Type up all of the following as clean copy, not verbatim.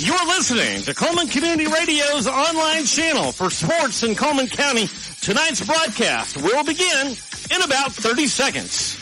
You're listening to Cullman Community Radio's online channel for sports in Cullman County. Tonight's broadcast will begin in about 30 seconds.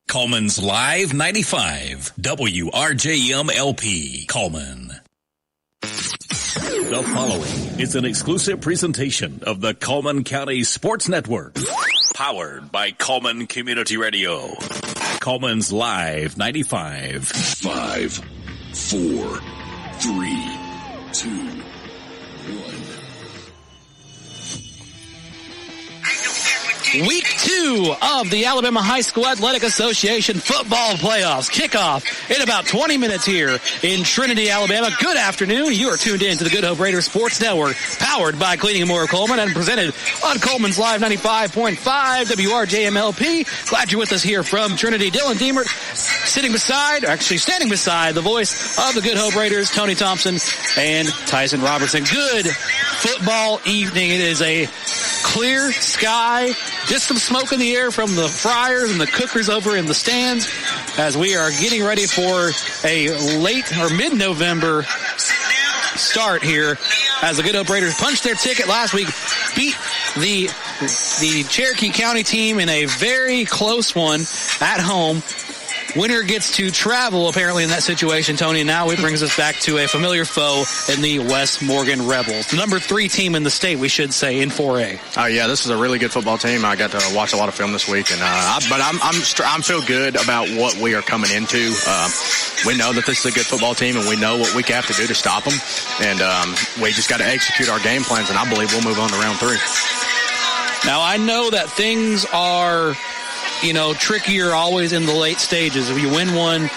Cullman's Live 95, WRJM LP, Cullman. The following is an exclusive presentation of the Cullman County Sports Network, powered by Cullman Community Radio. Cullman's Live 95. 5, 4, 3, 2, 1. Week 2 of the Alabama High School Athletic Association football playoffs. Kickoff in about 20 minutes here in Trinity, Alabama. Good afternoon. You are tuned in to the Good Hope Raiders Sports Network, powered by Cleaning and More of Cullman and presented on Cullman's Live 95.5 WRJMLP. Glad you're with us here from Trinity. Dylan Deemert standing beside the voice of the Good Hope Raiders, Tony Thompson and Tyson Robertson. Good football evening. It is a clear sky, just some smoke in the air from the fryers and the cookers over in the stands as we are getting ready for a late or mid-November start here as the Good Hope Raiders punched their ticket last week, beat the Cherokee County team in a very close one at home. Winner gets to travel, apparently, in that situation, Tony. And now it brings us back to a familiar foe in the West Morgan Rebels. The number 3 team in the state, we should say, in 4A. Oh, yeah, this is a really good football team. I got to watch a lot of film this week, and but I'm feel good about what we are coming into. We know that this is a good football team, and we know what we have to do to stop them. And we just got to execute our game plans, and I believe we'll move on to round 3. Now, I know that things are, trickier always in the late stages. If you win one,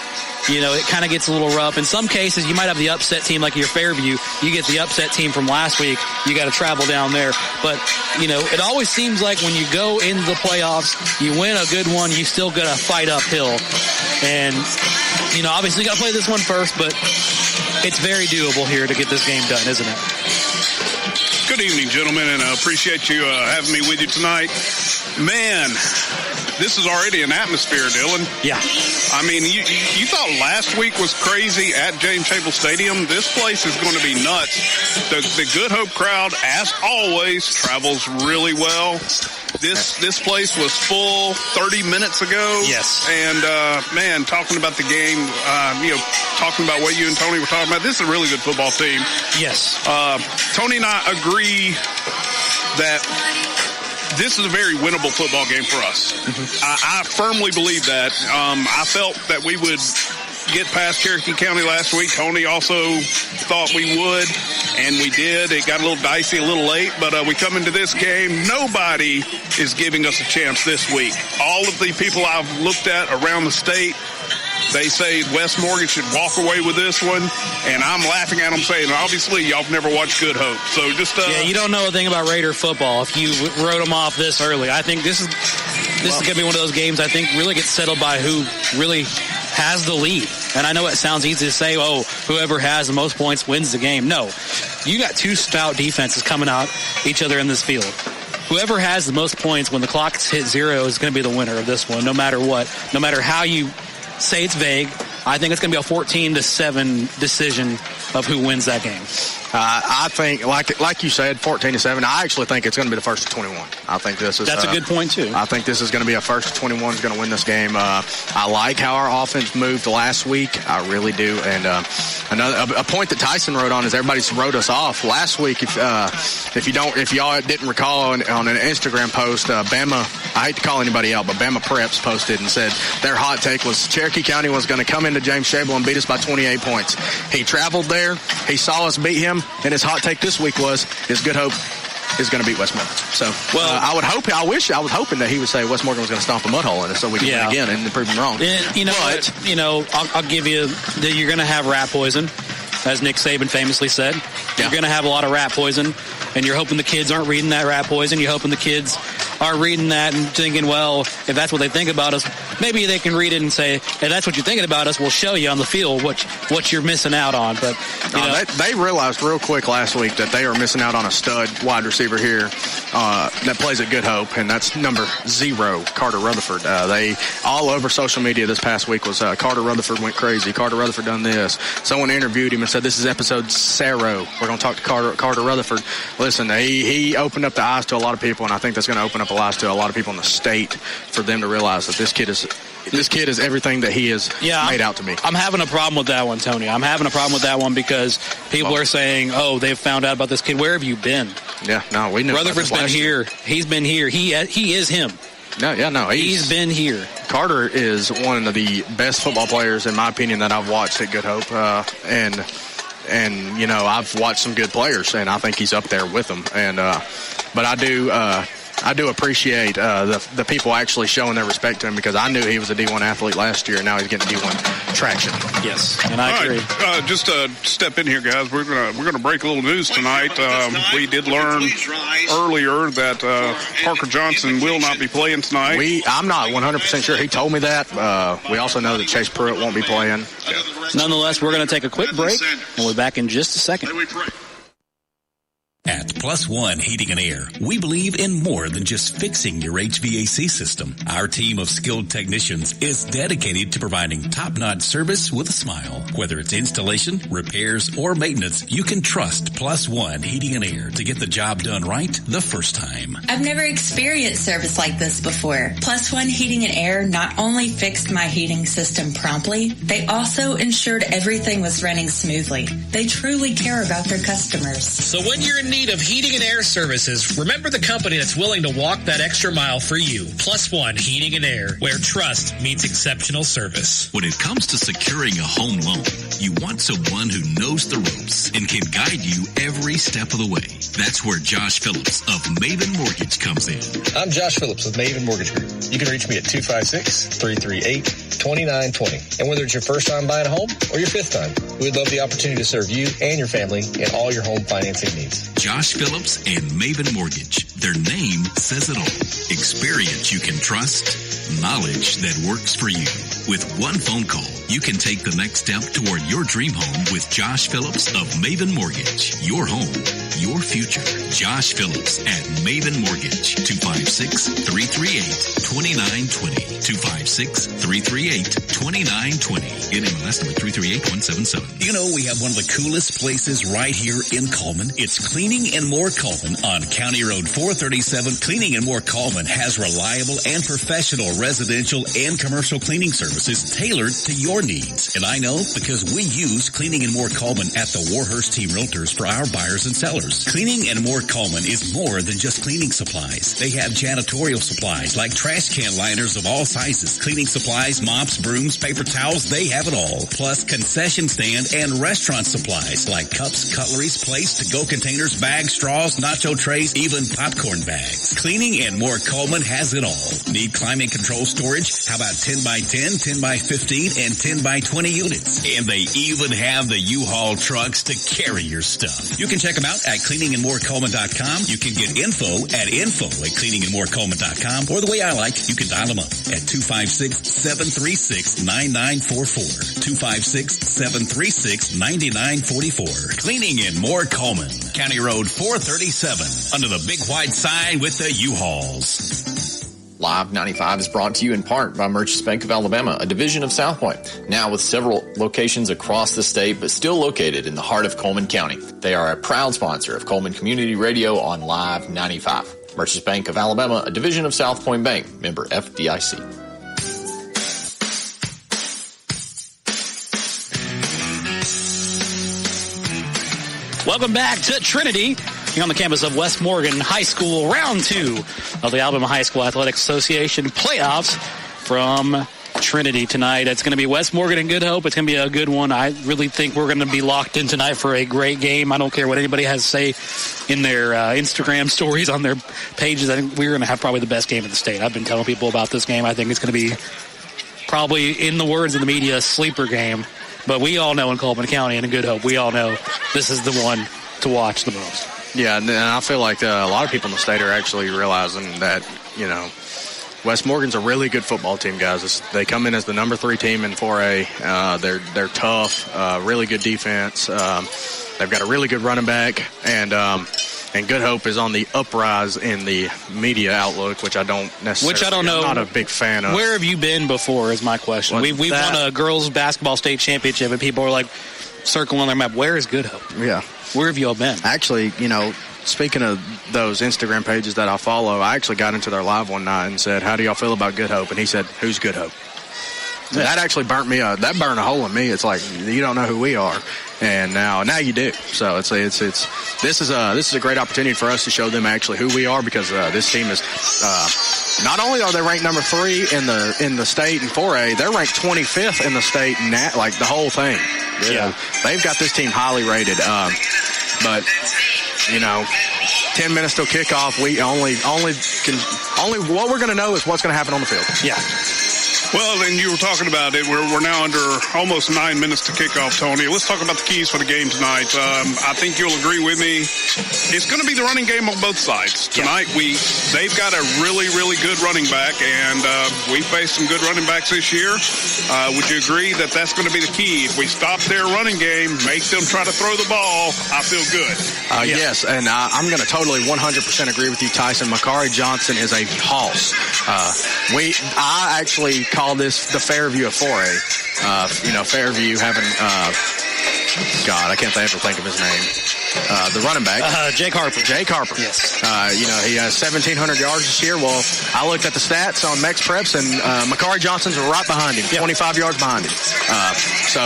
it kind of gets a little rough. In some cases, you might have the upset team like your Fairview. You get the upset team from last week. You got to travel down there. But, it always seems like when you go into the playoffs, you win a good one, you still got to fight uphill. And, obviously you got to play this one first, but it's very doable here to get this game done, isn't it? Good evening, gentlemen, and I appreciate you having me with you tonight. Man, this is already an atmosphere, Dylan. Yeah. I mean, you thought last week was crazy at James Chapel Stadium. This place is going to be nuts. The Good Hope crowd, as always, travels really well. This place was full 30 minutes ago. Yes. And, man, talking about the game, talking about what you and Tony were talking about, this is a really good football team. Yes. Tony and I agree that this is a very winnable football game for us. Mm-hmm. I firmly believe that. I felt that we would get past Cherokee County last week. Tony also thought we would, and we did. It got a little dicey a little late, but we come into this game. Nobody is giving us a chance this week. All of the people I've looked at around the state, they say West Morgan should walk away with this one, and I'm laughing at them saying, obviously, y'all have never watched Good Hope. So just yeah, you don't know a thing about Raider football if you wrote them off this early. I think this is going to be one of those games I think really gets settled by who really has the lead. And I know it sounds easy to say, whoever has the most points wins the game. No, you got two stout defenses coming out each other in this field. Whoever has the most points when the clock hits 0 is going to be the winner of this one, no matter what, no matter how you say it's vague. I think it's going to be a 14-7 decision of who wins that game. I think, like you said, 14-7. I actually think it's going to be the first to 21. I think this is. That's a good point too. I think this is going to be a first to 21 is going to win this game. I like how our offense moved last week. I really do. And a point that Tyson wrote on is everybody wrote us off last week. If y'all didn't recall on an Instagram post, Bama. I hate to call anybody out, but Bama Preps posted and said their hot take was Cherokee County was going to come into James Chapel and beat us by 28 points. He traveled there. He saw us beat him. And his hot take this week was his Good Hope is going to beat West Morgan. So I was hoping that he would say West Morgan was going to stomp a mud hole in it so we could win again and prove him wrong. I'll give you that you're going to have rat poison, as Nick Saban famously said. Yeah. You're going to have a lot of rat poison, and you're hoping the kids aren't reading that rat poison. You're hoping the kids are reading that and thinking, well, if that's what they think about us, maybe they can read it and say, hey, that's what you're thinking about us. We'll show you on the field what you're missing out on. But they realized real quick last week that they are missing out on a stud wide receiver here that plays at Good Hope, and that's number 0, Carter Rutherford. They all over social media this past week was Carter Rutherford went crazy. Carter Rutherford done this. Someone interviewed him and said, this is episode 0. We're going to talk to Carter Rutherford. Listen, he opened up the eyes to a lot of people, and I think that's going to open up the eyes to a lot of people in the state for them to realize that this kid is everything that he is made out to be. I'm having a problem with that one, Tony. I'm having a problem with that one because people are saying, oh, they've found out about this kid. Where have you been? Yeah, no, we knew. Rutherford's been here. He's been here. He is him. He's been here. Carter is one of the best football players, in my opinion, that I've watched at Good Hope. And you know, I've watched some good players, and I think he's up there with them. And but I do appreciate the people actually showing their respect to him, because I knew he was a D1 athlete last year, and now he's getting D1 traction. Yes, and I agree. Right, just to step in here, guys, we're gonna break a little news tonight. We did learn earlier that Parker Johnson will not be playing tonight. I'm not 100% sure. He told me that. We also know that Chase Pruitt won't be playing. Yeah. Nonetheless, we're going to take a quick break, and we'll be back in just a second. At Plus One Heating and Air, we believe in more than just fixing your HVAC system. Our team of skilled technicians is dedicated to providing top-notch service with a smile. Whether it's installation, repairs, or maintenance, you can trust Plus One Heating and Air to get the job done right the first time. I've never experienced service like this before. Plus One Heating and Air not only fixed my heating system promptly, they also ensured everything was running smoothly. They truly care about their customers. So when you're in need of heating and air services, remember the company that's willing to walk that extra mile for you. Plus One Heating and Air, where trust meets exceptional service. When it comes to securing a home loan, you want someone who knows the ropes and can guide you every step of the way. That's where Josh Phillips of Maven Mortgage comes in. I'm Josh Phillips with Maven Mortgage Group. You can reach me at 256-338-2920. And whether it's your first time buying a home or your fifth time, we'd love the opportunity to serve you and your family in all your home financing needs. Josh Phillips and Maven Mortgage. Their name says it all. Experience you can trust, knowledge that works for you. With one phone call, you can take the next step toward your dream home with Josh Phillips of Maven Mortgage. Your home, your future. Josh Phillips at Maven Mortgage. 256-338-2920. 256-338-2920. NMLS number 338177. You know, we have one of the coolest places right here in Cullman. It's Cleaning and More Cullman on County Road 437. Cleaning and More Cullman has reliable and professional residential and commercial cleaning services tailored to your needs. And I know because we use Cleaning and More Cullman at the Warhurst Team Realtors for our buyers and sellers. Cleaning and More Cullman is more than just cleaning supplies. They have janitorial supplies like trash can liners of all sizes, cleaning supplies, mops, brooms, paper towels, they have it all. Plus concession stand and restaurant supplies like cups, cutleries, plates, to-go containers, bags, straws, nacho trays, even popcorn bags. Cleaning and More Cullman has it all. Need climate control storage? How about 10 by 10, 10 by 15, and 10 by 20 units? And they even have the U-Haul trucks to carry your stuff. You can check them out at cleaningandmorecullman.com. You can get info at cleaningandmorecullman.com, or the way I like, you can dial them up at 256-736-9944. 256-736-9944. Cleaning and More Cullman, County Road 437, under the big white sign with the U-Hauls. Live 95 is brought to you in part by Merchants Bank of Alabama, a division of South Point, now with several locations across the state, but still located in the heart of Cullman County. They are a proud sponsor of Cullman Community Radio on Live 95. Merchants Bank of Alabama, a division of South Point Bank, member FDIC. Welcome back to Trinity. Here on the campus of West Morgan High School, round 2 of the Alabama High School Athletic Association playoffs from Trinity tonight. It's going to be West Morgan and Good Hope. It's going to be a good one. I really think we're going to be locked in tonight for a great game. I don't care what anybody has to say in their Instagram stories on their pages. I think we're going to have probably the best game in the state. I've been telling people about this game. I think it's going to be probably, in the words of the media, a sleeper game. But we all know in Cullman County and in Good Hope, we all know this is the one to watch the most. Yeah, and I feel like a lot of people in the state are actually realizing that, you know, West Morgan's a really good football team, guys. They come in as the number 3 team in 4A. They're tough, really good defense. They've got a really good running back, and Good Hope is on the uprise in the media outlook, which I don't know. I'm not a big fan of. Where have you been before is my question. We've won a girls basketball state championship, and people are like circling on their map. Where is Good Hope? Yeah. Where have you all been? Actually, speaking of those Instagram pages that I follow, I actually got into their live one night and said, "How do y'all feel about Good Hope?" And he said, "Who's Good Hope?" Yeah. That actually burnt me up. That burned a hole in me. It's like, you don't know who we are, and now you do. So this is a great opportunity for us to show them actually who we are, because this team is not only are they ranked number 3 in the state in 4A, they're ranked 25th in the state, like the whole thing. Yeah, they've got this team highly rated. But 10 minutes till kickoff. We only what we're going to know is what's going to happen on the field. Yeah. Well, and you were talking about it. We're now under almost 9 minutes to kick off, Tony. Let's talk about the keys for the game tonight. I think you'll agree with me. It's going to be the running game on both sides. Tonight, they've got a really, really good running back, and we faced some good running backs this year. Would you agree that that's going to be the key? If we stop their running game, make them try to throw the ball, I feel good. Yes, and I'm going to totally 100% agree with you, Tyson. Makari Johnson is a hoss. I actually call this the Fairview of 4A. Fairview having, God, I can't ever think of his name. The running back. Jake Harper. Yes. He has 1,700 yards this year. Well, I looked at the stats on Mex Preps, and Makari Johnson's right behind him, 25 yards behind him. So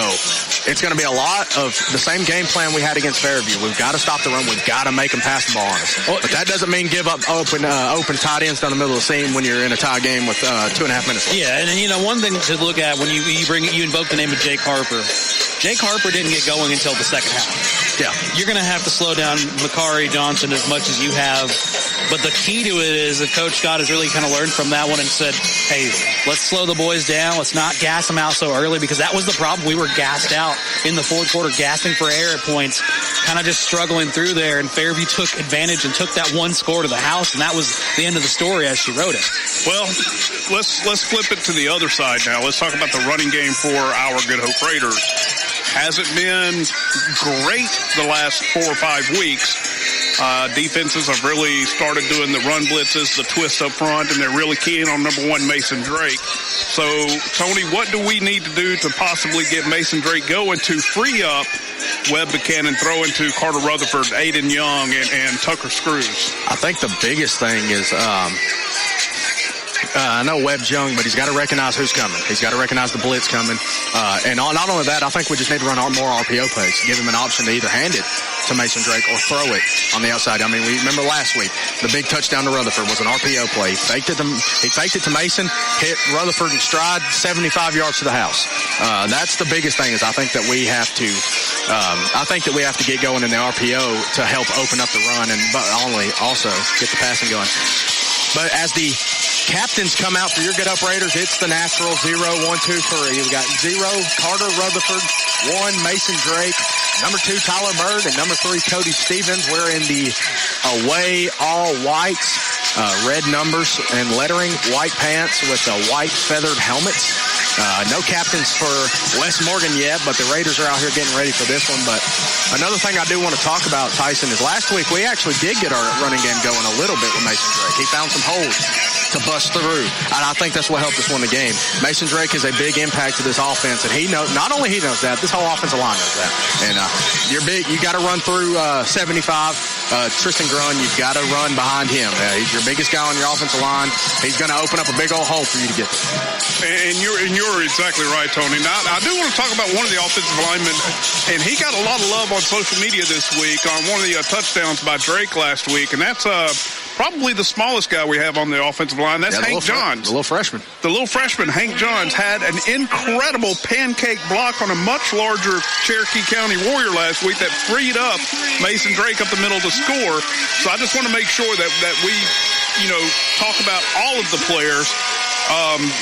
it's going to be a lot of the same game plan we had against Fairview. We've got to stop the run. We've got to make them pass the ball on us. But that doesn't mean give up open tight ends down the middle of the seam when you're in a tie game with 2.5 minutes left. Yeah, and one thing to look at when you invoke the name of Jake Harper. Jake Harper didn't get going until the second half. Yeah. You're going to have to slow down Makari Johnson as much as you have. But the key to it is that Coach Scott has really kind of learned from that one and said, hey, let's slow the boys down. Let's not gas them out so early, because that was the problem. We were gassed out in the fourth quarter, gasping for air at points, kind of just struggling through there. And Fairview took advantage and took that one score to the house, and that was the end of the story as she wrote it. Well, let's flip it to the other side now. Let's talk about the running game for our Good Hope Raiders. Hasn't been great the last 4 or 5 weeks. Defenses have really started doing the run blitzes, the twist up front, and they're really keying on number 1, Mason Drake. So, Tony, what do we need to do to possibly get Mason Drake going to free up Webb Buchanan, throwing to Carter Rutherford, Aiden Young, and Tucker Screws? I think the biggest thing is I know Webb's young, but he's got to recognize who's coming. He's got to recognize the blitz coming. And not only that, I think we just need to run more RPO plays. Give him an option to either hand it to Mason Drake or throw it on the outside. I mean, we remember last week, the big touchdown to Rutherford was an RPO play. He faked it to Mason, hit Rutherford in stride, 75 yards to the house. That's the biggest thing is I think that we have to get going in the RPO to help open up the run and also get the passing going. But as the captains come out for your Good Hope Raiders, it's the natural 0, 1, 2, 3. We've got 0, Carter Rutherford, 1, Mason Drake, number 2, Tyler Bird, and number 3, Cody Stevens. We're in the away all whites, red numbers and lettering, white pants with white feathered helmets. No captains for West Morgan yet, but the Raiders are out here getting ready for this one. But another thing I do want to talk about, Tyson, is last week we actually did get our running game going a little bit with Mason Drake. He found some holes to bust through, and I think that's what helped us win the game. Mason Drake is a big impact to this offense, and not only he knows that, this whole offensive line knows that. And you're big, you got to run through 75. Tristan Grun, you've got to run behind him. He's your biggest guy on your offensive line. He's going to open up a big old hole for you to get there. And you're exactly right, Tony. Now, I do want to talk about one of the offensive linemen, and he got a lot of love on social media this week on one of the touchdowns by Drake last week, and that's probably the smallest guy we have on the offensive line. That's Hank Johns. The little freshman. The little freshman, Hank Johns, had an incredible pancake block on a much larger Cherokee County Warrior last week that freed up Mason Drake up the middle to score. So I just want to make sure that we, talk about all of the players.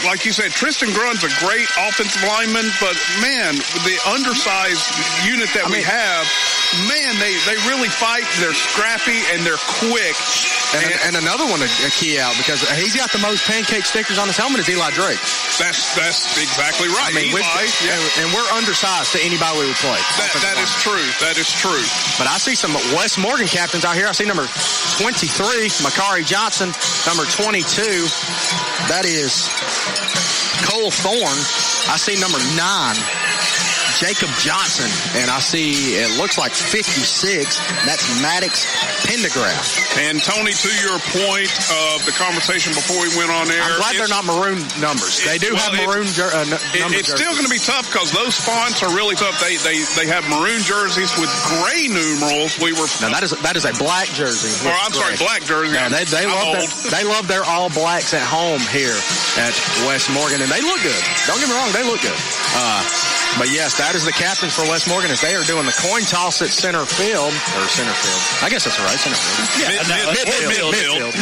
Like you said, Tristan Grun's a great offensive lineman, but, man, the undersized unit that we have, man, they really fight. They're scrappy, and they're quick. And another one, a key out, because he's got the most pancake stickers on his helmet is Eli Drake. That's exactly right. I mean, Eli, and we're undersized to anybody we would play. That is true. That is true. But I see some West Morgan captains out here. I see number 23, Makari Johnson. Number 22, that is Cole Thorne. I see number 9, Jacob Johnson, and I see it looks like 56. That's Maddox Pendergraft. And Tony, to your point of the conversation before we went on air, I'm glad they're not maroon numbers. They do have maroon numbers. It's still going to be tough because those fonts are really tough. They have maroon jerseys with gray numerals. Now that is a black jersey. Or I'm sorry, black jersey. Yeah, they love their all blacks at home here at West Morgan, and they look good. Don't get me wrong, they look good. But yes, that is the captains for West Morgan as they are doing the coin toss at center field. I guess that's right, center field. Yeah, midfield.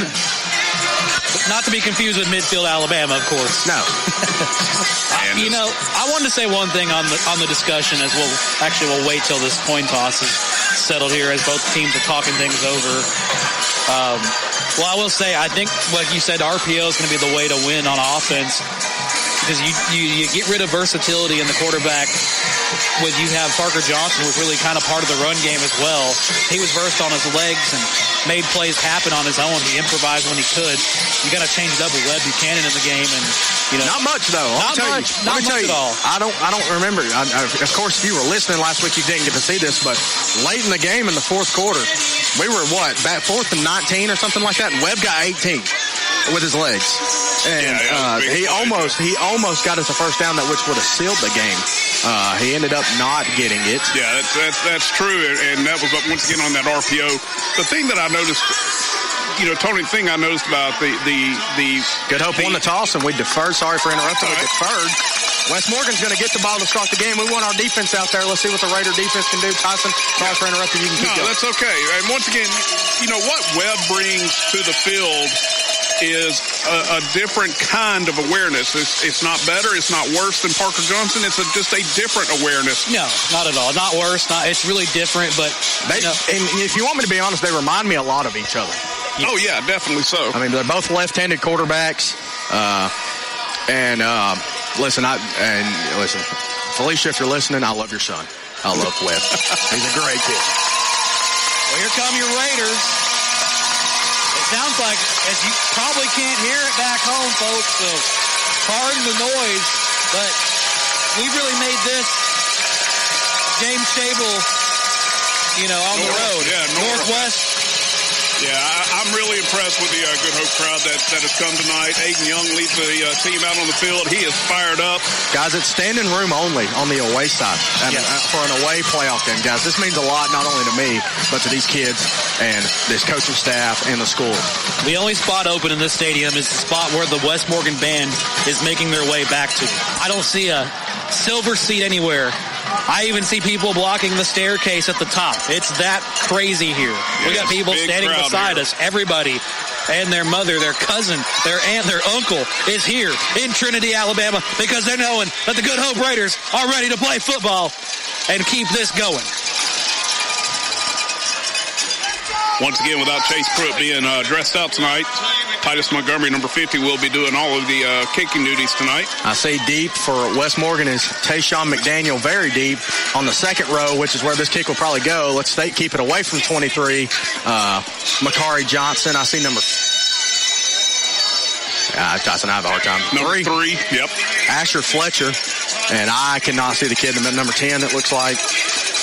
Not to be confused with midfield Alabama, of course. No. I wanted to say one thing on the discussion as we'll wait till this coin toss is settled here as both teams are talking things over. Well, I will say, I think, like you said, RPO is going to be the way to win on offense. Because you get rid of versatility in the quarterback when you have Parker Johnson, who's really kind of part of the run game as well. He was versed on his legs and made plays happen on his own. He improvised when he could. You got to change it up with Webb Buchanan in the game, and not much though. Not much at all. I don't remember. Of course, if you were listening last week, you didn't get to see this, but late in the game in the fourth quarter, we were back 4th and 19 or something like that, and Webb got 18 with his legs. And he almost got us a first down, which would have sealed the game. He ended up not getting it. Yeah, that's true, and that was once again on that RPO. The thing that I noticed, Tony, the thing I noticed about the Good Hope won the toss, and we deferred. Sorry for interrupting. We deferred. West Morgan's going to get the ball to start the game. We want our defense out there. Let's see what the Raider defense can do. Tyson, sorry for interrupting. You can keep going. That's okay. And once again, what Webb brings to the field is a different kind of awareness. It's not better. It's not worse than Parker Johnson. It's just a different awareness. No, not at all. Not worse. It's really different. But and if you want me to be honest, they remind me a lot of each other. Yeah. Oh yeah, definitely so. I mean, they're both left-handed quarterbacks. Listen, Felicia, if you're listening, I love your son. I love Webb. He's a great kid. Well, here come your Raiders. Sounds like, as you probably can't hear it back home, folks, so pardon the noise, but we really made this James Stable, on the road. Yeah, Northwest. Yeah, I'm really impressed with the Good Hope crowd that has come tonight. Aiden Young leads the team out on the field. He is fired up. Guys, it's standing room only on the away side for an away playoff game. Guys, this means a lot not only to me, but to these kids and this coaching staff and the school. The only spot open in this stadium is the spot where the West Morgan band is making their way back to. I don't see a silver seat anywhere. I even see people blocking the staircase at the top. It's that crazy here. We got people standing beside us. Everybody and their mother, their cousin, their aunt, their uncle is here in Trinity, Alabama, because they're knowing that the Good Hope Raiders are ready to play football and keep this going. Once again, without Chase Pruitt being dressed out tonight, Titus Montgomery, number 50, will be doing all of the kicking duties tonight. I say deep for West Morgan is Tayshawn McDaniel, very deep on the second row, which is where this kick will probably go. Let's keep it away from 23. Makari Johnson, I see number... Tyson, I have a hard time. Number 3, yep. Asher Fletcher, and I cannot see the kid in number 10, it looks like.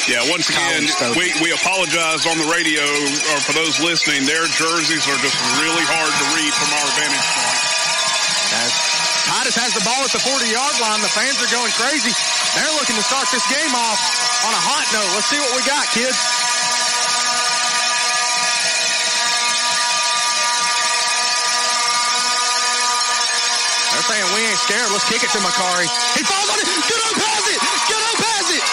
Yeah, once again, we apologize on the radio for those listening. Their jerseys are just really hard to read from our vantage point. As Titus has the ball at the 40-yard line, the fans are going crazy. They're looking to start this game off on a hot note. Let's see what we got, kids. They're saying we ain't scared. Let's kick it to Makari. He falls on it. Good Hope has it. Good Hope has it.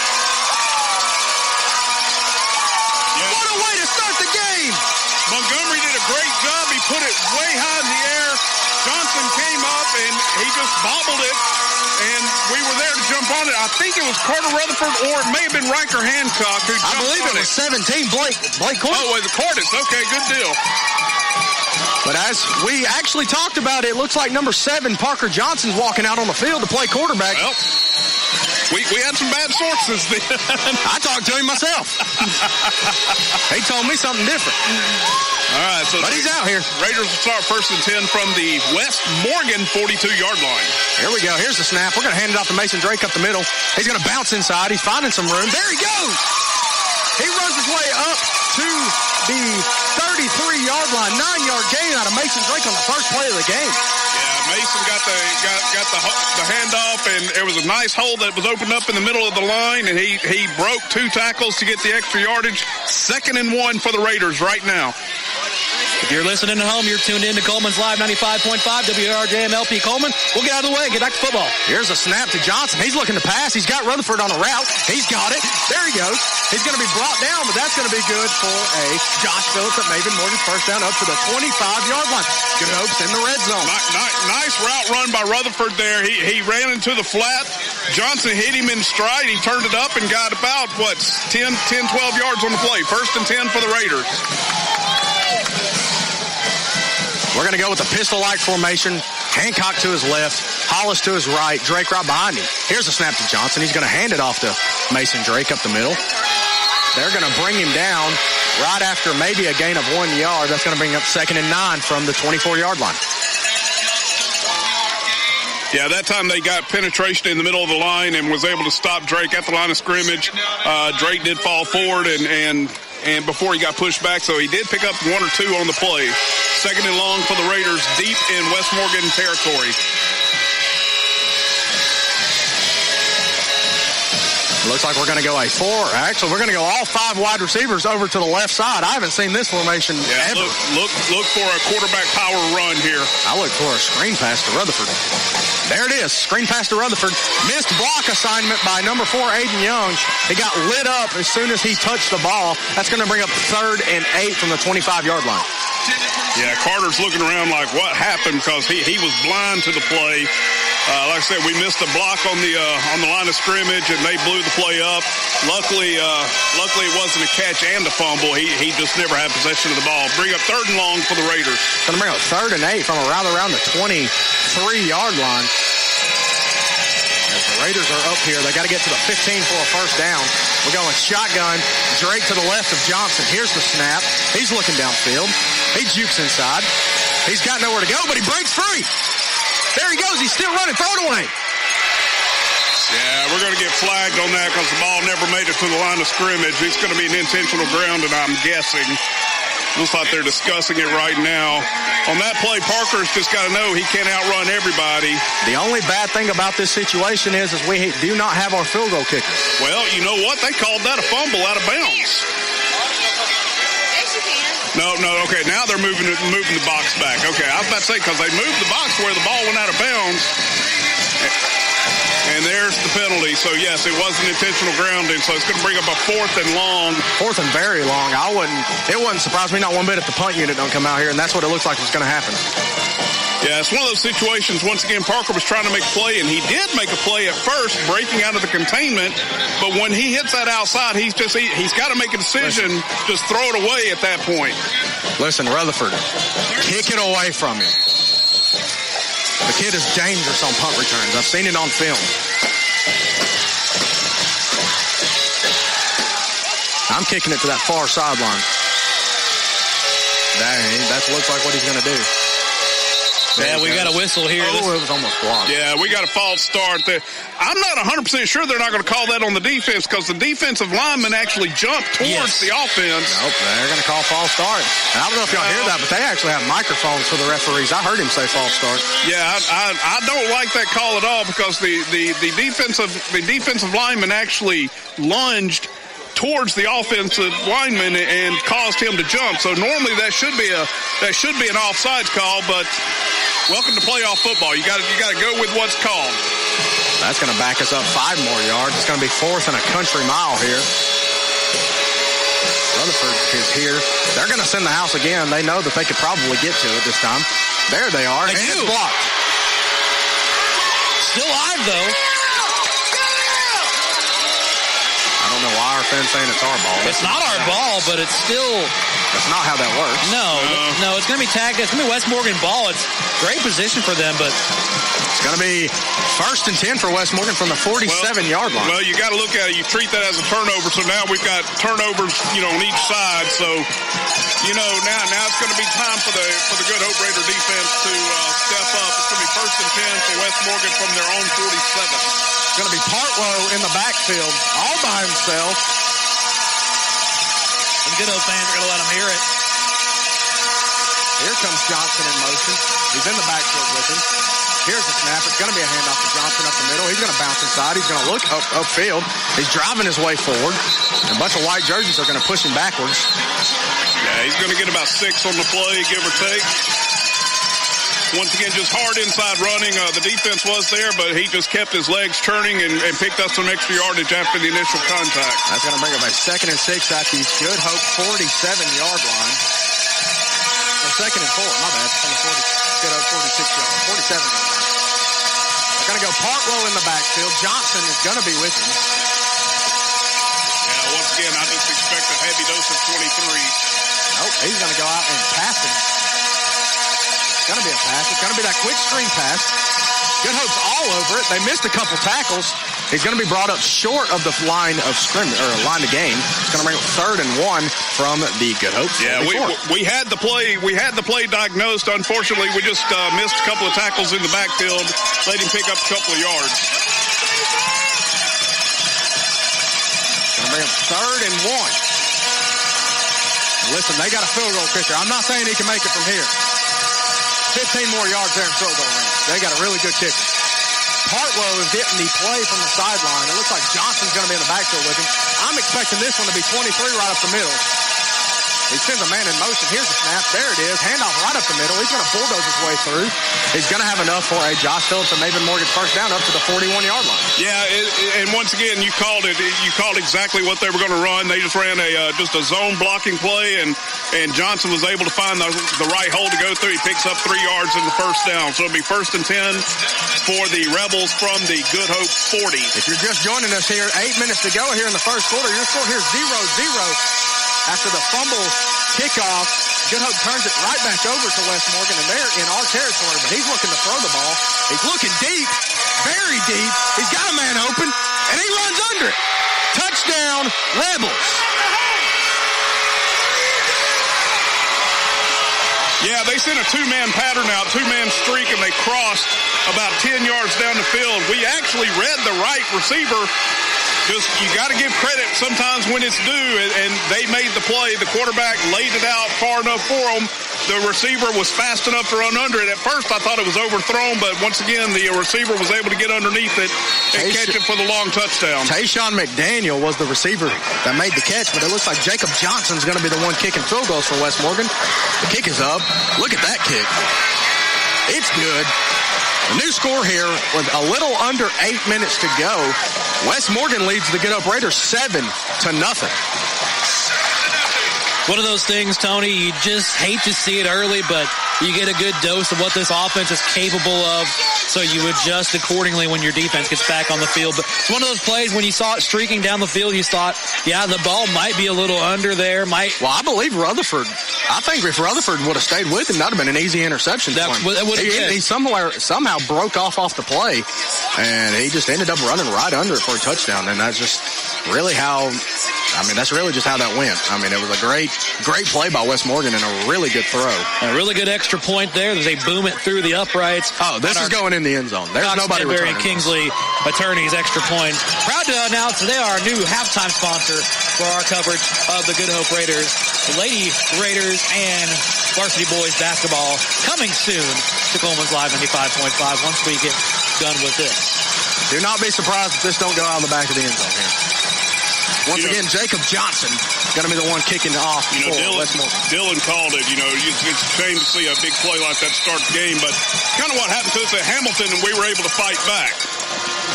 What a way to start the game. Montgomery did a great job. He put it way high in the air. Johnson came up and he just bobbled it. And we were there to jump on it. I think it was Carter Rutherford, or it may have been Riker Hancock who jumped on it. I believe it was 17. Blake Cordes. Oh, it was Cordes. Okay, good deal. But as we actually talked about, it looks like number 7, Parker Johnson's walking out on the field to play quarterback. Well, we had some bad sources then. I talked to him myself. He told me something different. All right, but he's out here. Raiders will start 1st and 10 from the West Morgan 42-yard line. Here we go. Here's the snap. We're going to hand it off to Mason Drake up the middle. He's going to bounce inside. He's finding some room. There he goes. He runs his way up to the 33-yard line. 9-yard gain out of Mason Drake on the first play of the game. Yeah, Mason got the handoff, and it was a nice hole that was opened up in the middle of the line, and he broke 2 tackles to get the extra yardage. 2nd and 1 for the Raiders right now. If you're listening at home, you're tuned in to Coleman's Live 95.5 WRJMLP Coleman. We'll get out of the way and get back to football. Here's a snap to Johnson. He's looking to pass. He's got Rutherford on a route. He's got it. There he goes. He's going to be brought down, but that's going to be good for a Josh Phillips at Maven Morgan's first down up to the 25-yard line. Good hopes in the red zone. Nice route run by Rutherford there. He ran into the flat. Johnson hit him in stride. He turned it up and got about, 10, 12 yards on the play. 1st and 10 for the Raiders. We're going to go with a pistol-like formation. Hancock to his left, Hollis to his right, Drake right behind him. Here's a snap to Johnson. He's going to hand it off to Mason Drake up the middle. They're going to bring him down right after maybe a gain of 1 yard. That's going to bring up 2nd and 9 from the 24-yard line. Yeah, that time they got penetration in the middle of the line and was able to stop Drake at the line of scrimmage. Drake did fall forward and before he got pushed back, so he did pick up 1 or 2 on the play. 2nd and long for the Raiders deep in West Morgan territory. Looks like we're going to go a 4. Actually, we're going to go all 5 wide receivers over to the left side. I haven't seen this formation ever. Look for a quarterback power run here. I look for a screen pass to Rutherford. There it is. Screen pass to Rutherford. Missed block assignment by number 4, Aiden Young. He got lit up as soon as he touched the ball. That's going to bring up 3rd and 8 from the 25-yard line. Yeah, Carter's looking around like what happened because he was blind to the play. Like I said, we missed a block on the line of scrimmage, and they blew the play up. Luckily, it wasn't a catch and a fumble. He just never had possession of the ball. Bring up 3rd and long for the Raiders. Going to bring up 3rd and 8 from around the 23-yard line. As the Raiders are up here, they got to get to the 15 for a first down. We're going shotgun. Drake to the left of Johnson. Here's the snap. He's looking downfield. He jukes inside. He's got nowhere to go, but he breaks free. There he goes. He's still running. Throw it away. Yeah, we're going to get flagged on that because the ball never made it to the line of scrimmage. It's going to be an intentional grounding, I'm guessing. Looks like they're discussing it right now. On that play, Parker's just got to know he can't outrun everybody. The only bad thing about this situation is we do not have our field goal kicker. Well, you know what? They called that a fumble out of bounds. No, okay, now they're moving the box back. Okay, I was about to say, because they moved the box where the ball went out of bounds. And there's the penalty. So, yes, it was an intentional grounding, so it's going to bring up a 4th and long. 4th and very long. It wouldn't surprise me not one bit if the punt unit don't come out here, and that's what it looks like is going to happen. Yeah, it's one of those situations, once again, Parker was trying to make a play, and he did make a play at first, breaking out of the containment, but when he hits that outside, he's got to make a decision, just throw it away at that point. Listen, Rutherford, kick it away from him. The kid is dangerous on punt returns. I've seen it on film. I'm kicking it to that far sideline. That looks like what he's going to do. Yeah, we got a whistle here. It was almost blocked. Yeah, we got a false start there. I'm not 100% sure they're not going to call that on the defense because the defensive lineman actually jumped towards the offense. Nope, they're going to call false start. And I don't know if y'all hear that, but they actually have microphones for the referees. I heard him say false start. Yeah, I don't like that call at all because the defensive lineman actually lunged towards the offensive lineman and caused him to jump. So normally that should be an offsides call, but welcome to playoff football. You got to go with what's called. That's going to back us up 5 more yards. It's going to be 4th and a country mile here. Rutherford is here. They're going to send the house again. They know that they could probably get to it this time. There they are. And it's blocked. Still live, though. I don't know why our fans saying it's our ball. It's not our ball, but it's still That's not how that works. No, it's going to be tagged. It's going to be West Morgan ball. It's great position for them, but it's going to be 1st and 10 for West Morgan from the 47-yard line. Well, you got to look at it. You treat that as a turnover, so now we've got turnovers, on each side. So, now it's going to be time for the Good Hope Raider defense to step up. It's going to be 1st and 10 for West Morgan from their own 47. It's going to be Partlow in the backfield, all by himself. The Good Hope fans are going to let him hear it. Here comes Johnson in motion. He's in the backfield with him. Here's the snap. It's going to be a handoff to Johnson up the middle. He's going to bounce inside. He's going to look upfield. He's driving his way forward. And a bunch of white jerseys are going to push him backwards. Yeah, he's going to get about 6 on the play, give or take. Once again, just hard inside running. The defense was there, but he just kept his legs turning and picked up some extra yardage after the initial contact. That's going to bring up a 2nd and 6 at the Good Hope 47-yard line. So 2nd and 4, my bad. From the Good Hope 47-yard line. They're going to go Partlow in the backfield. Johnson is going to be with him. Yeah, once again, I just expect a heavy dose of 23. Nope, he's going to go out and pass him. It's going to be a pass. It's going to be that quick screen pass. Good Hope's all over it. They missed a couple tackles. He's going to be brought up short of the line of scrimmage or line of game. It's going to bring up 3rd and 1 from the Good Hope. Yeah, we had the play. We had the play diagnosed. Unfortunately, we just missed a couple of tackles in the backfield. Let him pick up a couple of yards. Going to bring up 3rd and 1. Listen, they got a field goal kicker. I'm not saying he can make it from here. 15 more yards there in field goal range. They got a really good kicker. Partlow is getting the play from the sideline. It looks like Johnson's going to be in the backfield with him. I'm expecting this one to be 23 right up the middle. He sends a man in motion. Here's the snap. There it is. Handoff right up the middle. He's going to bulldoze his way through. He's going to have enough for a Josh Phillips and Maven Morgan first down up to the 41-yard line. Yeah, and once again, you called it. You called exactly what they were going to run. They just ran just a zone blocking play, and Johnson was able to find the right hole to go through. He picks up 3 yards in the first down. So it'll be 1st and 10 for the Rebels from the Good Hope 40. If you're just joining us here, 8 minutes to go here in the first quarter. Your score here is 0-0. After the fumble kickoff, Good Hope turns it right back over to West Morgan, and they're in our territory, but he's looking to throw the ball. He's looking deep, very deep. He's got a man open, and he runs under it. Touchdown, Rebels. Yeah, they sent a 2-man pattern out, 2-man streak, and they crossed about 10 yards down the field. We actually read the right receiver. Just, you got to give credit sometimes when it's due, and they made the play. The quarterback laid it out far enough for them. The receiver was fast enough to run under it. At first, I thought it was overthrown, but once again, the receiver was able to get underneath it and catch it for the long touchdown. Tayshawn McDaniel was the receiver that made the catch, but it looks like Jacob Johnson's going to be the one kicking field goals for West Morgan. The kick is up. Look at that kick. It's good. The new score here with a little under 8 minutes to go. West Morgan leads the Good Hope Raiders 7-0. One of those things, Tony, you just hate to see it early, but you get a good dose of what this offense is capable of, so you adjust accordingly when your defense gets back on the field. But it's one of those plays when you saw it streaking down the field, you thought, yeah, the ball might be a little under there. Well, I believe Rutherford. I think if Rutherford would have stayed with him, that would have been an easy interception for him. He somehow broke off the play, and he just ended up running right under it for a touchdown, and that's just really that's really just how that went. I mean, it was a great play by West Morgan and a really good throw. A really good extra point there. They boom it through the uprights. Oh, this is going in the end zone. There's nobody returning. Kingsley attorneys extra point. Proud to announce they are our new halftime sponsor for our coverage of the Good Hope Raiders. The Lady Raiders and varsity boys basketball coming soon to Cullman's Live 95.5 once we get done with this. Do not be surprised if this don't go out in the back of the end zone here. Once again, Jacob Johnson going to be the one kicking off for West Morgan. Dylan called it. It's a shame to see a big play like that start the game, but kind of what happened to us at Hamilton, and we were able to fight back.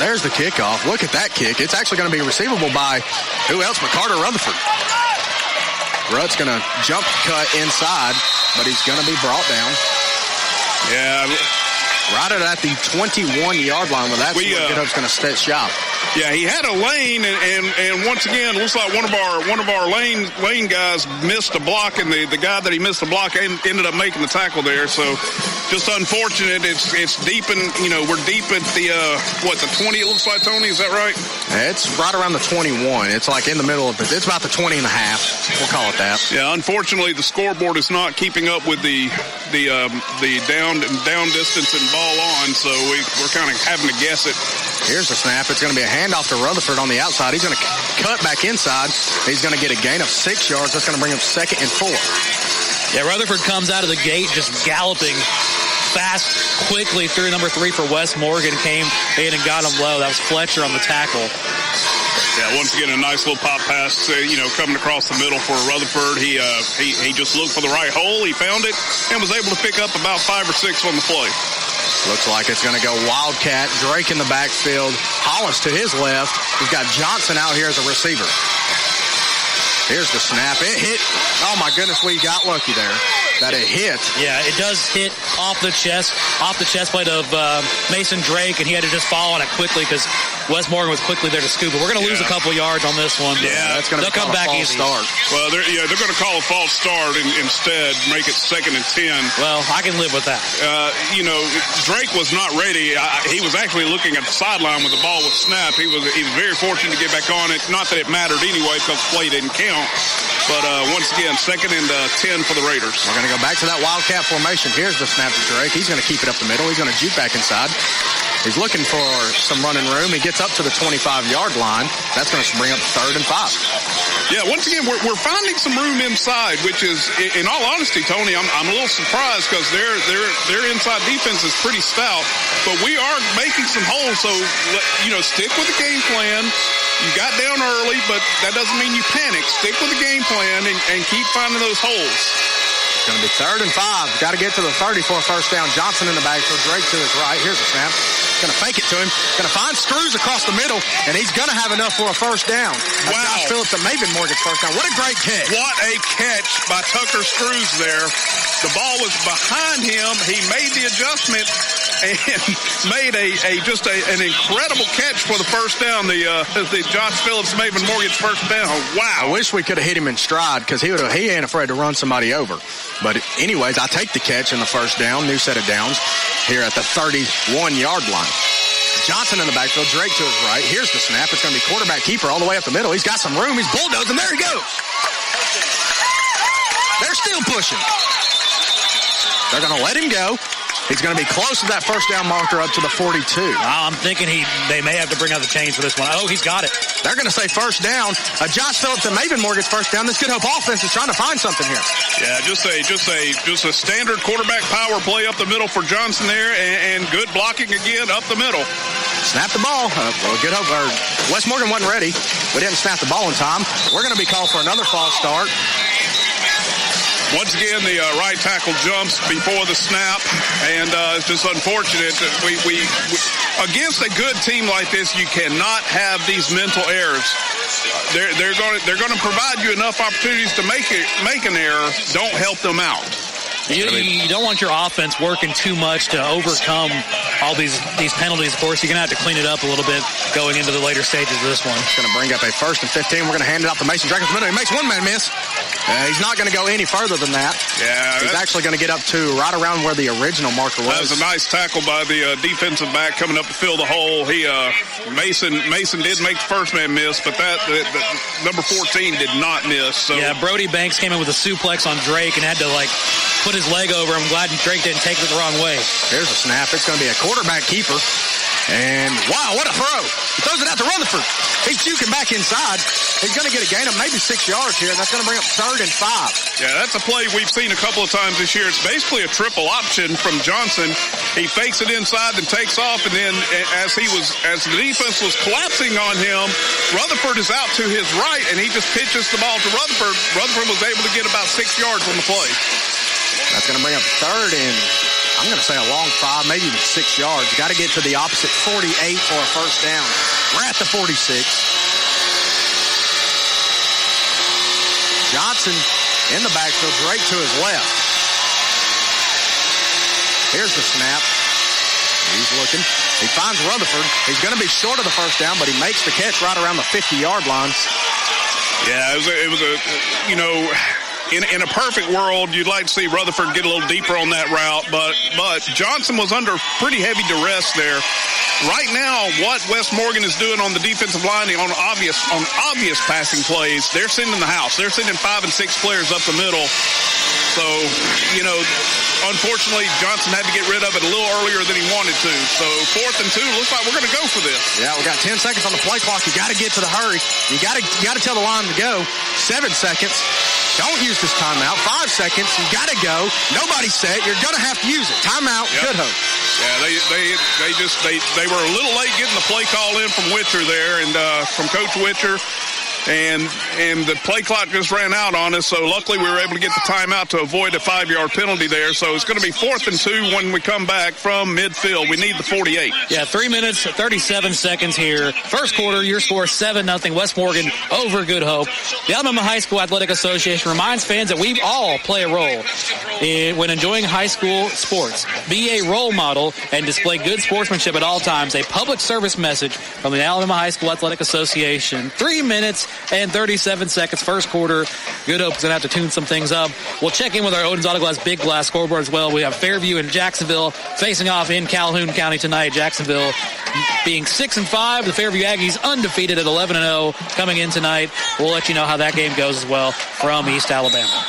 There's the kickoff. Look at that kick. It's actually going to be receivable by who else but Carter Rutherford. Rutt's going to jump cut inside, but he's going to be brought down. Yeah. Right at the 21-yard line, but that's where Good Hope's going to set shop. Yeah, he had a lane, and once again, looks like one of our lane guys missed a block, and the guy that he missed the block ended up making the tackle there. So just unfortunate. It's deep in, we're deep at the 20. It looks like, Tony. Is that right? It's right around the 21. It's like in the middle of it. It's about the 20 and a half. We'll call it that. Yeah. Unfortunately, the scoreboard is not keeping up with the down distance and ball on. So we're kind of having to guess it. Here's the snap. It's going to be a handoff to Rutherford on the outside. He's going to cut back inside. He's going to get a gain of 6 yards. That's going to bring him 2nd and 4. Yeah, Rutherford comes out of the gate just galloping fast, quickly through number 3 for Wes Morgan. Came in and got him low. That was Fletcher on the tackle. Yeah, once again, a nice little pop pass, coming across the middle for Rutherford. He just looked for the right hole. He found it and was able to pick up about 5 or 6 on the play. Looks like it's going to go Wildcat. Drake in the backfield. Hollins to his left. He's got Johnson out here as a receiver. Here's the snap. It hit. Oh, my goodness, we got lucky there. That it hit. Yeah, it does hit off the chest plate of Mason Drake, and he had to just fall on it quickly because Wes Morgan was quickly there to scoop it. We're going to lose a couple yards on this one. Yeah, that's going to come back easy. Start. Well, they're going to call a false start instead, make it 2nd and 10. Well, I can live with that. Drake was not ready. He was actually looking at the sideline when the ball was snapped. He was very fortunate to get back on it. Not that it mattered anyway because the play didn't count. But once again, 2nd and 10 for the Raiders. We're going to go back to that Wildcat formation. Here's the snap to Drake. He's going to keep it up the middle. He's going to juke back inside. He's looking for some running room. He gets up to the 25-yard line. That's going to bring up 3rd and 5. Yeah, once again, we're finding some room inside, which is, in all honesty, Tony, I'm a little surprised because their inside defense is pretty stout. But we are making some holes, so, stick with the game plan. You got down early, but that doesn't mean you panic. Stick with the game plan and keep finding those holes. It's going to be 3rd and 5. Got to get to the 30 for a first down. Johnson in the backfield. Drake to his right. Here's a snap. Going to fake it to him. Going to find Screws across the middle, and he's going to have enough for a first down. That's Josh Phillips and Maven Morgan's first down. What a great catch. What a catch by Tucker Screws there. The ball was behind him. He made the adjustment and made an incredible catch for the first down. The Josh Phillips, Maven Morgan's first down. Wow. I wish we could have hit him in stride because he ain't afraid to run somebody over. But anyways, I take the catch in the first down, new set of downs here at the 31-yard line. Johnson in the backfield, Drake to his right. Here's the snap. It's going to be quarterback keeper all the way up the middle. He's got some room. He's bulldozing. There he goes. They're still pushing. They're going to let him go. He's going to be close to that first down marker up to the 42. I'm thinking they may have to bring out the chains for this one. Oh, he's got it. They're going to say first down. Josh Phillips and Maven Morgan's first down. This Good Hope offense is trying to find something here. Yeah, just a standard quarterback power play up the middle for Johnson there, and good blocking again up the middle. Snap the ball. Good Hope. Wes Morgan wasn't ready. We didn't snap the ball in time. We're going to be called for another false start. Once again, the right tackle jumps before the snap, and it's just unfortunate that we against a good team like this, you cannot have these mental errors. They're going to provide you enough opportunities to make an error. Don't help them out. You don't want your offense working too much to overcome all these penalties. Of course, you're going to have to clean it up a little bit going into the later stages of this one. It's going to bring up a 1st and 15. We're going to hand it off to Mason Drake in the middle. He makes one man miss. He's not going to go any further than that. Yeah, he's actually going to get up to right around where the original marker was. That was a nice tackle by the defensive back coming up to fill the hole. Mason did make the first man miss, but number 14 did not miss. So yeah, Brody Banks came in with a suplex on Drake and had to put his leg over. I'm glad Drake didn't take it the wrong way. Here's a snap. It's going to be a quarterback keeper. And, wow, what a throw. He throws it out to Rutherford. He's juking back inside. He's going to get a gain of maybe 6 yards here, and that's going to bring up 3rd and 5. Yeah, that's a play we've seen a couple of times this year. It's basically a triple option from Johnson. He fakes it inside and takes off, and then as the defense was collapsing on him, Rutherford is out to his right, and he just pitches the ball to Rutherford. Rutherford was able to get about 6 yards on the play. That's going to bring up 3rd and, I'm going to say a long 5, maybe even 6 yards. Got to get to the opposite 48 for a first down. We're at the 46. Johnson in the backfield, Drake to his left. Here's the snap. He's looking. He finds Rutherford. He's going to be short of the first down, but he makes the catch right around the 50-yard line. Yeah, it was a you know, in a perfect world, you'd like to see Rutherford get a little deeper on that route, but Johnson was under pretty heavy duress there. Right now, what West Morgan is doing on the defensive line on obvious passing plays, they're sending the house. They're sending 5 and 6 players up the middle. So, you know, unfortunately, Johnson had to get rid of it a little earlier than he wanted to. So 4th and 2, looks like we're going to go for this. Yeah, we got 10 seconds on the play clock. You got to get to the hurry. You got to tell the line to go. 7 seconds. Don't use this timeout. 5 seconds. You got to go. Nobody's set. You're going to have to use it. Timeout. Yep. Good hope. Yeah, they were a little late getting the play call in from Witcher there, and from Coach Witcher. And the play clock just ran out on us, so luckily we were able to get the timeout to avoid a 5-yard penalty there. So it's going to be 4th and 2 when we come back from midfield. We need the 48. Yeah, 3 minutes, 37 seconds here. First quarter, your score 7-0. West Morgan over Good Hope. The Alabama High School Athletic Association reminds fans that we all play a role when enjoying high school sports. Be a role model and display good sportsmanship at all times. A public service message from the Alabama High School Athletic Association. 3 minutes and 37 seconds. First quarter. Good Hope is going to have to tune some things up. We'll check in with our Odin's Auto Glass Big Glass scoreboard as well. We have Fairview and Jacksonville facing off in Calhoun County tonight. Jacksonville being 6-5. The Fairview Aggies undefeated at 11-0 coming in tonight. We'll let you know how that game goes as well from East Alabama.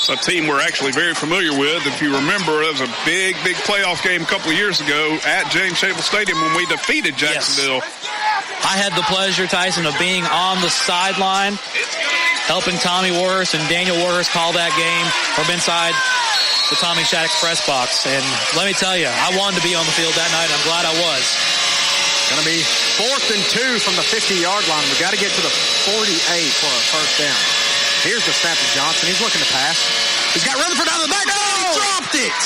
A team we're actually very familiar with. If you remember, it was a big playoff game a couple of years ago at James Shavel Stadium when we defeated Jacksonville. Yes. I had the pleasure, Tyson, of being on the sideline, helping Tommy Warhurst and Daniel Warhurst call that game from inside the Tommy Shattuck's press box. And let me tell you, I wanted to be on the field that night. I'm glad I was. Going to be 4th and 2 from the 50-yard line. We got to get to the 48 for a first down. Here's the snap to Johnson. He's looking to pass. He's got Rutherford out of the back. Oh! He dropped it.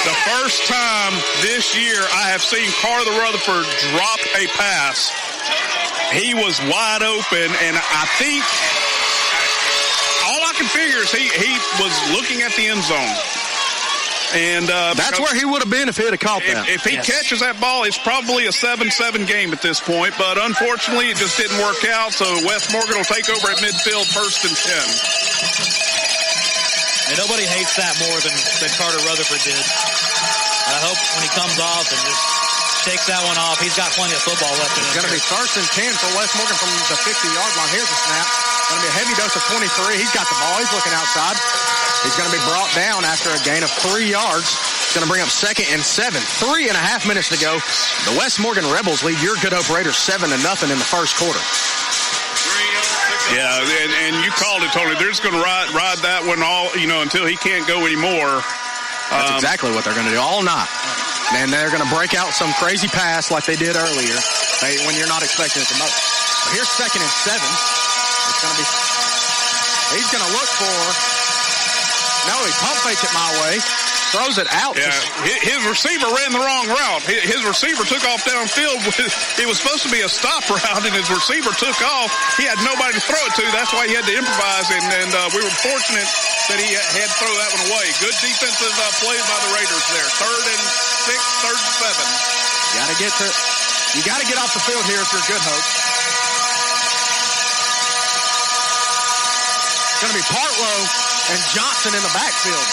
The first time this year I have seen Carter Rutherford drop a pass. He was wide open, and I think all I can figure is he was looking at the end zone. And that's where he would have been if he had caught that. If he catches that ball, it's probably a 7-7 game at this point. But unfortunately, it just didn't work out. So West Morgan will take over at midfield, 1st and 10. And nobody hates that more than Carter Rutherford did. I hope when he comes off and just shakes that one off, he's got plenty of football left in him. It's going to be 1st and 10 for West Morgan from the 50-yard line. Here's the snap. Going to be a heavy dose of 23. He's got the ball. He's looking outside. He's going to be brought down after a gain of 3 yards. It's going to bring up 2nd and 7. 3.5 minutes to go. The West Morgan Rebels lead your Good Hope Raiders 7-0 in the first quarter. Yeah, and you called it, Tony. They're just going to ride that one all, until he can't go anymore. That's exactly what they're going to do all night. And they're going to break out some crazy pass like they did earlier when you're not expecting it the most. But here's 2nd and 7. It's going to be, he's going to look for, no, he pump fakes it my way. Throws it out. Yeah, his receiver ran the wrong route. His receiver took off downfield. It was supposed to be a stop route, and his receiver took off. He had nobody to throw it to. That's why he had to improvise, and we were fortunate that he had to throw that one away. Good defensive plays by the Raiders there. 3rd and 6, 3rd and 7. You got to get off the field here if you're Good Hope. It's going to be Partlow and Johnson in the backfield.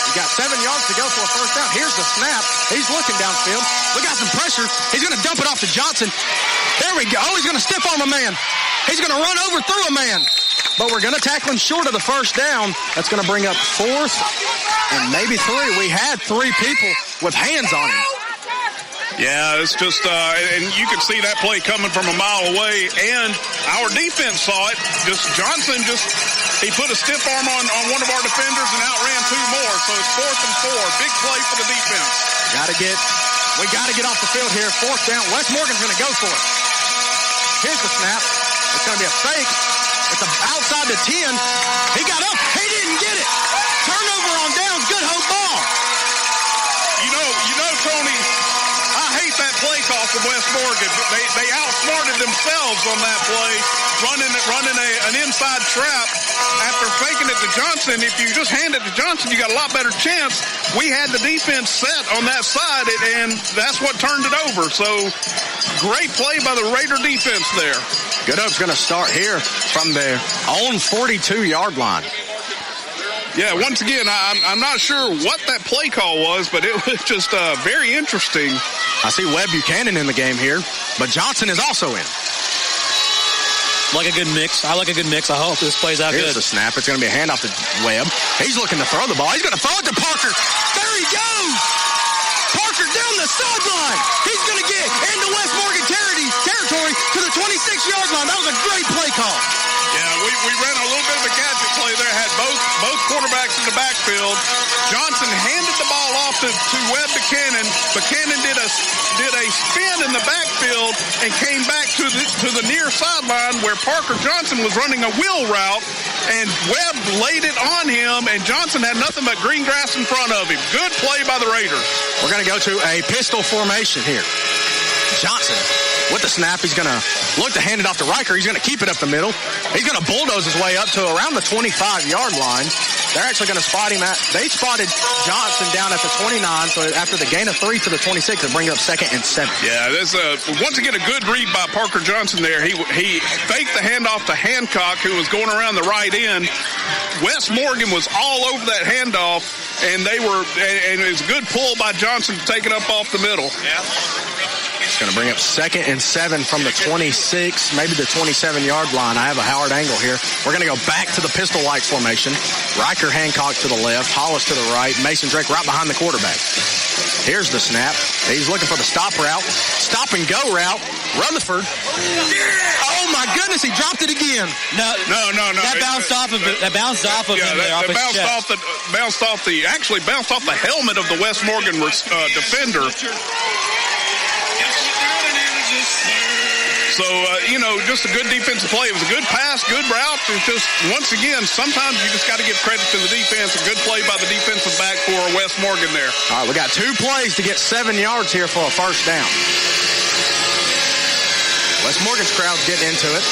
You got 7 yards to go for a first down. Here's the snap. He's looking downfield. We got some pressure. He's going to dump it off to Johnson. There we go. He's going to stiff arm a man. He's going to run over through a man. But we're going to tackle him short of the first down. That's going to bring up 4th and maybe 3. We had 3 people with hands on him. Yeah, it's just, and you could see that play coming from a mile away, and our defense saw it. Johnson he put a stiff arm on one of our defenders and outran 2 more, so it's 4th and 4. Big play for the defense. We got to get off the field here. 4th down. West Morgan's going to go for it. Here's the snap. It's going to be a fake. It's outside the 10. He got up. He didn't get it. Turnover on downs. Good Hope ball. You know, Tony, I hate that play call from West Morgan. They outsmarted themselves on that play, running an inside trap after faking it to Johnson. If you just hand it to Johnson, you got a lot better chance. We had the defense set on that side, and that's what turned it over. So great play by the Raider defense there. Good Hope's going to start here from their own 42-yard line. Yeah, once again, I'm not sure what that play call was, but it was just very interesting. I see Webb Buchanan in the game here, but Johnson is also in. Like a good mix. I like a good mix. I hope this plays out good. Here's the snap. It's going to be a handoff to Webb. He's looking to throw the ball. He's going to throw it to Parker. There he goes. Parker down the sideline. He's going to get into West Morgan territory to the 26-yard line. That was a great play call. Yeah, we ran a little bit of a gadget play there. Had both quarterbacks in the backfield. Johnson handed the ball off to Webb Buchanan. Buchanan did a spin in the backfield and came back to the near sideline where Parker Johnson was running a wheel route, and Webb laid it on him, and Johnson had nothing but green grass in front of him. Good play by the Raiders. We're going to go to a pistol formation here. Johnson with the snap. He's going to look to hand it off to Riker. He's going to keep it up the middle. He's going to bulldoze his way up to around the 25-yard line. They're actually going to spot him they spotted Johnson down at the 29, so after the gain of 3 to the 26, they bring it up 2nd and 7. Yeah, there's once again a good read by Parker Johnson there. He faked the handoff to Hancock, who was going around the right end. West Morgan was all over that handoff, and it was a good pull by Johnson to take it up off the middle. Yeah. It's going to bring up 2nd and 7 from the 26, maybe the 27-yard line. I have a Howard angle here. We're going to go back to the pistol-like formation. Riker Hancock to the left, Hollis to the right, Mason Drake right behind the quarterback. Here's the snap. He's looking for the stop and go route. Rutherford. Oh my goodness, he dropped it again. No. That bounced off of him. Yeah, that bounced off the helmet of the West Morgan defender. So, just a good defensive play. It was a good pass, good route. It's just, once again, sometimes you just got to give credit to the defense. A good play by the defensive back for West Morgan there. All right, we got 2 plays to get 7 yards here for a first down. West Morgan's crowd's getting into it.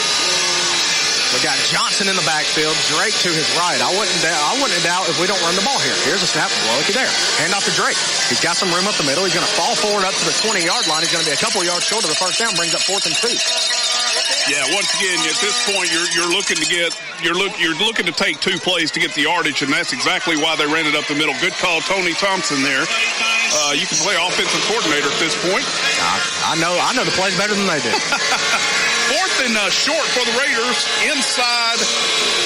We got Johnson in the backfield, Drake to his right. I wouldn't doubt if we don't run the ball here. Here's a snap. Well, looky there. Hand off to Drake. He's got some room up the middle. He's going to fall forward up to the 20-yard line. He's going to be a couple yards short of the first down. Brings up 4th and 2. Yeah, once again, at this point, you're looking to take 2 plays to get the yardage, and that's exactly why they ran it up the middle. Good call, Tony Thompson there. You can play offensive coordinator at this point. I know the plays better than they do. 4th and short for the Raiders inside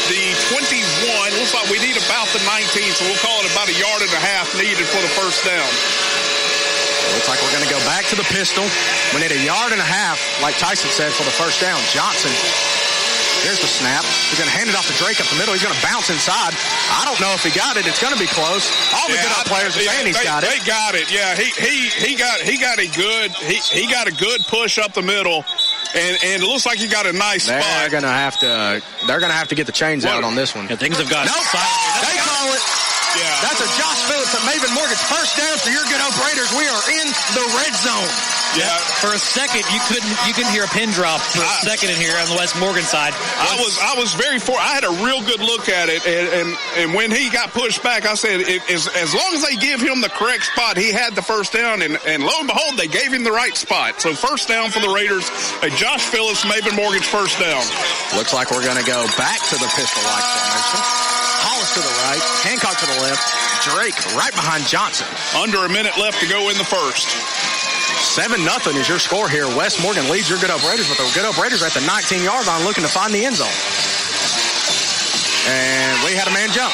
the 21. Looks like we need about the 19, so we'll call it about a yard and a half needed for the first down. Looks like we're going to go back to the pistol. We need a yard and a half, like Tyson said, for the first down. Johnson. Here's the snap. He's going to hand it off to Drake up the middle. He's going to bounce inside. I don't know if he got it. It's going to be close. All the good players are saying he's got it. They got it. Yeah, he got a good push up the middle, and it looks like he got a nice spot. They're going to have to get the chains out on this one. Yeah, things have gone. Nope. They call it. Yeah. That's a Josh Phillips at Maven Morgan's first down for your Good Hope Raiders. We are in the red zone. Yeah. For a second, you couldn't hear a pin drop for a second in here on the West Morgan side. I was very I had a real good look at it, and when he got pushed back, I said, as long as they give him the correct spot, he had the first down, and lo and behold, they gave him the right spot. So first down for the Raiders, a Josh Phillips, Maven Morgan's first down. Looks like we're going to go back to the pistol-like formation. Hollis to the right, Hancock to the left, Drake right behind Johnson. Under a minute left to go in the first. 7-0 is your score here. West Morgan leads your Good Hope Raiders, but the Good Hope Raiders are at the 19-yard line looking to find the end zone. And we had a man jump.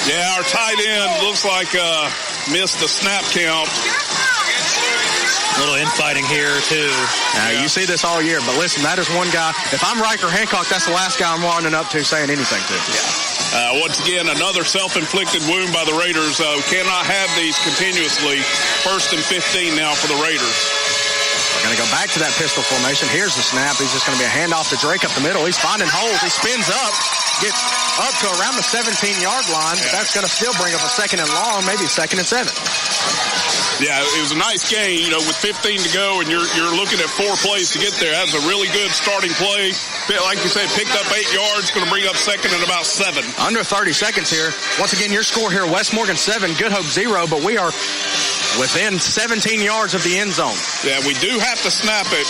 Yeah, our tight end looks like missed the snap count. A little infighting here, too. Now, you see this all year, but listen, that is one guy. If I'm Riker Hancock, that's the last guy I'm running up to saying anything to. Yeah. Once again, another self-inflicted wound by the Raiders. Cannot have these continuously. 1st and 15 now for the Raiders. We're going to go back to that pistol formation. Here's the snap. He's just going to be a handoff to Drake up the middle. He's finding holes. He spins up, gets up to around the 17-yard line, but that's going to still bring up a 2nd and long, maybe 2nd and 7. Yeah, it was a nice game, with 15 to go, and you're looking at 4 plays to get there. That was a really good starting play. Like you said, picked up 8 yards, going to bring up second in about 7. Under 30 seconds here. Once again, your score here, West Morgan 7, Good Hope 0, but we are within 17 yards of the end zone. Yeah, we do have to snap it.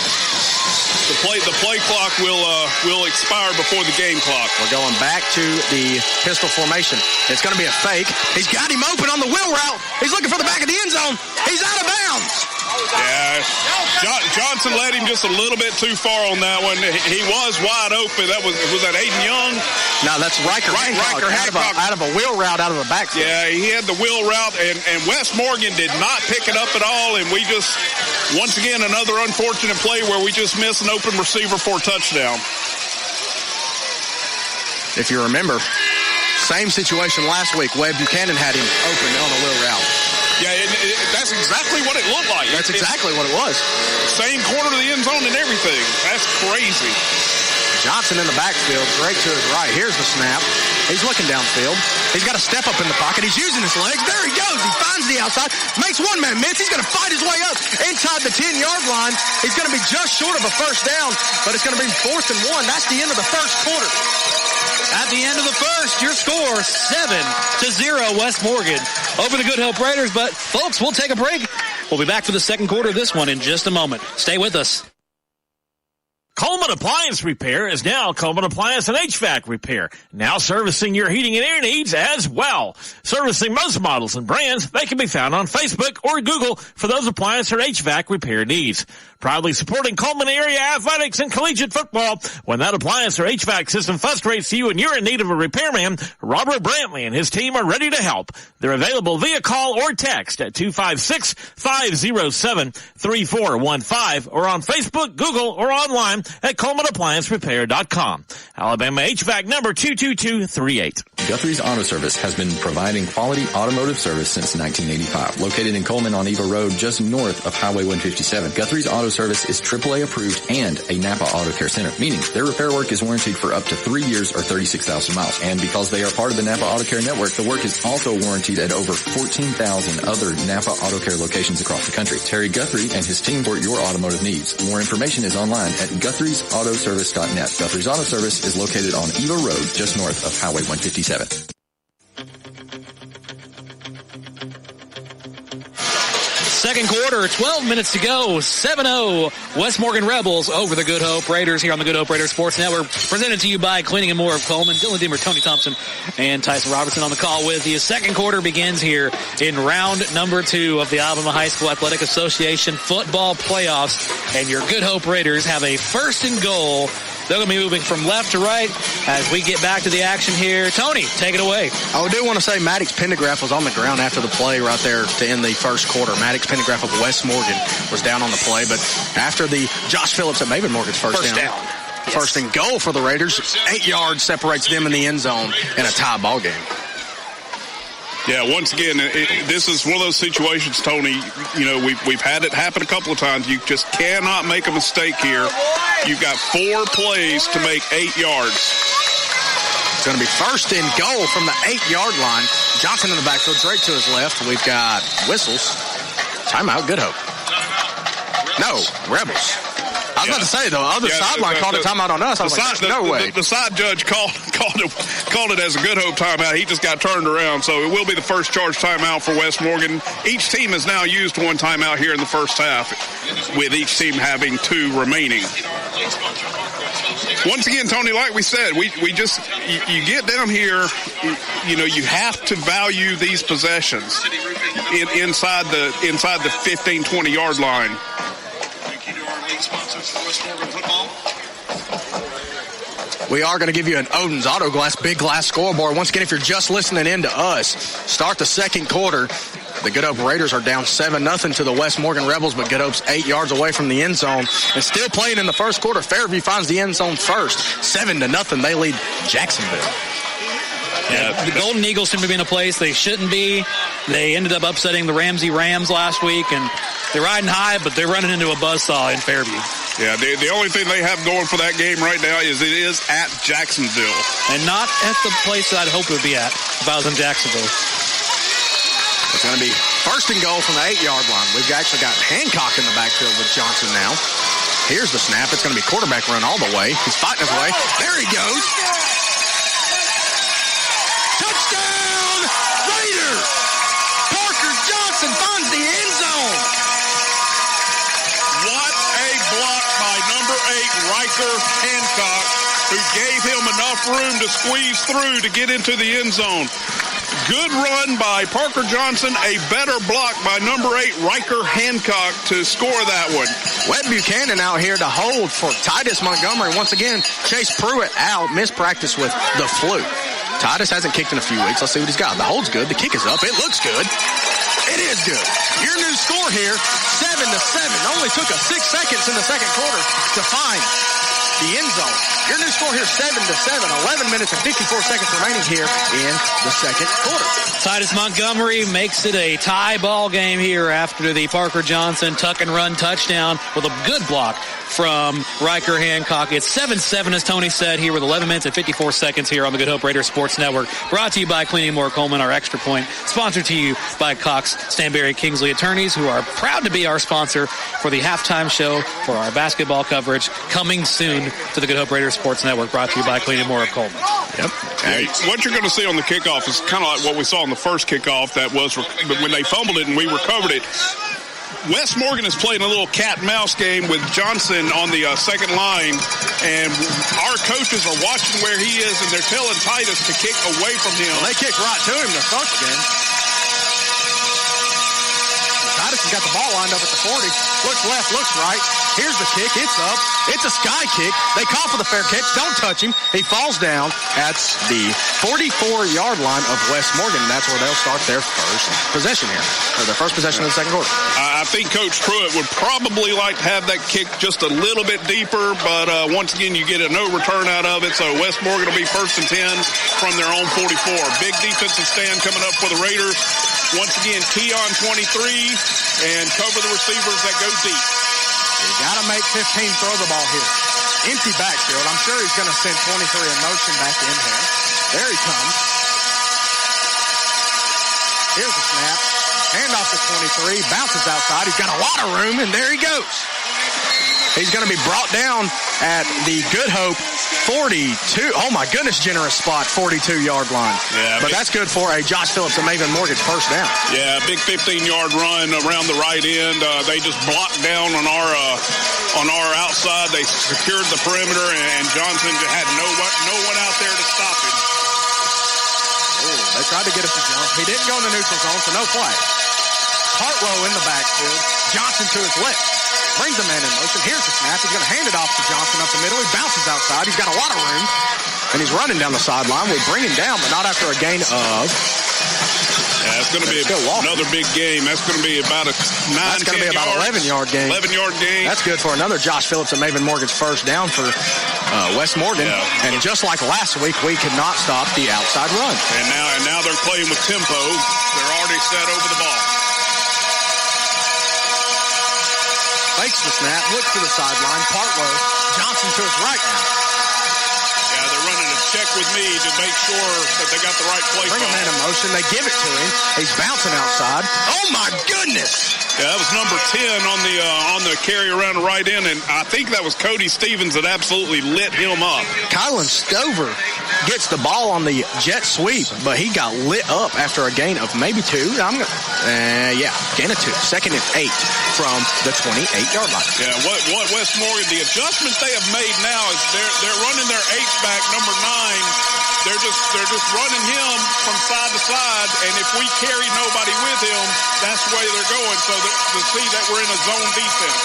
The play clock will expire before the game clock. We're going back to the pistol formation. It's going to be a fake. He's got him open on the wheel route. He's looking for the back of the end zone. He's out of bounds. Yeah, Johnson led him just a little bit too far on that one. He was wide open. Was that Aiden Young? No, that's Riker. Riker out of a wheel route out of the backfield. Yeah, he had the wheel route, and West Morgan did not pick it up at all, and we just, once again, another unfortunate play where we just missed an open receiver for a touchdown. If you remember, same situation last week. Webb Buchanan had him open on a wheel route. Yeah, that's exactly what it looked like. That's exactly what it was. Same corner to the end zone and everything. That's crazy. Johnson in the backfield, Drake to his right. Here's the snap. He's looking downfield. He's got a step up in the pocket. He's using his legs. There he goes. He finds the outside. Makes one man miss. He's going to fight his way up inside the 10-yard line. He's going to be just short of a first down, but it's going to be 4th and 1. That's the end of the first quarter. At the end of the first, your score 7-0 West Morgan over the Good Hope Raiders. But folks, we'll take a break. We'll be back for the second quarter of this one in just a moment. Stay with us. Cullman Appliance Repair is now Cullman Appliance and HVAC Repair, now servicing your heating and air needs as well. Servicing most models and brands, they can be found on Facebook or Google for those appliance or HVAC repair needs. Proudly supporting Cullman area athletics and collegiate football. When that appliance or HVAC system frustrates you and you're in need of a repairman, Robert Brantley and his team are ready to help. They're available via call or text at 256-507-3415 or on Facebook, Google, or online at CullmanApplianceRepair.com. Alabama HVAC number 22238. Guthrie's Auto Service has been providing quality automotive service since 1985. Located in Cullman on Eva Road, just north of Highway 157. Guthrie's Auto Service is AAA approved and a Napa Auto Care Center, meaning their repair work is warranted for up to 3 years or 36,000 miles. And because they are part of the Napa Auto Care network, the work is also warranted at over 14,000 other Napa Auto Care locations across the country. Terry Guthrie and his team support your automotive needs. More information is online at Guthrie'sAutoservice.net. Guthrie's Auto Service is located on Eva Road, just north of Highway 157. Second quarter, 12 minutes to go. 7-0 West Morgan Rebels over the Good Hope Raiders here on the Good Hope Raiders Sports Network. Presented to you by Cleaning and More of Cullman. Dylan Deemer, Tony Thompson, and Tyson Robertson on the call with you. Second quarter begins here in round number 2 of the Alabama High School Athletic Association football playoffs. And your Good Hope Raiders have a 1st and goal. They're going to be moving from left to right as we get back to the action here. Tony, take it away. I do want to say Maddox Pendergraft was on the ground after the play right there to end the first quarter. Maddox Pendergraft of West Morgan was down on the play, but after the Josh Phillips at Maven Morgan's first down. Yes. 1st and goal for the Raiders. 8 yards separates them in the end zone in a tie ball game. Yeah, once again, this is one of those situations, Tony, we've had it happen a couple of times. You just cannot make a mistake here. You've got 4 plays to make 8 yards. It's going to be 1st and goal from the 8-yard line. Johnson in the backfield, Drake to his left. We've got whistles. Timeout, Good Hope. No, Rebels. I was about to say, the other sideline called a timeout on us. I was like, no way. The side judge called it as a Good Hope timeout. He just got turned around, so it will be the first charge timeout for West Morgan. Each team has now used 1 timeout here in the first half, with each team having 2 remaining. Once again, Tony, like we said, we just you get down here, you have to value these possessions inside the 15, 20-yard line. We are going to give you an Odin's Auto Glass Big Glass scoreboard. Once again, if you're just listening in to us, start the second quarter. The Good Hope Raiders are down 7-0 to the West Morgan Rebels, but Good Hope's 8 yards away from the end zone. And still playing in the first quarter, Fairview finds the end zone first. 7-0, they lead Jacksonville. Yeah, the Golden Eagles seem to be in a place they shouldn't be. They ended up upsetting the Ramsey Rams last week, and they're riding high, but they're running into a buzzsaw in Fairview. Yeah, the only thing they have going for that game right now is it is at Jacksonville. And not at the place that I'd hope it would be at if I was in Jacksonville. It's going to be first and goal from the 8-yard line. We've actually got Hancock in the backfield with Johnson now. Here's the snap. It's going to be quarterback run all the way. He's fighting his way. There he goes. Touchdown, Raiders! Parker Johnson finds the end zone. What a block by number 8, Riker Hancock, who gave him enough room to squeeze through to get into the end zone. Good run by Parker Johnson, a better block by number 8, Riker Hancock, to score that one. Webb Buchanan out here to hold for Titus Montgomery. Once again, Chase Pruitt out, missed practice with the flu. Titus hasn't kicked in a few weeks. Let's see what he's got. The hold's good. The kick is up. It looks good. It is good. Your new score here, 7-7. Only took us 6 seconds in the second quarter to find the end zone. Your new score here, 7-7. 11 minutes and 54 seconds remaining here in the second quarter. Titus Montgomery makes it a tie ball game here after the Parker Johnson tuck and run touchdown with a good block from Riker Hancock. It's 7-7, as Tony said, here with 11 minutes and 54 seconds here on the Good Hope Raiders Sports Network. Brought to you by Cleaning More Cullman, our Extra Point. Sponsored to you by Cox, Stanberry, Kingsley Attorneys, who are proud to be our sponsor for the halftime show for our basketball coverage, coming soon to the Good Hope Raiders Sports Network. Brought to you by Cleaning More of Cullman. Yep. Hey, what you're going to see on the kickoff is kind of like what we saw in the first kickoff. That was when they fumbled it and we recovered it. West Morgan is playing a little cat and mouse game with Johnson on the second line, and our coaches are watching where he is, and they're telling Titus to kick away from him. Well, they kicked right to him to start the game. Titus has got the ball lined up at the 40. Looks left, looks right. Here's the kick. It's up. It's a sky kick. They call for the fair catch. Don't touch him. He falls down at the 44-yard line of West Morgan. That's where they'll start their first possession here, or their first possession of the second quarter. I think Coach Pruitt would probably like to have that kick just a little bit deeper, but once again, you get a no return out of it. So West Morgan will be first and 10 from their own 44. Big defensive stand coming up for the Raiders. Once again, key on 23 and cover the receivers that go deep. You got to make 15 throw the ball here. Empty backfield. I'm sure he's going to send 23 in motion back in here. There he comes. Here's the snap. Hand off to 23. Bounces outside. He's got a lot of room, and there he goes. He's going to be brought down at the Good Hope 42. Oh, my goodness, generous spot, 42-yard line. Yeah, but that's good for a Josh Phillips and Maven Mortgage first down. Yeah, big 15-yard run around the right end. They just blocked down on our outside. They secured the perimeter, and Johnson had no one out there to stop him. Oh, they tried to get us to jump. He didn't go in the neutral zone, so no flag. Hartlow in the backfield. Johnson to his left. Brings the man in motion. Here's the snap. He's going to hand it off to Johnson up the middle. He bounces outside. He's got a lot of room. And he's running down the sideline. We bring him down, but not after a gain of... Yeah, it's going to be another big game. That's going to be about a 9, That's going to be about 11-yard gain. 11-yard gain. That's good for another Josh Phillips and Maven Morgan's first down for West Morgan. Yeah. And just like last week, we could not stop the outside run. And now they're playing with tempo. They're already set over the ball. Fakes the snap, looks to the sideline. Partlow, Johnson to his right now. Yeah, they're running a check with me to make sure that they got the right place. Bring a man in motion. They give it to him. He's bouncing outside. Oh, my goodness. Yeah, that was number 10 on the carry around the right end, and I think that was Cody Stevens that absolutely lit him up. Kylan Stover gets the ball on the jet sweep, but he got lit up after a gain of maybe 2. Gain of 2. Second and 8 from the 28-yard line. Yeah, what West Morgan, the adjustments they have made now is they're running their H-back, number 9. They're just running him from side to side, and if we carry nobody with him, that's the way they're going. So to see that we're in a zone defense.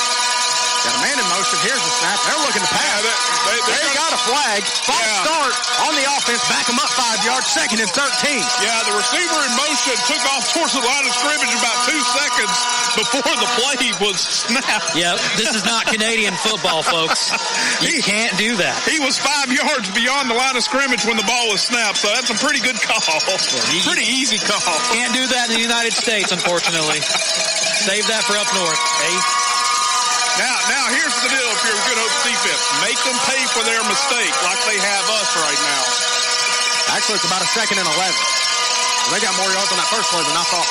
Got a man in motion. Here's the snap. They're looking to pass. Yeah, they got a flag. False start on the offense. Back them up 5 yards. Second and 13. Yeah, the receiver in motion took off towards the line of scrimmage about 2 seconds before the play was snapped. Yeah, this is not Canadian football, folks. You can't do that. He was 5 yards beyond the line of scrimmage when the ball was snapped, so that's a pretty good call. Pretty easy call. Can't do that in the United States, unfortunately. Save that for up north, eh? Now here's the deal if you're a Good Hope defense. Make them pay for their mistake like they have us right now. Actually, it's about a second and 11. They got more yards on that first play than I thought.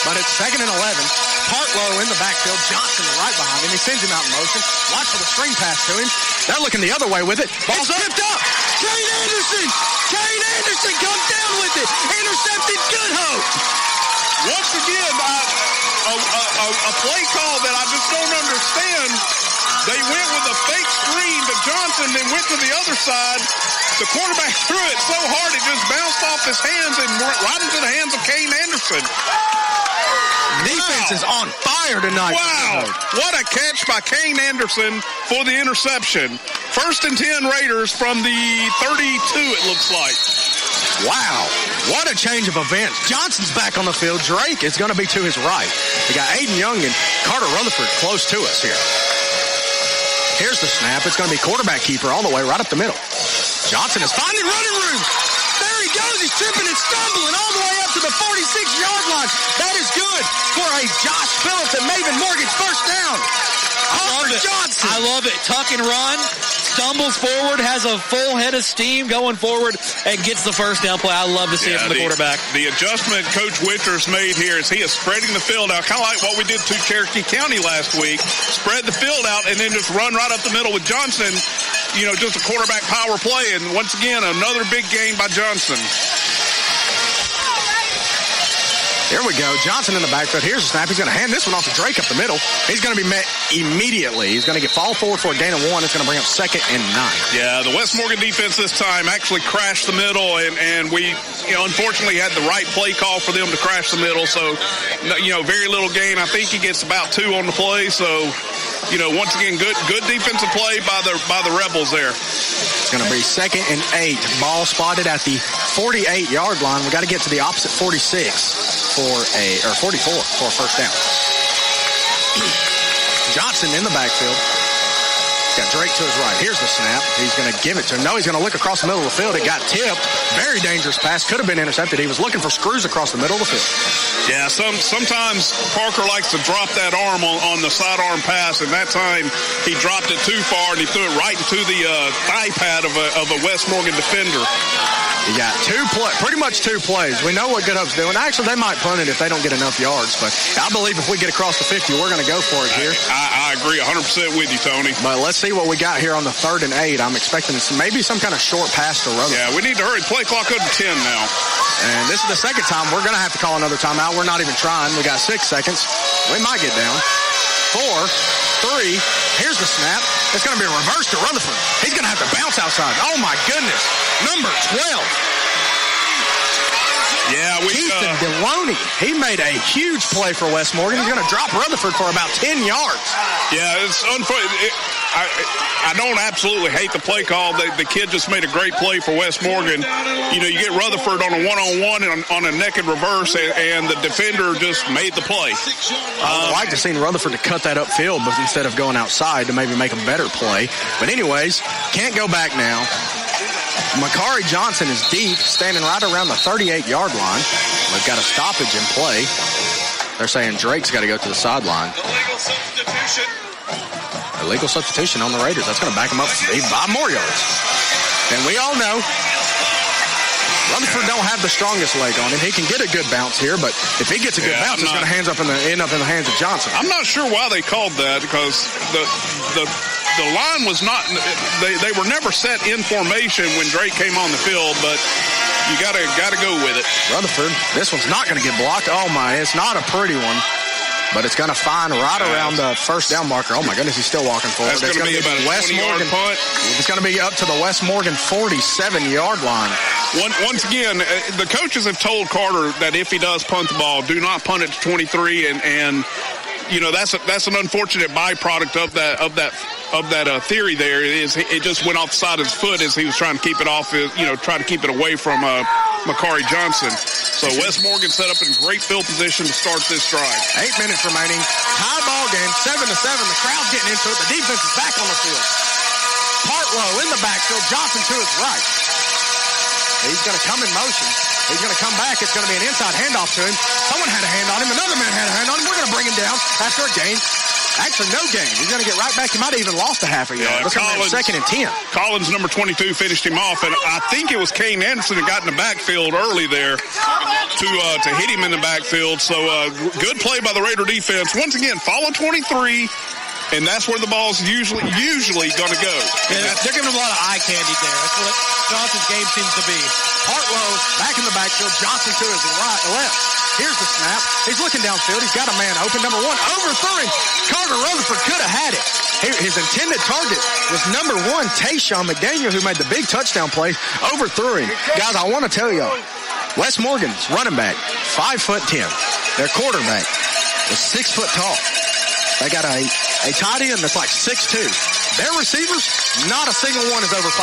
but it's 2nd and 11. Partlow in the backfield. Johnson right behind him. He sends him out in motion. Watch for the screen pass to him. They're looking the other way with it. Ball's tipped up. Kane Anderson. Kane Anderson comes down with it. Intercepted. Good hope. Once again, a play call that I just don't understand. They went with a fake screen to Johnson, then went to the other side. The quarterback threw it so hard it just bounced off his hands and went right into the hands of Kane Anderson. Defense is on fire tonight. Wow. What a catch by Kane Anderson for the interception. 1st and 10 Raiders from the 32, it looks like. Wow. What a change of events. Johnson's back on the field. Drake is going to be to his right. We got Aiden Young and Carter Rutherford close to us here. Here's the snap. It's going to be quarterback keeper all the way right up the middle. Johnson is finding running room. There he goes. He's tripping and stumbling all the way up to the 46-yard line. That is good for a Josh Phillips and Maven Morgan's first down. Johnson. I love it. Tuck and run. Stumbles forward, has a full head of steam going forward, and gets the first down play. I love to see it from the quarterback. The adjustment Coach Winters made here is he is spreading the field out, kind of like what we did to Cherokee County last week. Spread the field out and then just run right up the middle with Johnson. You know, just a quarterback power play. And once again, another big gain by Johnson. Here we go. Johnson in the backfield. Here's the snap. He's going to hand this one off to Drake up the middle. He's going to be met immediately. He's going to fall forward for a gain of 1. It's going to bring up 2nd and 9. Yeah, the West Morgan defense this time actually crashed the middle, and we, unfortunately had the right play call for them to crash the middle. So, very little gain. I think he gets about 2 on the play. So, once again, good defensive play by the Rebels there. It's going to be 2nd and 8. Ball spotted at the 48-yard line. We got to get to the opposite 46 44 for a first down. Johnson in the backfield. Got Drake to his right. Here's the snap. He's going to give it to him. No, he's going to look across the middle of the field. It got tipped. Very dangerous pass. Could have been intercepted. He was looking for screws across the middle of the field. Yeah, sometimes Parker likes to drop that arm on the sidearm pass, and that time he dropped it too far, and he threw it right into the thigh pad of a West Morgan defender. You got pretty much two plays. We know what Good Hope's doing. Actually, they might punt it if they don't get enough yards, but I believe if we get across the 50, we're going to go for it here. I agree 100% with you, Tony. But let's see what we got here on the 3rd and 8. I'm expecting maybe some kind of short pass to Rutherford. Yeah, we need to hurry. Play clock up to 10 now. And this is the second time we're going to have to call another timeout. We're not even trying. We got 6 seconds. We might get down. 4, 3. Here's the snap. It's going to be a reverse to Rutherford. He's going to have to bounce outside. Oh, my goodness. Number 12. Yeah, Keithan Deloney. He made a huge play for West Morgan. He's going to drop Rutherford for about 10 yards. Yeah, it's unfortunate. I don't absolutely hate the play call. The kid just made a great play for West Morgan. You get Rutherford on a one-on-one and on a naked reverse, and the defender just made the play. I would like to see Rutherford to cut that upfield but instead of going outside to maybe make a better play. But anyways, can't go back now. Makari Johnson is deep, standing right around the 38-yard line. We've got a stoppage in play. They're saying Drake's got to go to the sideline. Illegal substitution on the Raiders. That's going to back them up 5 more yards. And we all know Rutherford don't have the strongest leg on him. He can get a good bounce here, but if he gets a good bounce, it's going to end up in the hands of Johnson. I'm not sure why they called that, because the line was not. They were never set in formation when Drake came on the field, but you gotta go with it. Rutherford, this one's not going to get blocked. Oh my, it's not a pretty one. But it's going to find right around the first down marker. Oh, my goodness, he's still walking forward. That's going to be about a 20-yard punt. It's going to be up to the West Morgan 47-yard line. Once again, the coaches have told Carter that if he does punt the ball, do not punt it to 23, and that's an unfortunate byproduct of that theory there. Is it just went off the side of his foot as he was trying to keep it off, trying to keep it away from Makari Johnson. So West Morgan set up in great field position to start this drive. 8 minutes remaining. Tie ball game, 7-7. The crowd's getting into it. The defense is back on the field. Partlow in the backfield. Johnson to his right. He's going to come in motion. He's going to come back. It's going to be an inside handoff to him. Someone had a hand on him. Another man had a hand on him. We're going to bring him down after a gain Actually, no gain. He's going to get right back. He might have even lost a half a yard. Let's Collins, 2nd and 10. Collins, number 22, finished him off, and I think it was Kane Anderson that got in the backfield early there to hit him in the backfield. So good play by the Raider defense. Once again, follow 23. And that's where the ball's usually going to go. Yeah, they're giving him a lot of eye candy there. That's what Johnson's game seems to be. Partlow back in the backfield. Johnson to his left. Here's the snap. He's looking downfield. He's got a man open. Number 1, overthrew him. Carter Rutherford could have had it. His intended target was number 1, Tayshawn McDaniel, who made the big touchdown play. Overthrew him. Guys, I want to tell y'all, Wes Morgan's running back, 5'10". Their quarterback is 6 foot tall. They got a tight end that's like 6'2". Their receivers, not a single one is over 5'9".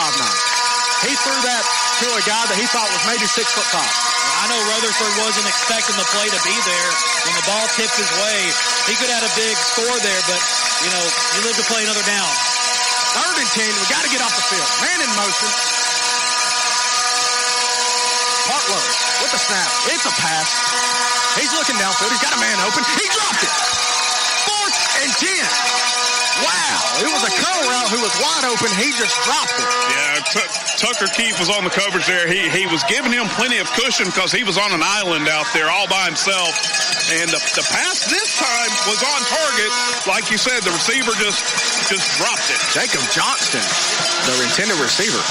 He threw that to a guy that he thought was maybe 6'5". I know Rutherford wasn't expecting the play to be there. When the ball tipped his way, he could have had a big score there, but, you know, he lived to play another down. 3rd and 10. We got to get off the field. Man in motion. Partlow with the snap. It's a pass. He's looking downfield. He's got a man open. He dropped it. 4th and 10. Wow. It was a curl route who was wide open. He just dropped it. Yeah, Tucker Keefe was on the coverage there. He was giving him plenty of cushion because he was on an island out there all by himself. And the pass this time was on target. Like you said, the receiver just dropped it. Jacob Johnston, the intended receiver.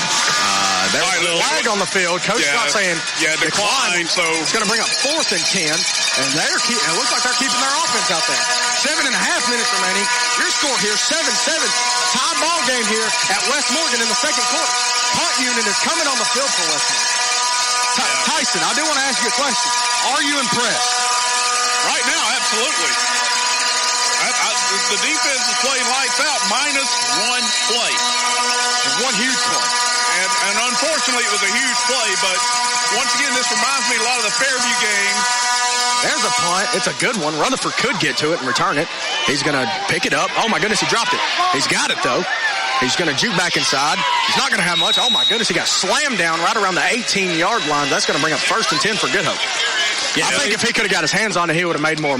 There was a flag on the field. Coach Scott saying decline. So it's going to bring up 4th and 10. And it looks like they're keeping their offense out there. 7.5 minutes remaining. Your score here, 7-7. Tie ball game here at West Morgan in the 2nd quarter. Punt unit is coming on the field for West Morgan. Tyson, I do want to ask you a question. Are you impressed? Right now, absolutely. The defense is playing lights out, minus 1 play. And 1 huge play. And unfortunately, it was a huge play, but once again, this reminds me a lot of the Fairview game. There's a punt. It's a good one. Rutherford could get to it and return it. He's going to pick it up. Oh, my goodness, he dropped it. He's got it, though. He's going to juke back inside. He's not going to have much. Oh, my goodness, he got slammed down right around the 18-yard line. That's going to bring up 1st and 10 for Good Hope. Yeah, I think if he could have got his hands on it, he would have made more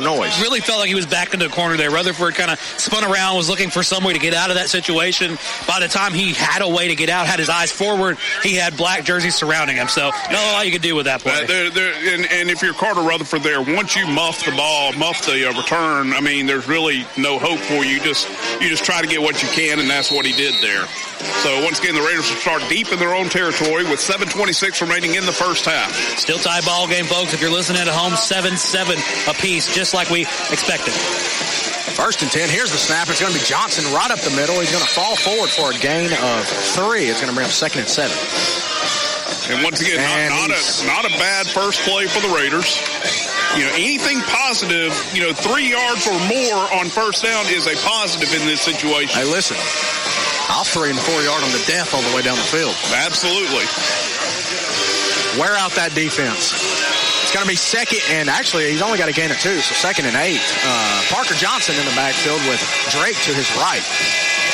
noise. Really felt like he was back into the corner there. Rutherford kind of spun around, was looking for some way to get out of that situation. By the time he had a way to get out, had his eyes forward, he had black jerseys surrounding him. So, not a lot you could do with that play. And if you're Carter Rutherford there, once you muff the ball, muff the return, I mean, there's really no hope for you. You just try to get what you can, and that's what he did there. So, once again, the Raiders will start deep in their own territory with 7:26 remaining in the first half. Still tie ball game, folks. If you're listening at home, 7-7 apiece, just like we expected. 1st and 10. Here's the snap. It's going to be Johnson right up the middle. He's going to fall forward for a gain of 3. It's going to bring up 2nd and 7. And once again, not a bad first play for the Raiders. You know, anything positive, 3 yards or more on first down is a positive in this situation. Hey, listen, I'll 3 and 4 yard on the death all the way down the field. Absolutely. Wear out that defense. It's going to be 2nd, and actually he's only got a gain of 2, so 2nd and 8. Parker Johnson in the backfield with Drake to his right.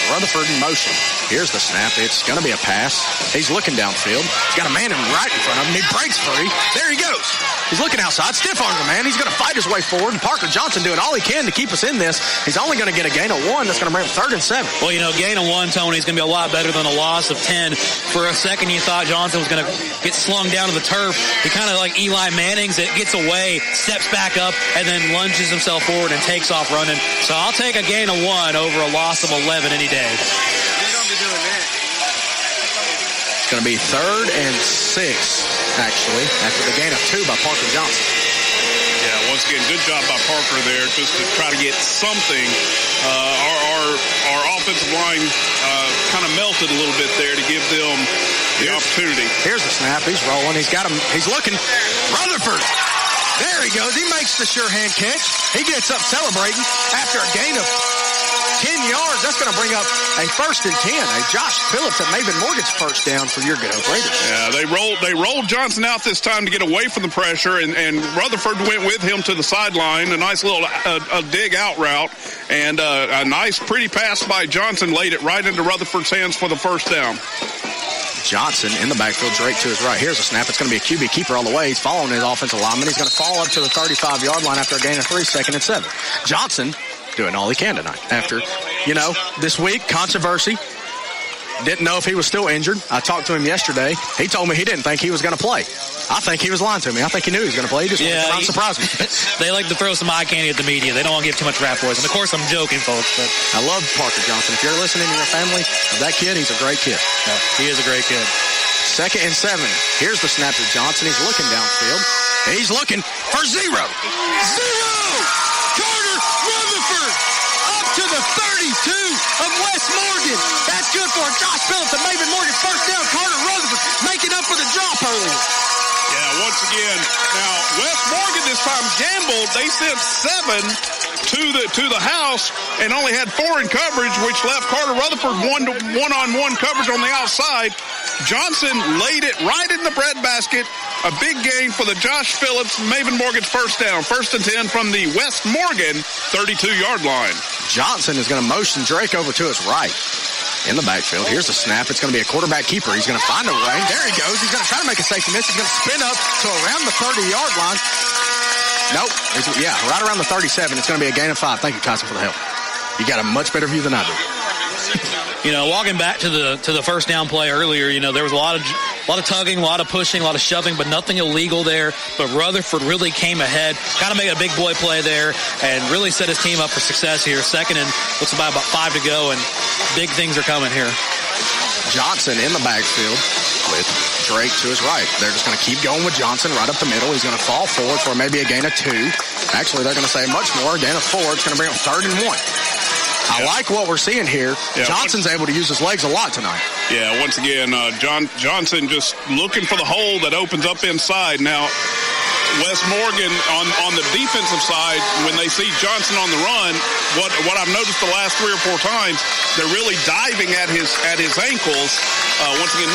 Rutherford in motion. Here's the snap. It's going to be a pass. He's looking downfield. He's got a man right in front of him. He breaks free. There he goes. He's looking outside. Stiff arms the man. He's going to fight his way forward. And Parker Johnson doing all he can to keep us in this. He's only going to get a gain of 1. That's going to bring him 3rd and 7. Well, gain of 1, Tony, is going to be a lot better than a loss of 10. For a second, you thought Johnson was going to get slung down to the turf. He kind of like Eli Manning's. It gets away, steps back up, and then lunges himself forward and takes off running. So I'll take a gain of 1 over a loss of 11 any day. It's going to be 3rd and 6, actually, after the gain of 2 by Parker Johnson. Yeah, once again, good job by Parker there just to try to get something. Our offensive line kind of melted a little bit there to give them the opportunity. Here's the snap. He's rolling. He's got him. He's looking. Rutherford. There he goes. He makes the sure hand catch. He gets up celebrating after a gain of 10 yards. That's going to bring up a 1st and 10. A Josh Phillips at Maven Morgan's first down for your Good Hope Raiders. Yeah, they rolled Johnson out this time to get away from the pressure, and Rutherford went with him to the sideline. A nice little dig out route, and a nice, pretty pass by Johnson laid it right into Rutherford's hands for the first down. Johnson in the backfield, Drake to his right. Here's a snap. It's going to be a QB keeper all the way. He's following his offensive lineman. He's going to fall up to the 35-yard line after a gain of 3, 2nd and 7. Johnson doing all he can tonight. After, this week, controversy. Didn't know if he was still injured. I talked to him yesterday. He told me he didn't think he was going to play. I think he was lying to me. I think he knew he was going to play. He just wanted to not surprise me. They like to throw some eye candy at the media. They don't want to give too much rap boys. And, of course, I'm joking, folks. But I love Parker Johnson. If you're listening to your family of that kid, he's a great kid. Yeah, he is a great kid. 2nd and 7. Here's the snap to Johnson. He's looking downfield. He's looking for 0. Carter Rutherford up to the 32 of West Morgan. That's good for Josh Phillips and Maven Morgan. First down, Carter Rutherford making up for the drop earlier. Yeah, once again, now West Morgan this time gambled. They sent 7 to the house and only had 4 in coverage, which left Carter Rutherford one-on-one coverage on the outside. Johnson laid it right in the breadbasket. A big gain for the Josh Phillips, Maven Morgan's first down. 1st and 10 from the West Morgan 32-yard line. Johnson is going to motion Drake over to his right in the backfield. Here's the snap. It's going to be a quarterback keeper. He's going to find a way. There he goes. He's going to try to make a safety miss. He's going to spin up to around the 30-yard line. Nope. Right around the 37. It's going to be a gain of 5. Thank you, Tyson, for the help. You got a much better view than I do. Walking back to the first down play earlier, there was a lot of tugging, a lot of pushing, a lot of shoving, but nothing illegal there. But Rutherford really came ahead, kind of made a big boy play there, and really set his team up for success here. 2nd and looks about 5 to go, and big things are coming here. Johnson in the backfield with Drake to his right. They're just going to keep going with Johnson right up the middle. He's going to fall forward for maybe a gain of 2. Actually, they're going to say much more, a gain of 4. It's going to bring up 3rd and 1. I like what we're seeing here. Johnson's able to use his legs a lot tonight. Yeah, once again, Johnson just looking for the hole that opens up inside. Now, West Morgan on the defensive side, when they see Johnson on the run, what I've noticed the last 3 or 4 times, they're really diving at his ankles. Once again,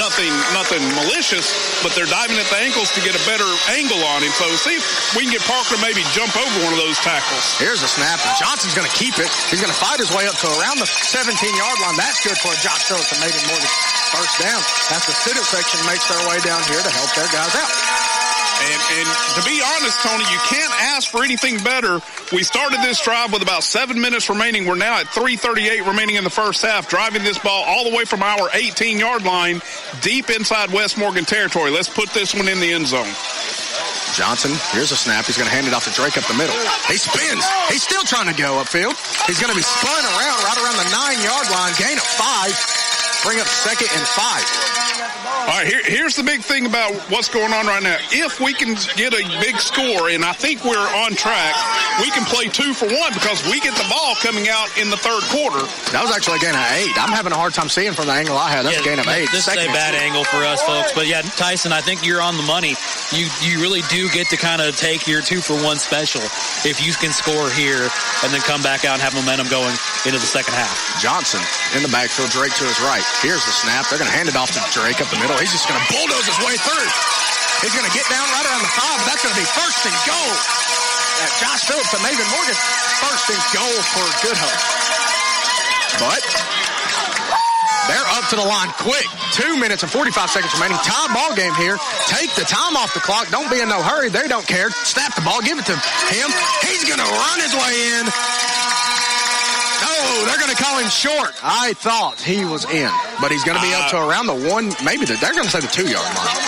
nothing malicious, but they're diving at the ankles to get a better angle on him. So see if we can get Parker to maybe jump over one of those tackles. Here's a snap. Johnson's going to keep it. He's going to fight his way up to around the 17-yard line. That's good for a Josh Phillips and Maven Morgan first down. That's the student section makes their way down here to help their guys out. And to be honest, Tony, you can't ask for anything better. We started this drive with about 7 minutes remaining. We're now at 3:38 remaining in the first half, driving this ball all the way from our 18-yard line deep inside West Morgan territory. Let's put this one in the end zone. Johnson, here's a snap. He's going to hand it off to Drake up the middle. He spins. He's still trying to go upfield. He's going to be spun around right around the 9-yard line. Gain of 5. Bring up 2nd and 5. All right, here's the big thing about what's going on right now. If we can get a big score, and I think we're on track, we can play 2 for 1 because we get the ball coming out in the 3rd quarter. That was actually a gain of 8. I'm having a hard time seeing from the angle I had. That's a gain of 8. This is a bad angle for us, folks. But, yeah, Tyson, I think you're on the money. You really do get to kind of take your 2 for 1 special if you can score here and then come back out and have momentum going into the second half. Johnson in the backfield, Drake to his right. Here's the snap. They're going to hand it off to Drake up the middle. He's just going to bulldoze his way through. He's going to get down right around the 5, and that's going to be 1st and goal. Josh Phillips and Maven Morgan, 1st and goal for Good Hope. But they're up to the line quick. 2 minutes and 45 seconds remaining. Tie ball game here. Take the time off the clock. Don't be in no hurry. They don't care. Snap the ball. Give it to him. He's going to run his way in. No, they're going to call him short. I thought he was in, but he's going to be up to around the 1, maybe they're going to say the 2-yard line.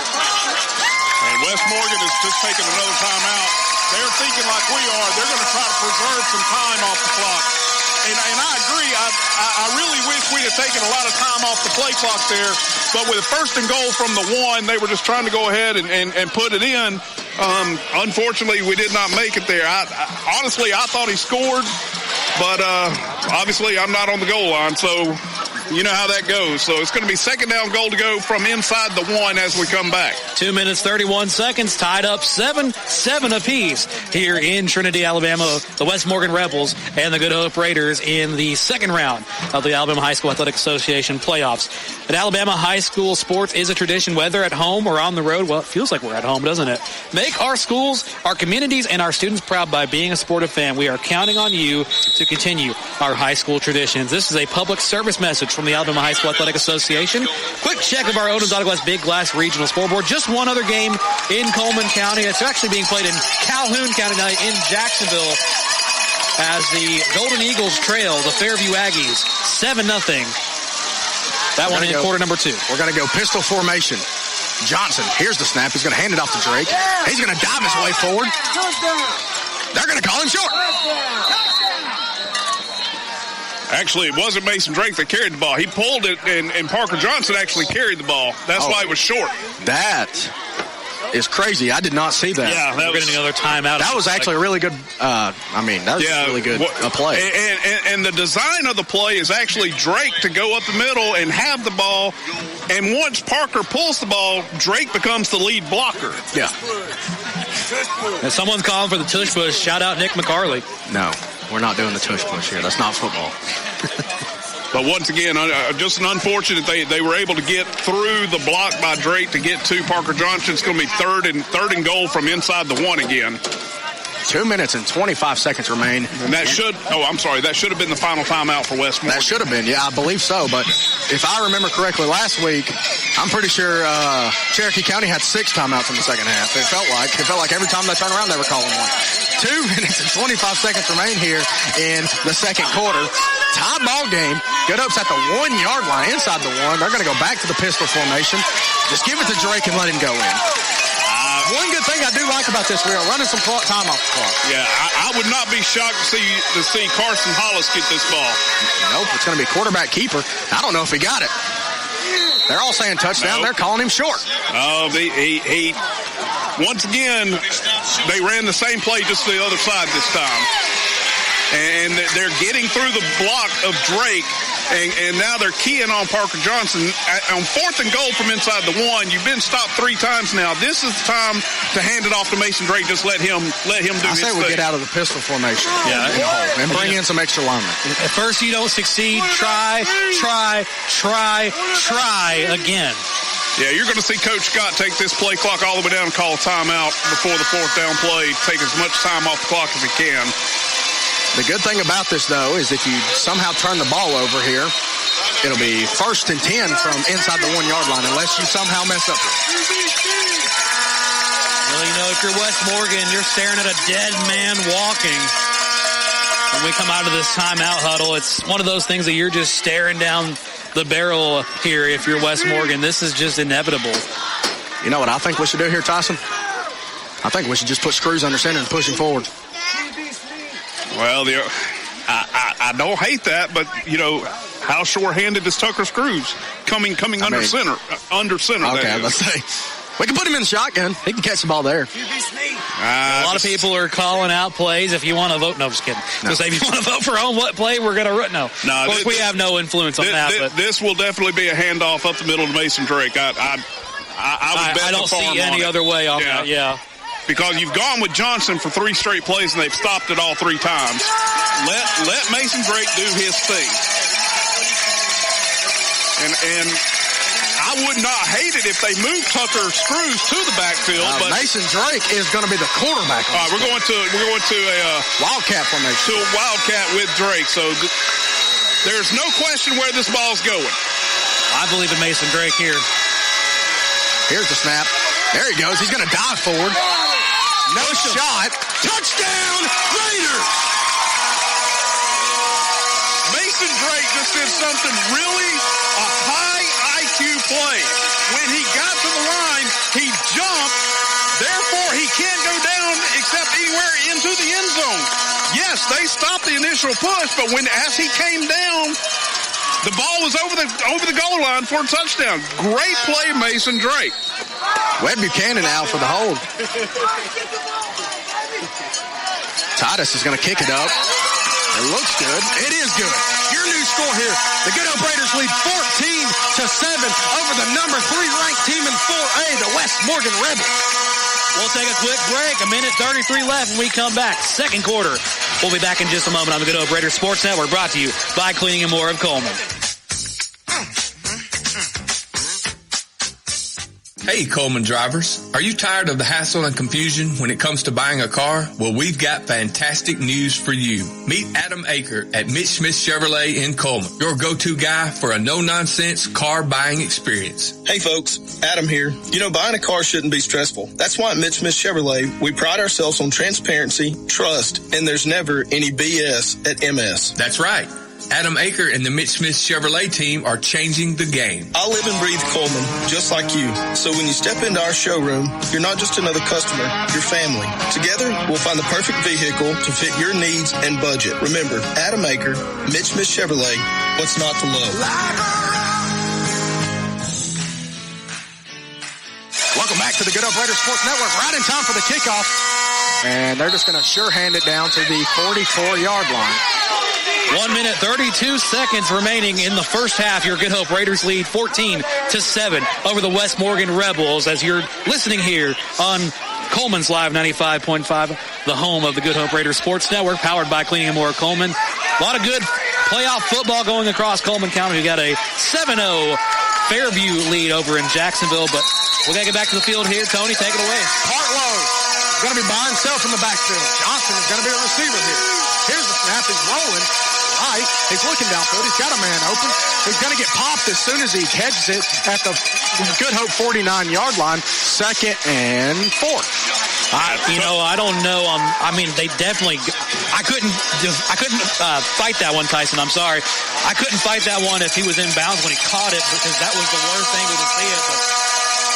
And West Morgan is just taking another timeout. They're thinking like we are. They're going to try to preserve some time off the clock. And I agree. I really wish we'd have taken a lot of time off the play clock there. But with 1st and goal from the 1, they were just trying to go ahead and put it in. Unfortunately, we did not make it there. Honestly, I thought he scored. But obviously, I'm not on the goal line, so you know how that goes. So it's going to be 2nd down goal to go from inside the 1 as we come back. 2 minutes, 31 seconds, tied up 7 apiece here in Trinity, Alabama. The West Morgan Rebels and the Good Hope Raiders in the 2nd round of the Alabama High School Athletic Association playoffs. At Alabama, high school sports is a tradition, whether at home or on the road. Well, it feels like we're at home, doesn't it? Make our schools, our communities, and our students proud by being a sportive fan. We are counting on you to continue our high school traditions. This is a public service message from the Alabama High School Athletic Association. Quick check of our Odo's Auto Glass Big Glass Regional Scoreboard. Just one other game in Cullman County. It's actually being played in Calhoun County tonight in Jacksonville. as the Golden Eagles trail the Fairview Aggies 7-0. That one in quarter number 2. We're going to go pistol formation. Johnson, here's the snap. He's going to hand it off to Drake. He's going to dive his way forward. They're going to call him short. Actually, it wasn't Mason Drake that carried the ball. He pulled it, and Parker Johnson actually carried the ball. That's why it was short. That is crazy. I did not see that. Yeah, that was another timeout. That was actually a really good. That was really good play. And the design of the play is actually Drake to go up the middle and have the ball. And once Parker pulls the ball, Drake becomes the lead blocker. Yeah. And someone's calling for the tush push. Shout out Nick McCarley. No, we're not doing the tush push here. That's not football. But once again, just an unfortunate they were able to get through the block by Drake to get to Parker Johnson. It's going to be third and goal from inside the 1 again. 2 minutes and 25 seconds remain. And that should have been the final timeout for West Morgan. That should have been, yeah, I believe so. But if I remember correctly, last week, I'm pretty sure Cherokee County had 6 timeouts in the second half. It felt like every time they turned around, they were calling one. 2 minutes and 25 seconds remain here in the second quarter. Tie ball game. Good Hope's at the 1 yard line, inside the 1. They're going to go back to the pistol formation. Just give it to Drake and let him go in. One good thing I do like about this, we are running some time off the clock. Yeah, I would not be shocked to see Carson Hollis get this ball. Nope, it's going to be quarterback keeper. I don't know if he got it. They're all saying touchdown. Nope. They're calling him short. Oh, he once again, they ran the same play just to the other side this time. And they're getting through the block of Drake, and now they're keying on Parker Johnson. On 4th and goal from inside the 1, you've been stopped 3 times now. This is the time to hand it off to Mason Drake. Just let him do his thing. I say we get out of the pistol formation. Yeah, and bring in some extra linemen. At first you don't succeed. Try again. Yeah, you're going to see Coach Scott take this play clock all the way down and call a timeout before the 4th down play. Take as much time off the clock as he can. The good thing about this, though, is if you somehow turn the ball over here, it'll be 1st and 10 from inside the 1 yard line, unless you somehow mess up here. Well, if you're West Morgan, you're staring at a dead man walking. When we come out of this timeout huddle, it's one of those things that you're just staring down the barrel here if you're West Morgan. This is just inevitable. You know what I think we should do here, Tyson? I think we should just put Screws under center and push him forward. Well, I don't hate that, but, how short-handed is Tucker Screws coming under center? Okay, let's say. We can put him in the shotgun. He can catch the ball there. A lot of people are calling out plays. If you want to vote, no, just kidding. No. If you want to vote for on what play, we're going to root. No. Of course, we have no influence on that. But this will definitely be a handoff up the middle to Mason Drake. I don't see any other way on that. Yeah. Because you've gone with Johnson for 3 straight plays, and they've stopped it all 3 times. Let Mason Drake do his thing. And I would not hate it if they moved Tucker Screws to the backfield. But Mason Drake is going to be the quarterback. All right, we're going to a Wildcat formation. To a Wildcat with Drake. So there's no question where this ball's going. I believe in Mason Drake here. Here's the snap. There he goes. He's going to dive forward. No shot. Touchdown, Raiders! Mason Drake just did something really a high IQ play. When he got to the line, he jumped. Therefore, he can't go down except anywhere into the end zone. Yes, they stopped the initial push, but as he came down, the ball was over the goal line for a touchdown. Great play, Mason Drake. Webb Buchanan out for the hold. Titus is going to kick it up. It looks good. It is good. Your new score here. The Good Hope Raiders lead 14-7 over the number 3 ranked team in 4A, the West Morgan Rebels. We'll take a quick break. 1:33 left when we come back. Second quarter. We'll be back in just a moment on the Good Hope Raiders Sports Network, brought to you by Cleaning and More of Cullman. Hey, Cullman drivers. Are you tired of the hassle and confusion when it comes to buying a car? Well, we've got fantastic news for you. Meet Adam Aker at Mitch Smith Chevrolet in Cullman, your go-to guy for a no-nonsense car buying experience. Hey, folks. Adam here. You know, buying a car shouldn't be stressful. That's why at Mitch Smith Chevrolet, we pride ourselves on transparency, trust, and there's never any BS at MS. That's right. Adam Aker and the Mitch Smith Chevrolet team are changing the game. I live and breathe Cullman, just like you. So when you step into our showroom, you're not just another customer, you're family. Together, we'll find the perfect vehicle to fit your needs and budget. Remember, Adam Aker, Mitch Smith Chevrolet, what's not to love? Welcome back to the Good Hope Raiders Sports Network. Right in time for the kickoff. And they're just going to sure hand it down to the 44-yard line. 1 minute, 32 seconds remaining in the first half. Your Good Hope Raiders lead 14-7 over the West Morgan Rebels as you're listening here on Cullman's Live 95.5, the home of the Good Hope Raiders Sports Network, powered by Cleaning and More Cullman. A lot of good playoff football going across Cullman County. We got a 7-0 Fairview lead over in Jacksonville, but we got to get back to the field here. Tony, take it away. Partlow is going to be by himself in the backfield. Johnson is going to be a receiver here. Here's the snap. He's rolling. Right. He's looking downfield. He's got a man open. He's going to get popped as soon as he heads it at the Good Hope 49-yard line. 2nd and 4. I don't know. I mean, they definitely. I couldn't fight that one, Tyson. I'm sorry. I couldn't fight that one if he was in bounds when he caught it because that was the worst angle to see it. But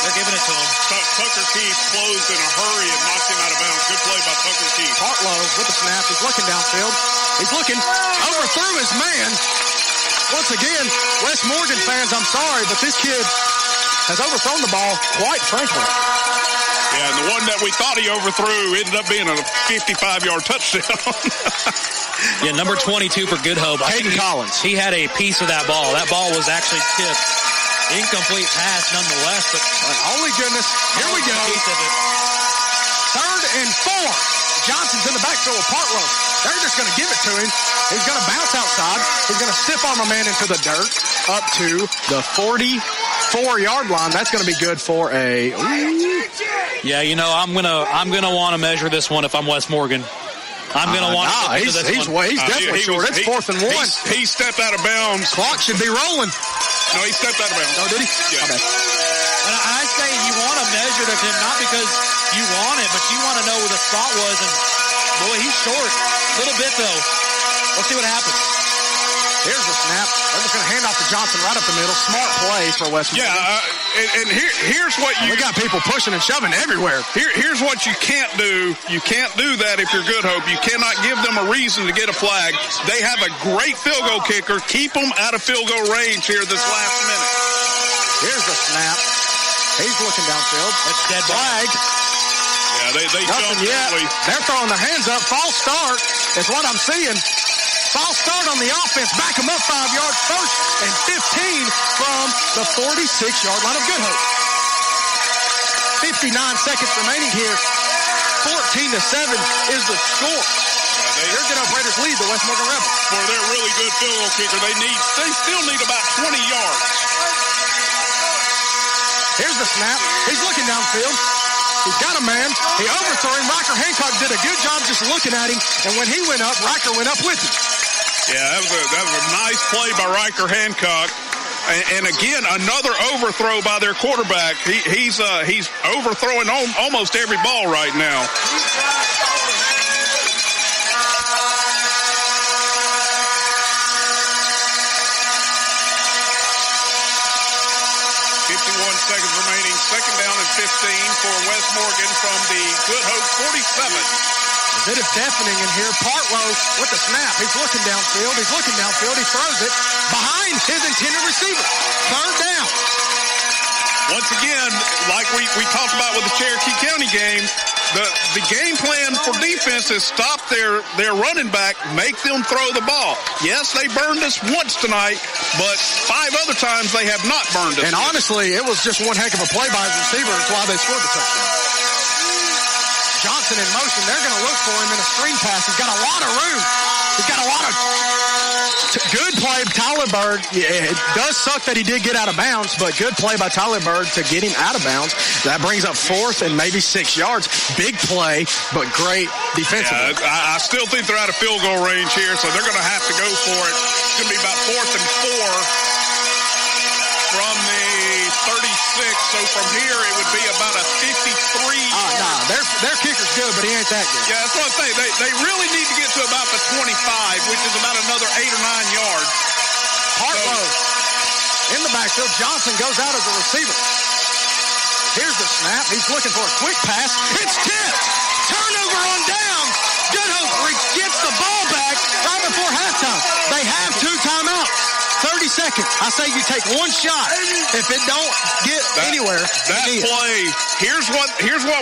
they're giving it to him. Tucker Keith closed in a hurry and knocked him out of bounds. Good play by Tucker Keith. Partlow with the snap. He's looking downfield. He's looking, overthrew his man. Once again, West Morgan fans, I'm sorry, but this kid has overthrown the ball, quite frankly. Yeah, and the one that we thought he overthrew ended up being a 55-yard touchdown. Yeah, number 22 for Good Hope. Hayden Collins. He had a piece of that ball. That ball was actually tipped. Incomplete pass nonetheless, but holy goodness. Here we go. 3rd and 4. Johnson's in the backfield with Partlow. They're just going to give it to him. He's going to bounce outside. He's going to stiff arm a man into the dirt up to the 44-yard line. That's going to be good for a. Yeah, I'm gonna want to measure this one if I'm West Morgan. I'm going to want to get into this one. He's definitely short. It's 4th and 1. He stepped out of bounds. Clock should be rolling. No, he stepped out of bounds. Oh, did he? Yeah. Okay. And I say you want to measure it of him, not because you want it, but you want to know where the spot was. And, boy, he's short. A little bit, though. Let's see what happens. Here's the snap. They're just going to hand off to Johnson right up the middle. Smart play for West Morgan. Yeah, and here's what you... We got people pushing and shoving everywhere. Here's what you can't do. You can't do that if you're Good Hope. You cannot give them a reason to get a flag. They have a great field goal kicker. Keep them out of field goal range here this last minute. Here's the snap. He's looking downfield. It's dead flag. Yeah, they nothing yet. They're throwing their hands up. False start is what I'm seeing. False start on the offense. Back them up 5 yards. 1st and 15 from the 46-yard line of Good Hope. 59 seconds remaining here. 14-7 is the score. Your Good Hope Raiders lead the West Morgan Rebels. For their really good field goal kicker, they still need about 20 yards. Here's the snap. He's looking downfield. He's got a man. He overthrew him. Riker Hancock did a good job just looking at him. And when he went up, Riker went up with him. Yeah, that was a nice play by Riker Hancock. And again, another overthrow by their quarterback. He's overthrowing almost every ball right now. 51 seconds remaining. 2nd down and 15 for West Morgan from the Good Hope 47. A bit of deafening in here. Partlow with the snap. He's looking downfield. He throws it behind his intended receiver. 3rd down. Once again, like we talked about with the Cherokee County game, the game plan for defense is stop their running back, make them throw the ball. Yes, they burned us once tonight, but 5 other times they have not burned us. And honestly, it was just one heck of a play by his receiver. That's why they scored the touchdown. Johnson in motion. They're going to look for him in a screen pass. He's got a lot of room. He's got a lot of Good play, Tyler Bird. Yeah, it does suck that he did get out of bounds, but good play by Tyler Bird to get him out of bounds. That brings up 4th and maybe 6 yards. Big play, but great defensively. Yeah, I still think they're out of field goal range here, so they're going to have to go for it. It's going to be about 4th and 4 from the 36. So from here, it would be about a 53. Their kicker's good, but he ain't that good. Yeah, that's what I'm saying. They really need to get to about the 25, which is about another 8 or 9 yards. Hartlow in the backfield. Johnson goes out as a receiver. Here's the snap. He's looking for a quick pass. It's tipped. Turnover on down. Good Hope gets the ball back right before halftime. They have 2 timeouts. 30 seconds. I say you take one shot. If it don't get anywhere, that play. Here's what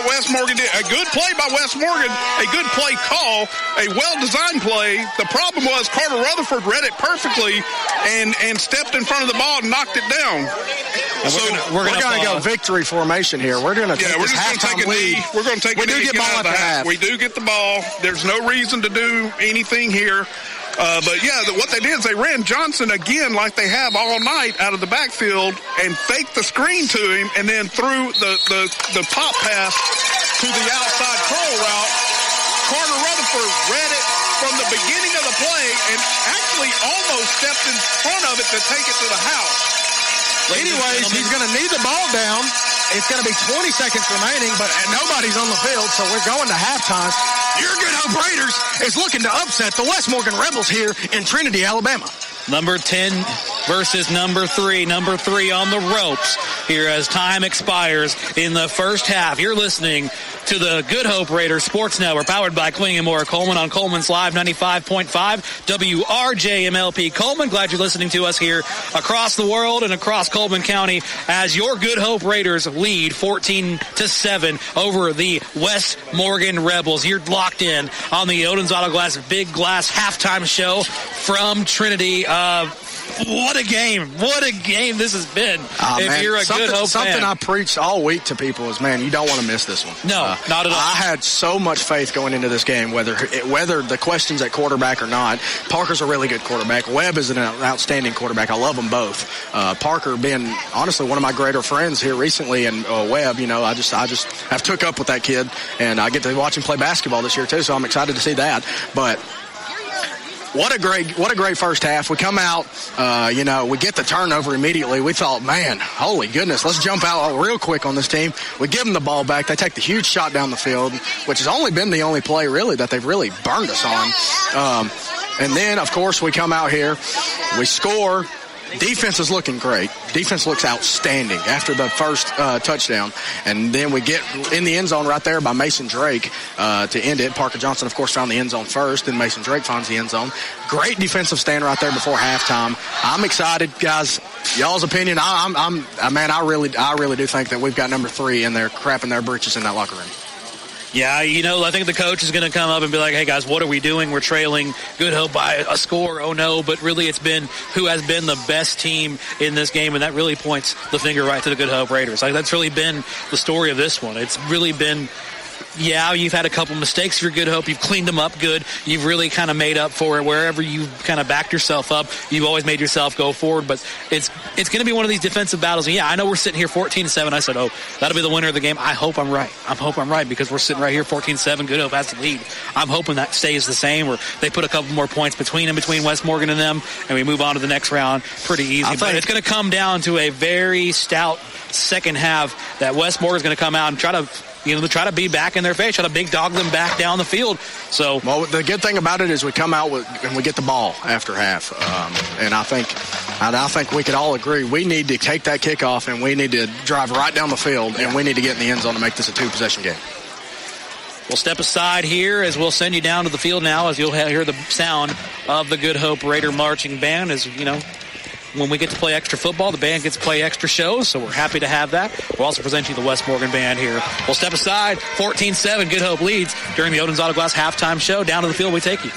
West Morgan did. A good play by West Morgan. A good play call. A well-designed play. The problem was Carter Rutherford read it perfectly and stepped in front of the ball and knocked it down. So we're going to go victory formation here. We're going to take this halftime lead. We're going to take a knee. We do get ball at the half. We do get the ball. There's no reason to do anything here. But yeah, what they did is they ran Johnson again like they have all night out of the backfield and faked the screen to him and then threw the pop pass to the outside curl route. Carter Rutherford read it from the beginning of the play and actually almost stepped in front of it to take it to the house. Anyways, he's going to need the ball down. It's going to be 20 seconds remaining, but nobody's on the field, so we're going to halftime. Your Good Hope Raiders is looking to upset the West Morgan Rebels here in Trinity, Alabama. Number 10 versus number 3. Number 3 on the ropes here as time expires in the first half. You're listening to the Good Hope Raiders Sports Network, powered by Queen & Moore Cullman on Coleman's Live 95.5 WRJMLP Cullman. Glad you're listening to us here across the world and across Coleman County as your Good Hope Raiders lead 14-7 over the West Morgan Rebels. You're locked in on the Odin's Auto Glass Big Glass halftime show from Trinity. What a game. What a game this has been. You're a Good Hope Something fan. I preached all week to people is, man, you don't want to miss this one. No, not at all. I had so much faith going into this game, whether the question's at quarterback or not. Parker's a really good quarterback. Webb is an outstanding quarterback. I love them both. Parker being, honestly, one of my greater friends here recently, and Webb, I just have took up with that kid, and I get to watch him play basketball this year, too, so I'm excited to see that. But what a great first half. We come out, we get the turnover immediately. We thought, man, holy goodness, let's jump out real quick on this team. We give them the ball back. They take the huge shot down the field, which has only been the only play, really, that they've really burned us on. And then, of course, we come out here. We score. Defense is looking great. Defense looks outstanding after the first touchdown. And then we get in the end zone right there by Mason Drake to end it. Parker Johnson, of course, found the end zone first. Then Mason Drake finds the end zone. Great defensive stand right there before halftime. I'm excited, guys. Y'all's opinion, I really do think that we've got number 3 in there crapping their britches in that locker room. Yeah, I think the coach is going to come up and be like, hey, guys, what are we doing? We're trailing Good Hope by a score. Oh, no. But really, it's been who has been the best team in this game, and that really points the finger right to the Good Hope Raiders. Like, that's really been the story of this one. It's really been, you've had a couple mistakes for Good Hope. You've cleaned them up good. You've really kind of made up for it. Wherever you've kind of backed yourself up, you've always made yourself go forward. But it's going to be one of these defensive battles. And, I know we're sitting here 14-7. I said, that'll be the winner of the game. I hope I'm right because we're sitting right here 14-7. Good Hope has the lead. I'm hoping that stays the same, or they put a couple more points between West Morgan and them, and we move on to the next round pretty easy. But it's going to come down to a very stout second half that West Morgan's going to come out and try to be back in their face, try to big dog them back down the field. So, well, the good thing about it is we come out and we get the ball after half, and I think we could all agree we need to take that kickoff and we need to drive right down the field and we need to get in the end zone to make this a 2-possession game. We'll step aside here as we'll send you down to the field now, as you'll hear the sound of the Good Hope Raider marching band. As when we get to play extra football, the band gets to play extra shows, so we're happy to have that. We'll also present you the West Morgan band here. We'll step aside. 14-7, Good Hope leads during the Odin's Auto Glass halftime show. Down to the field we take you.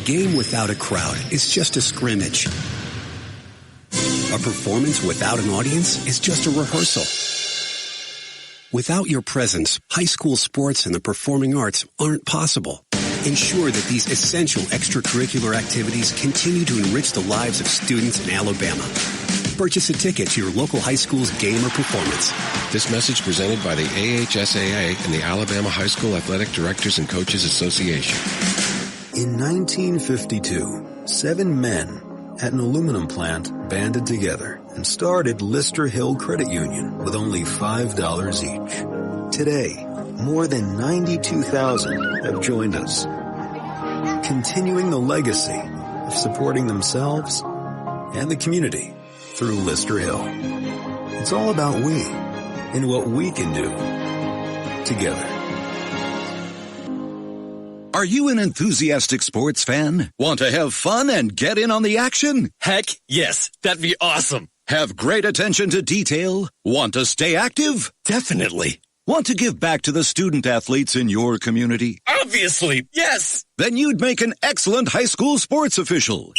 game without a crowd is just a scrimmage. A performance without an audience is just a rehearsal. Without your presence, high school sports and the performing arts aren't possible. Ensure that these essential extracurricular activities continue to enrich the lives of students in Alabama. Purchase a ticket to your local high school's game or performance. This message presented by the AHSAA and the Alabama High School Athletic Directors and Coaches Association. In 1952, 7 men at an aluminum plant banded together and started Lister Hill Credit Union with only $5 each. Today, more than 92,000 have joined us, continuing the legacy of supporting themselves and the community through Lister Hill. It's all about we and what we can do together. Are you an enthusiastic sports fan? Want to have fun and get in on the action? Heck, yes. That'd be awesome. Have great attention to detail? Want to stay active? Definitely. Want to give back to the student athletes in your community? Obviously, yes. Then you'd make an excellent high school sports official.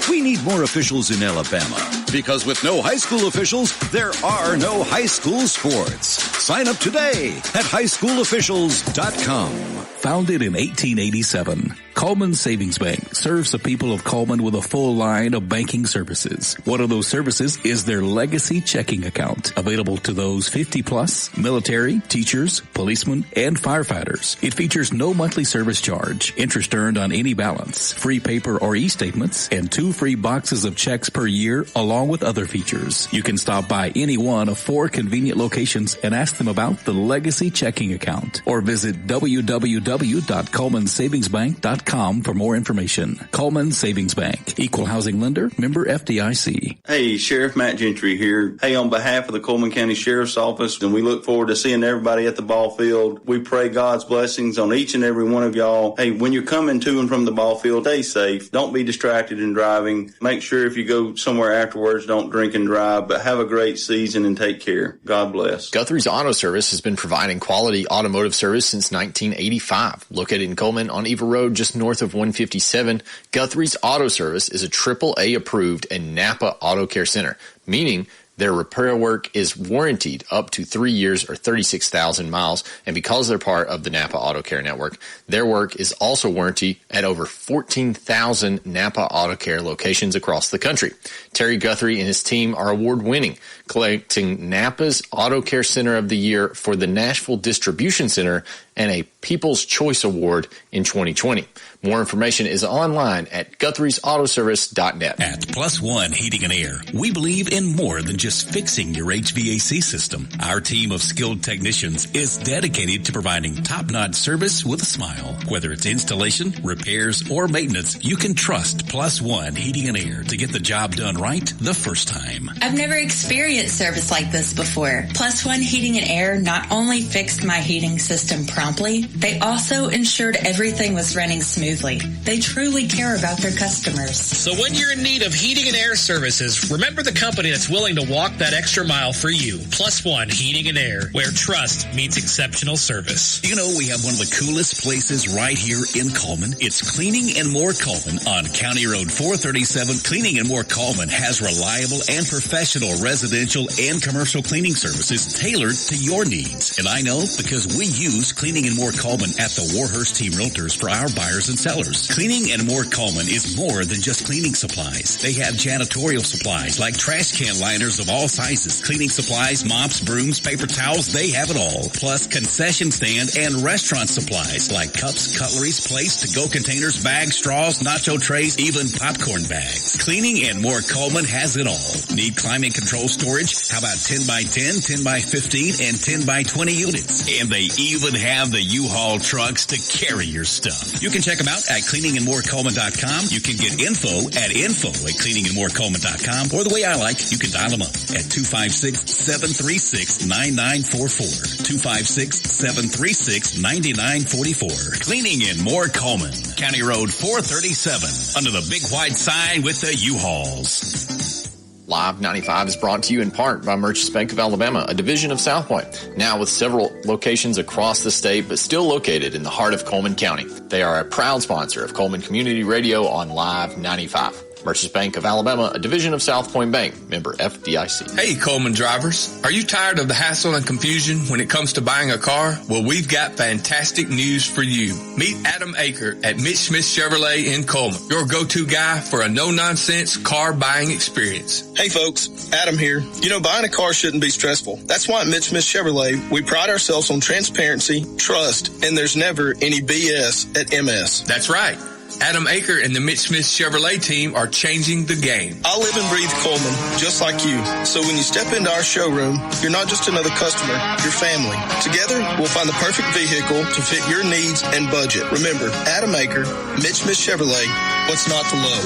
We need more officials in Alabama, because with no high school officials, there are no high school sports. Sign up today at highschoolofficials.com. Founded in 1887, Cullman Savings Bank serves the people of Cullman with a full line of banking services. One of those services is their legacy checking account, available to those 50 plus, military, teachers, policemen, and firefighters. It features no monthly service charge, interest earned on any balance, free paper or e-statements, and 2 free boxes of checks per year, along with other features. You can stop by any one of 4 convenient locations and ask them about the legacy checking account, or visit www.cullmansavingsbank.com for more information. Cullman Savings Bank, equal housing lender, member FDIC. Hey, Sheriff Matt Gentry here. Hey, on behalf of the Cullman County Sheriff's Office, and we look forward to seeing everybody at the ball field. We pray God's blessings on each and every one of y'all. Hey, when you're coming to and from the ball field, stay safe. Don't be distracted in driving. Make sure if you go somewhere afterwards, don't drink and drive, but have a great season and take care. God bless. Guthrie's Auto Service has been providing quality automotive service since 1985. Located in Cullman on Eva Road, just north of 157, Guthrie's Auto Service is a AAA approved and Napa Auto Care Center, meaning their repair work is warranted up to 3 years or 36,000 miles, and because they're part of the Napa Auto Care Network, their work is also warranted at over 14,000 Napa Auto Care locations across the country. Terry Guthrie and his team are award-winning, collecting Napa's Auto Care Center of the Year for the Nashville Distribution Center and a People's Choice Award in 2020. More information is online at Guthrie'sAutoservice.net. At Plus One Heating and Air, we believe in more than just fixing your HVAC system. Our team of skilled technicians is dedicated to providing top-notch service with a smile. Whether it's installation, repairs, or maintenance, you can trust Plus One Heating and Air to get the job done right the first time. I've never experienced service like this before. Plus One Heating and Air not only fixed my heating system promptly, they also ensured everything was running smoothly. They truly care about their customers. So when you're in need of heating and air services, remember the company that's willing to walk that extra mile for you. Plus One Heating and Air, where trust meets exceptional service. You know, we have one of the coolest places right here in Cullman. It's Cleaning and More Cullman on County Road 437. Cleaning and More Cullman has reliable and professional residential and commercial cleaning services tailored to your needs. And I know because we use Cleaning and More Cullman at the Warhurst Team Realtors for our buyers and sellers. Cleaning and More Cullman is more than just cleaning supplies. They have janitorial supplies like trash can liners of all sizes, cleaning supplies, mops, brooms, paper towels, they have it all. Plus concession stand and restaurant supplies like cups, cutleries, plates, to-go containers, bags, straws, nacho trays, even popcorn bags. Cleaning and More Cullman has it all. Need climate control storage? How about 10 by 10, 10 by 15, and 10 by 20 units? And they even have the U-Haul trucks to carry your stuff. You can check them out at cleaningandmorecullman.com. You can get info at cleaningandmorecullman.com, or the way I like, you can dial them up at 256-736-9944. 256-736-9944. Cleaning and More Cullman, County Road 437, under the big white sign with the U-Hauls. Live 95 is brought to you in part by Merchants Bank of Alabama, a division of South Point, now with several locations across the state, but still located in the heart of Cullman County. They are a proud sponsor of Cullman Community Radio on Live 95. Merchants Bank of Alabama, a division of South Point Bank, member FDIC. Hey, Cullman drivers. Are you tired of the hassle and confusion when it comes to buying a car? Well, we've got fantastic news for you. Meet Adam Aker at Mitch Smith Chevrolet in Cullman, your go-to guy for a no-nonsense car buying experience. Hey folks, Adam here. You know, buying a car shouldn't be stressful. That's why at Mitch Smith Chevrolet, we pride ourselves on transparency, trust, and there's never any BS at MS. That's right. Adam Aker and the Mitch Smith Chevrolet team are changing the game. I live and breathe Cullman, just like you. So when you step into our showroom, you're not just another customer, you're family. Together, we'll find the perfect vehicle to fit your needs and budget. Remember, Adam Aker, Mitch Smith Chevrolet, what's not to love?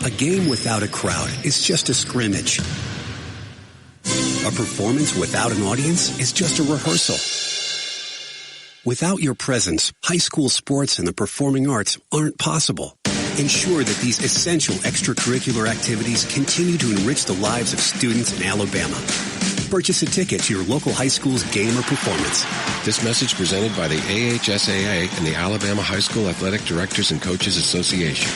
A game without a crowd is just a scrimmage. A performance without an audience is just a rehearsal. Without your presence, high school sports and the performing arts aren't possible. Ensure that these essential extracurricular activities continue to enrich the lives of students in Alabama. Purchase a ticket to your local high school's game or performance. This message presented by the AHSAA and the Alabama High School Athletic Directors and Coaches Association.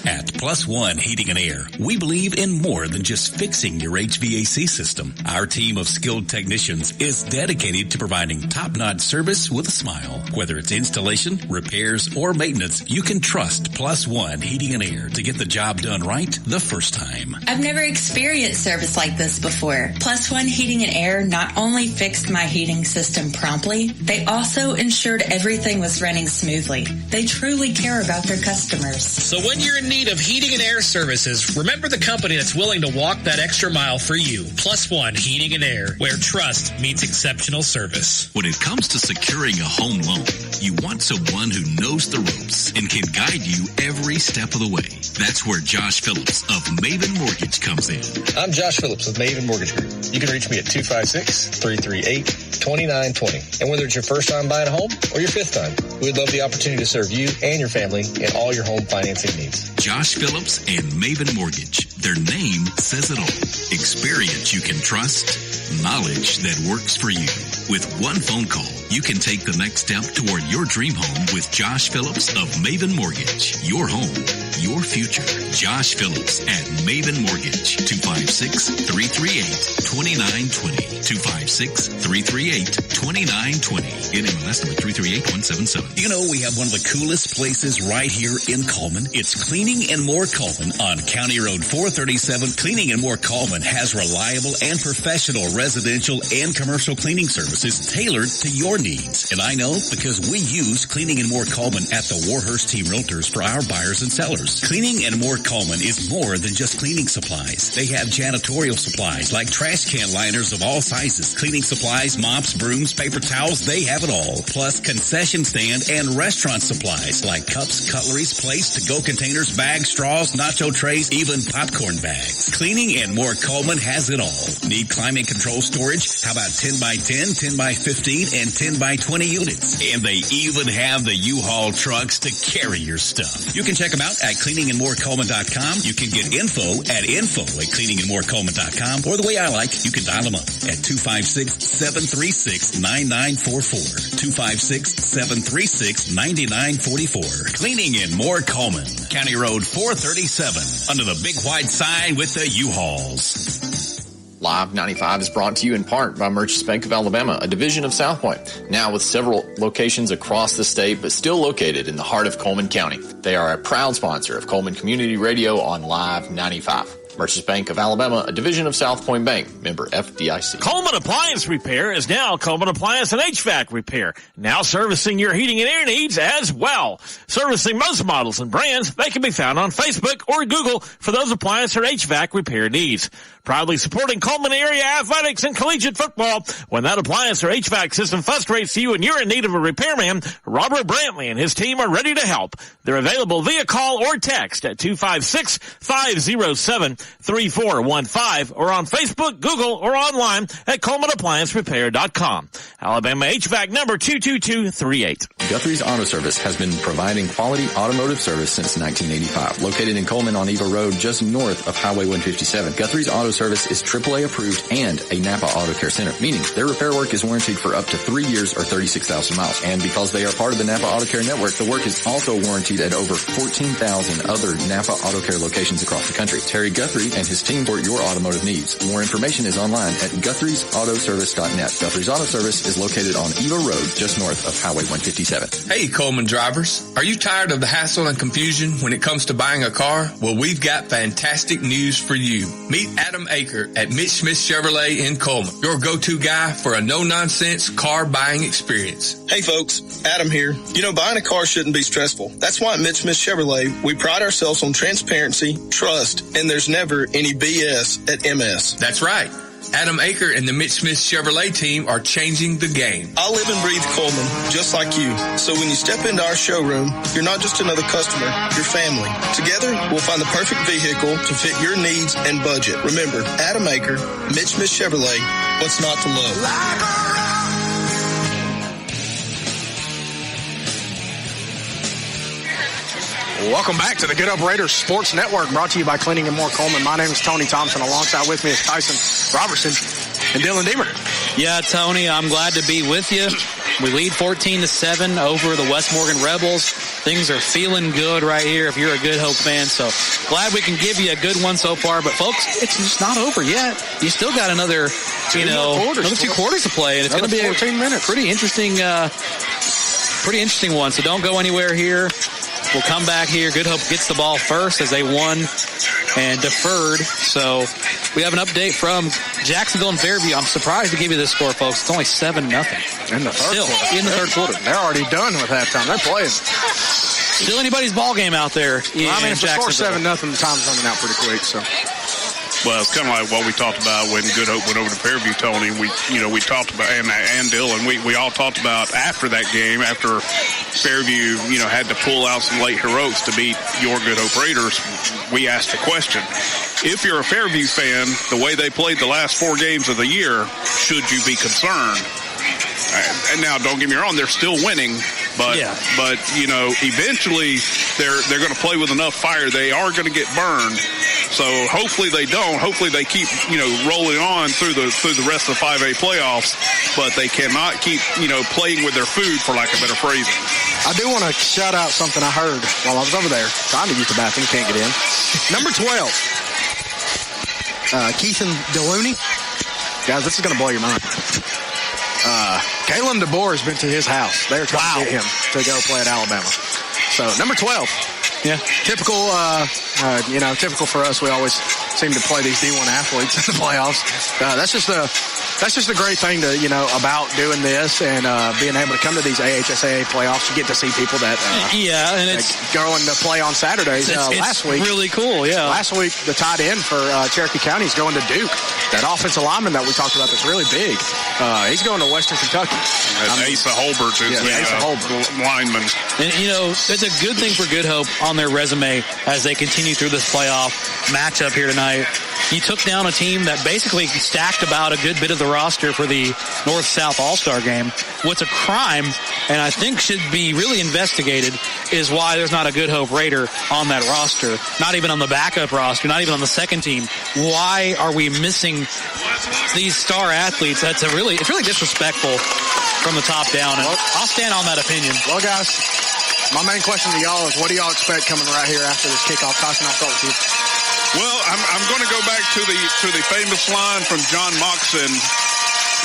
At Plus One Heating and Air, we believe in more than just fixing your HVAC system. Our team of skilled technicians is dedicated to providing top-notch service with a smile. Whether it's installation, repairs, or maintenance, you can trust Plus One Heating and Air to get the job done right the first time. I've never experienced service like this before. Plus One Heating and Air not only fixed my heating system promptly, they also ensured everything was running smoothly. They truly care about their customers. So when you're in need of heating and air services, remember the company that's willing to walk that extra mile for you. Plus One Heating and Air, where trust meets exceptional service. When it comes to securing a home loan, you want someone who knows the ropes and can guide you every step of the way. That's where Josh Phillips of Maven Mortgage comes in. I'm Josh Phillips of Maven Mortgage Group. You can reach me at 256-338-2920. And whether it's your first time buying a home or your fifth time, we'd love the opportunity to serve you and your family in all your home financing needs. Josh Phillips and Maven Mortgage. Their name says it all. Experience you can trust, knowledge that works for you. With one phone call, you can take the next step toward your dream home with Josh Phillips of Maven Mortgage. Your home, your future. Josh Phillips at Maven Mortgage. 256-338-2920. 256-338-2920. NMLS number 338177. You know, we have one of the coolest places right here in Cullman. It's Cleaning and More Cullman on County Road 437. Cleaning and More Cullman has reliable and professional residential and commercial cleaning services tailored to your needs. And I know because we use Cleaning and More Cullman at the Warhurst Team Realtors for our buyers and sellers. Cleaning and More Cullman is more than just cleaning supplies. They have janitorial supplies like trash can liners of all sizes, cleaning supplies, mops, brooms, paper towels, they have it all. Plus concession stand and restaurant supplies like cups, cutleries, plates, to-go containers, bags, straws, nacho trays, even popcorn bags. Cleaning and More Cullman has it all. Need climate control storage? How about 10 by 10, 10 by 15, and 10 by 20 units? And they even have the U-Haul trucks to carry your stuff. You can check them out at cleaningandmorecullman.com. You can get info at info@cleaningandmorecullman.com. Or the way I like, you can dial them up at 256-736-9944. 256-736-9944. Cleaning and More Cullman. County Road 437. Under the big white sign with the U-Hauls. Live 95 is brought to you in part by Merchants Bank of Alabama, a division of South Point, now with several locations across the state, but still located in the heart of Cullman County. They are a proud sponsor of Cullman Community Radio on Live 95. Merchants Bank of Alabama, a division of South Point Bank, member FDIC. Cullman Appliance Repair is now Cullman Appliance and HVAC Repair, now servicing your heating and air needs as well. Servicing most models and brands, they can be found on Facebook or Google for those appliance or HVAC repair needs. Proudly supporting Cullman area athletics and collegiate football. When that appliance or HVAC system frustrates you and you're in need of a repairman, Robert Brantley and his team are ready to help. They're available via call or text at 256-507 888-867-3415 or on Facebook, Google, or online at CullmanApplianceRepair.com. Alabama HVAC number 22238. Guthrie's Auto Service has been providing quality automotive service since 1985. Located in Cullman on Eva Road, just north of Highway 157. Guthrie's Auto Service is AAA approved and a Napa Auto Care Center, meaning their repair work is warranted for up to 3 years or 36,000 miles. And because they are part of the Napa Auto Care Network, the work is also warranted at over 14,000 other Napa Auto Care locations across the country. Terry Guthrie and his team support your automotive needs. More information is online at Guthrie'sAutoservice.net. Guthrie's Auto Service is located on Eva Road, just north of Highway 157. Hey, Cullman drivers. Are you tired of the hassle and confusion when it comes to buying a car? Well, we've got fantastic news for you. Meet Adam Aker at Mitch Smith Chevrolet in Cullman, your go-to guy for a no-nonsense car buying experience. Hey folks, Adam here. You know, buying a car shouldn't be stressful. That's why at Mitch Smith Chevrolet, we pride ourselves on transparency, trust, and there's never any BS at MS. That's right. Adam Aker and the Mitch Smith Chevrolet team are changing the game. I live and breathe Cullman, just like you. So when you step into our showroom, you're not just another customer, you're family. Together, we'll find the perfect vehicle to fit your needs and budget. Remember, Adam Aker, Mitch Smith Chevrolet, what's not to love? Welcome back to the Get Up Raiders Sports Network, brought to you by Cleaning and More Cullman. My name is Tony Thompson. Alongside with me is Tyson Robertson and Dylan Deemer. Yeah, Tony, I'm glad to be with you. We lead 14-7 over the West Morgan Rebels. Things are feeling good right here if you're a Good Hope fan. So glad we can give you a good one so far. But folks, it's just not over yet. You still got another 2 quarters to play, and it's going to be 14 minutes. Pretty interesting one. So don't go anywhere here. We'll come back here. Good Hope gets the ball first as they won and deferred. So we have an update from Jacksonville and Fairview. I'm surprised to give you this score, folks. It's only 7-0. In the third quarter. In the third quarter. They're already done with halftime. They're playing. Still anybody's ball game out there. If the score's 7-0, the time's running out pretty quick. So. Well, it's kind of like what we talked about when Good Hope went over to Fairview, Tony. We talked about, and Dylan, we all talked about after that game, after Fairview, had to pull out some late heroics to beat your Good Hope Raiders. We asked the question, if you're a Fairview fan, the way they played the last 4 games of the year, should you be concerned? And now, don't get me wrong, they're still winning, but eventually they're going to play with enough fire. They are going to get burned. So hopefully they don't. Hopefully they keep, rolling on through the rest of the 5A playoffs, but they cannot keep, playing with their food, for lack of better phrasing. I do want to shout out something I heard while I was over there trying to use the bathroom. Can't get in. Number 12, Keithan Deloney. Guys, this is going to blow your mind. Kalen DeBoer has been to his house. They're trying to get him to go play at Alabama. So, number 12. Yeah, typical for us. We always seem to play these D1 athletes in the playoffs. That's just a great thing to, about doing this and being able to come to these AHSAA playoffs. You get to see people that and it's going to play on Saturdays. Last week, really cool. Yeah, last week the tight end for Cherokee County is going to Duke. That offensive lineman that we talked about that's really big. He's going to Western Kentucky. Asa Holbert is the lineman. And, it's a good thing for Good Hope on their resume as they continue through this playoff matchup here tonight. You took down a team that basically stacked about a good bit of the roster for the North-South All-Star game. What's a crime, and I think should be really investigated, is why there's not a Good Hope Raider on that roster. Not even on the backup roster, not even on the second team. Why are we missing these star athletes? It's really disrespectful from the top down, and I'll stand on that opinion. Well, guys, my main question to y'all is, what do y'all expect coming right here after this kickoff? Tyson, I'll start with you. Well, I'm going to go back to the famous line from John Moxon.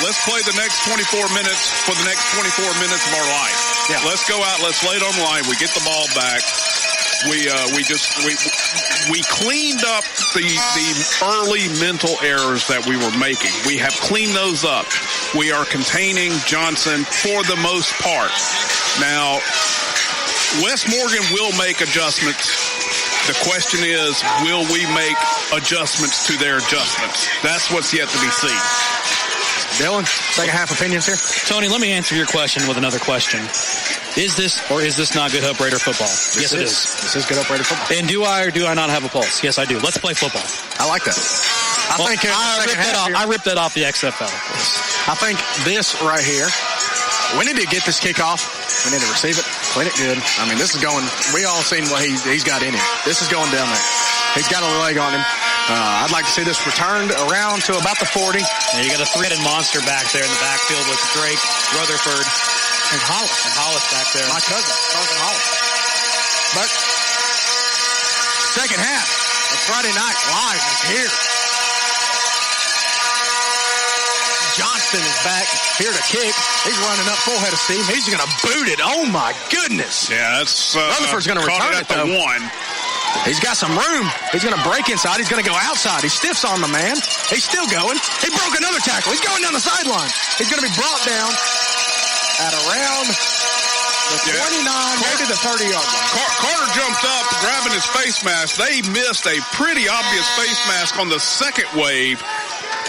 Let's play the next 24 minutes for the next 24 minutes of our life. Yeah. Let's go out. Let's lay it on the line. We get the ball back. We cleaned up the early mental errors that we were making. We have cleaned those up. We are containing Johnson for the most part. Now, West Morgan will make adjustments. The question is, will we make adjustments to their adjustments? That's what's yet to be seen. Dylan, second half opinions here. Tony, let me answer your question with another question. Is this or is this not Good Hope Raider football? Yes, it is. This is Good Hope Raider football. And do I or do I not have a pulse? Yes, I do. Let's play football. I like that. I ripped that off the XFL, of course. I think this right here, we need to get this kickoff. We need to receive it, clean it good. I mean, this is going, we all seen what he's got in him. This is going down there. He's got a leg on him. I'd like to see this returned around to about the 40. Yeah, you got a three-headed monster back there in the backfield with Drake, Rutherford, and Hollis. And Hollis back there. My cousin, Carson Hollis. But second half of Friday Night Live is here. Johnston is back here to kick. He's running up full head of steam. He's going to boot it. Oh, my goodness. Yeah, that's... Rutherford's going to return it, though. He's got some room. He's going to break inside. He's going to go outside. He stiffs on the man. He's still going. He broke another tackle. He's going down the sideline. He's going to be brought down at around the 29, maybe the 30-yard line. Carter jumped up, grabbing his face mask. They missed a pretty obvious face mask on the second wave.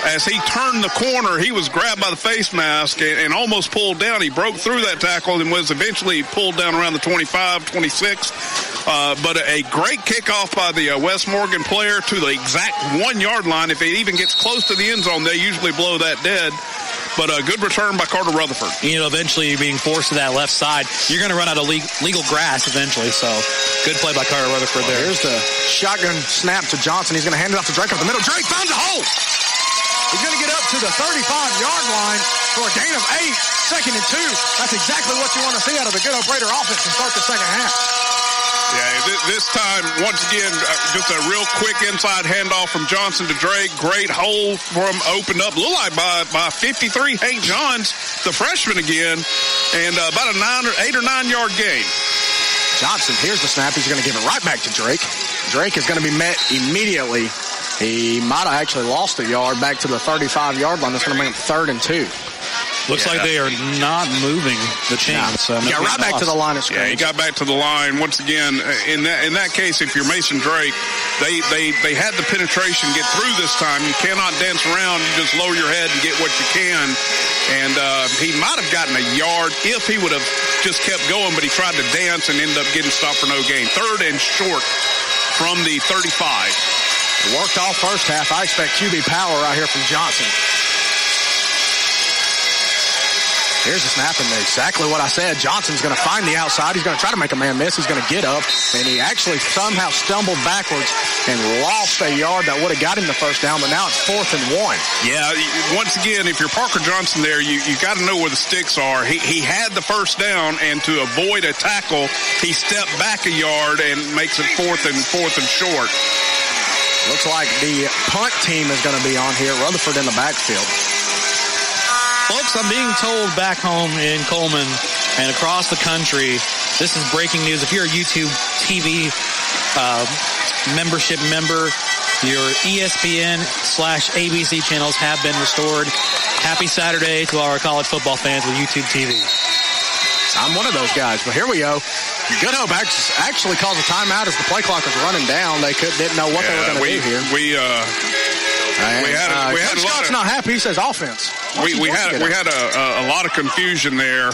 As he turned the corner, he was grabbed by the face mask and almost pulled down. He broke through that tackle and was eventually pulled down around the 25, 26. But a great kickoff by the West Morgan player to the exact 1 yard line. If it even gets close to the end zone, they usually blow that dead. But a good return by Carter Rutherford. You know, eventually you're being forced to that left side. You're going to run out of legal grass eventually. So good play by Carter Rutherford there. Here's the shotgun snap to Johnson. He's going to hand it off to Drake up the middle. Drake finds a hole. He's going to get up to the 35-yard line for a gain of 8, 2nd and 2. That's exactly what you want to see out of the Good Hope Raider offense to start the second half. Yeah, this time, once again, just a real quick inside handoff from Johnson to Drake. Great hole for him opened up. Looked like by 53, Hank Johns, the freshman again, and about a 8 or 9 yard gain. Johnson, here's the snap. He's going to give it right back to Drake. Drake is going to be met immediately. He might have actually lost a yard back to the 35-yard line. That's going to make him 3rd and 2. Looks like they are not moving the chains. Yeah, right back to the line of scrimmage. Yeah, he got back to the line. Once again, in that case, if you're Mason Drake, they had the penetration get through this time. You cannot dance around. You just lower your head and get what you can. And he might have gotten a yard if he would have just kept going, but he tried to dance and ended up getting stopped for no gain. 3rd and short from the 35. Worked off first half. I expect QB power right here from Johnson. Here's the snap, and exactly what I said. Johnson's going to find the outside. He's going to try to make a man miss. He's going to get up, and he actually somehow stumbled backwards and lost a yard that would have got him the first down, but now it's 4th and 1. Yeah, once again, if you're Parker Johnson there, you got to know where the sticks are. He had the first down, and to avoid a tackle, he stepped back a yard and makes it 4th and short. Looks like the punt team is going to be on here. Rutherford in the backfield. Folks, I'm being told back home in Cullman and across the country, this is breaking news. If you're a YouTube TV membership member, your ESPN/ABC channels have been restored. Happy Saturday to our college football fans with YouTube TV. I'm one of those guys, but here we go. Good Hope actually calls a timeout as the play clock was running down. They didn't know what they were going to do here. Coach Scott's not happy. He says offense. We had a lot of confusion there,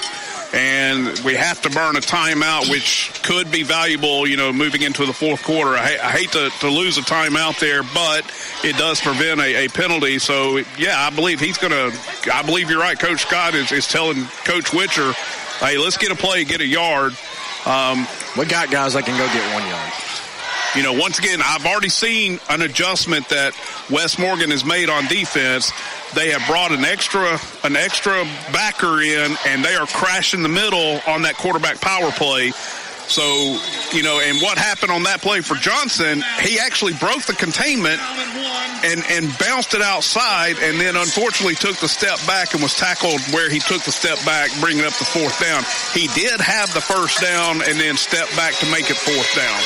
and we have to burn a timeout, which could be valuable, moving into the fourth quarter. I hate to lose a timeout there, but it does prevent a penalty. So, yeah, I believe you're right. Coach Scott is telling Coach Witcher, hey, let's get a play, get a yard. We got guys that can go get 1 yard. Once again, I've already seen an adjustment that West Morgan has made on defense. They have brought an extra backer in, and they are crashing the middle on that quarterback power play. So, and what happened on that play for Johnson, he actually broke the containment and bounced it outside, and then unfortunately took the step back and was tackled where he took the step back, bringing up the 4th down. He did have the first down and then stepped back to make it 4th down.